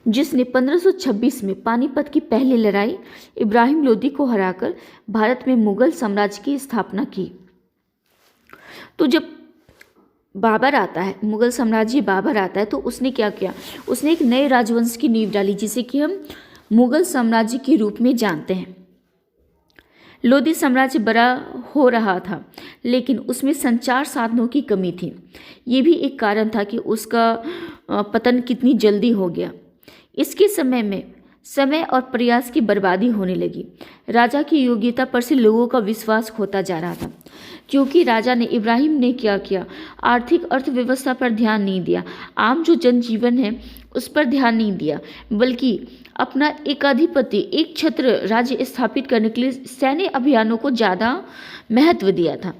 जिसने 1526 में पानीपत की पहली लड़ाई इब्राहिम लोदी को हराकर भारत में मुगल साम्राज्य की स्थापना की। तो जब बाबर आता है, मुगल साम्राज्य बाबर आता है, तो उसने क्या किया, उसने एक नए राजवंश की नींव डाली, जिसे कि हम मुगल साम्राज्य के रूप में जानते हैं। लोदी साम्राज्य बड़ा हो रहा था, लेकिन उसमें संचार साधनों की कमी थी। ये भी एक कारण था कि उसका पतन कितनी जल्दी हो गया। इसके समय में समय और प्रयास की बर्बादी होने लगी। राजा की योग्यता पर से लोगों का विश्वास खोता जा रहा था, क्योंकि राजा ने इब्राहिम ने क्या किया, आर्थिक अर्थव्यवस्था पर ध्यान नहीं दिया, आम जो जनजीवन है उस पर ध्यान नहीं दिया, बल्कि अपना एकाधिपति एक छत्र राज्य स्थापित करने के लिए सैन्य अभियानों को ज़्यादा महत्व दिया था।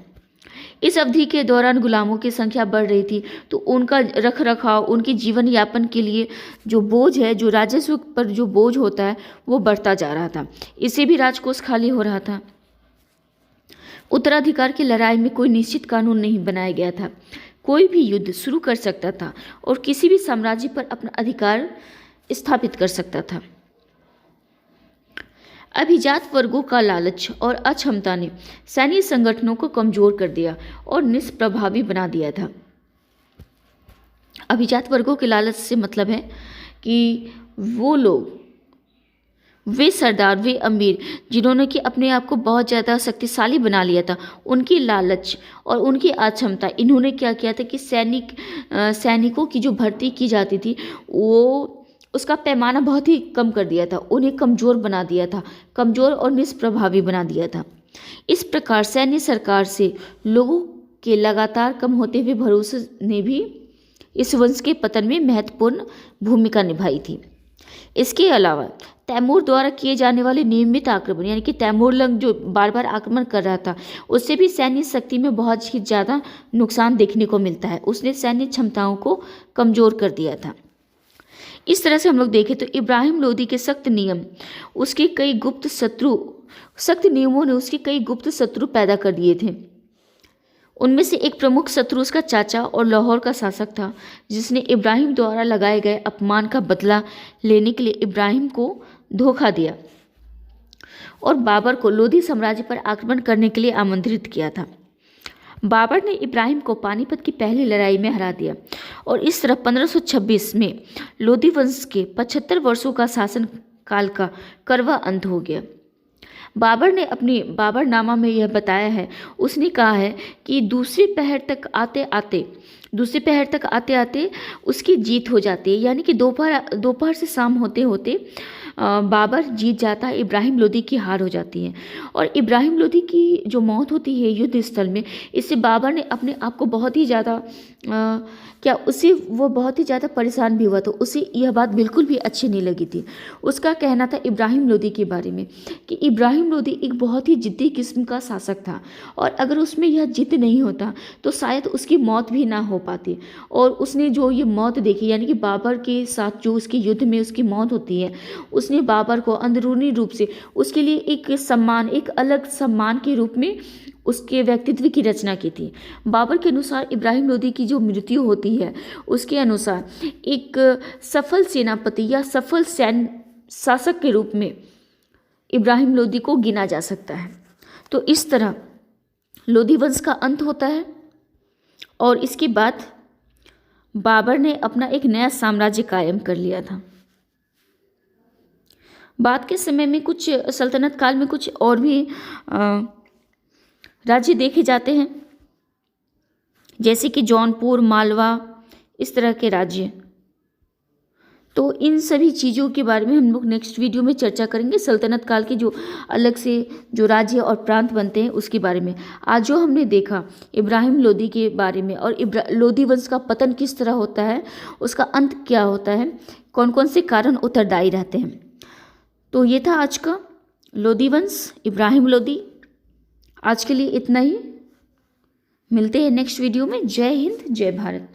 इस अवधि के दौरान गुलामों की संख्या बढ़ रही थी, तो उनका रख रखाव, उनके जीवन यापन के लिए जो बोझ है, जो राजस्व पर जो बोझ होता है, वो बढ़ता जा रहा था। इससे भी राजकोष खाली हो रहा था। उत्तराधिकार की लड़ाई में कोई निश्चित कानून नहीं बनाया गया था। कोई भी युद्ध शुरू कर सकता था और किसी भी साम्राज्य पर अपना अधिकार स्थापित कर सकता था। अभिजात वर्गों का लालच और अक्षमता ने सैन्य संगठनों को कमजोर कर दिया और निष्प्रभावी बना दिया था। अभिजात वर्गों के लालच से मतलब है कि वो लोग, वे सरदार, वे अमीर जिन्होंने कि अपने आप को बहुत ज़्यादा शक्तिशाली बना लिया था, उनकी लालच और उनकी अक्षमता, इन्होंने क्या किया था कि सैनिकों की जो भर्ती की जाती थी वो उसका पैमाना बहुत ही कम कर दिया था, उन्हें कमज़ोर बना दिया था, कमज़ोर और निष्प्रभावी बना दिया था। इस प्रकार सैन्य सरकार से लोगों के लगातार कम होते हुए भरोसे ने भी इस वंश के पतन में महत्वपूर्ण भूमिका निभाई थी। इसके अलावा तैमूर द्वारा किए जाने वाले नियमित आक्रमण, यानी कि तैमूरलंग जो बार बार आक्रमण कर रहा था, उससे भी सैन्य शक्ति में बहुत ही ज़्यादा नुकसान देखने को मिलता है। उसने सैन्य क्षमताओं को कमज़ोर कर दिया था। इस तरह से हम लोग देखें तो इब्राहिम लोदी के सख्त नियमों ने उसके कई गुप्त शत्रु पैदा कर दिए थे। उनमें से एक प्रमुख शत्रु उसका चाचा और लाहौर का शासक था, जिसने इब्राहिम द्वारा लगाए गए अपमान का बदला लेने के लिए इब्राहिम को धोखा दिया और बाबर को लोदी साम्राज्य पर आक्रमण करने के लिए आमंत्रित किया था। बाबर ने इब्राहिम को पानीपत की पहली लड़ाई में हरा दिया और इस तरह 1526 में लोदी वंश के 75 वर्षों का शासन काल का करवा अंत हो गया। बाबर ने अपनी बाबरनामा में यह बताया है, उसने कहा है कि दूसरे पहर तक आते आते उसकी जीत हो जाती है, यानी कि दोपहर से शाम होते होते बाबर जीत जाता है, इब्राहिम लोदी की हार हो जाती है। और इब्राहिम लोदी की जो मौत होती है युद्ध स्थल में, इससे बाबर ने अपने आप को बहुत ही ज़्यादा वो बहुत ही ज़्यादा परेशान भी हुआ, तो उसे यह बात बिल्कुल भी अच्छी नहीं लगी थी। उसका कहना था इब्राहिम लोदी के बारे में कि इब्राहिम लोदी एक बहुत ही जिद्दी किस्म का शासक था और अगर उसमें यह जिद नहीं होता तो शायद उसकी मौत भी ना हो पाती। और उसने जो ये मौत देखी, यानी कि बाबर के साथ जो उसके युद्ध में उसकी मौत होती है, उसने बाबर को अंदरूनी रूप से उसके लिए एक अलग सम्मान के रूप में उसके व्यक्तित्व की रचना की थी। बाबर के अनुसार इब्राहिम लोदी की जो मृत्यु होती है, उसके अनुसार एक सफल सेनापति या सफल सैन्य शासक के रूप में इब्राहिम लोदी को गिना जा सकता है। तो इस तरह लोदी वंश का अंत होता है और इसके बाद बाबर ने अपना एक नया साम्राज्य कायम कर लिया था। बाद के समय में कुछ सल्तनत काल में कुछ और भी राज्य देखे जाते हैं, जैसे कि जौनपुर, मालवा, इस तरह के राज्य। तो इन सभी चीज़ों के बारे में हम लोग नेक्स्ट वीडियो में चर्चा करेंगे। सल्तनत काल के जो अलग से जो राज्य और प्रांत बनते हैं उसके बारे में। आज जो हमने देखा इब्राहिम लोदी के बारे में और लोदी वंश का पतन किस तरह होता है, उसका अंत क्या होता है, कौन कौन से कारण उत्तरदायी रहते हैं। तो ये था आज का लोदी वंश, इब्राहिम लोदी। आज के लिए इतना ही, मिलते हैं नेक्स्ट वीडियो में। जय हिंद, जय भारत।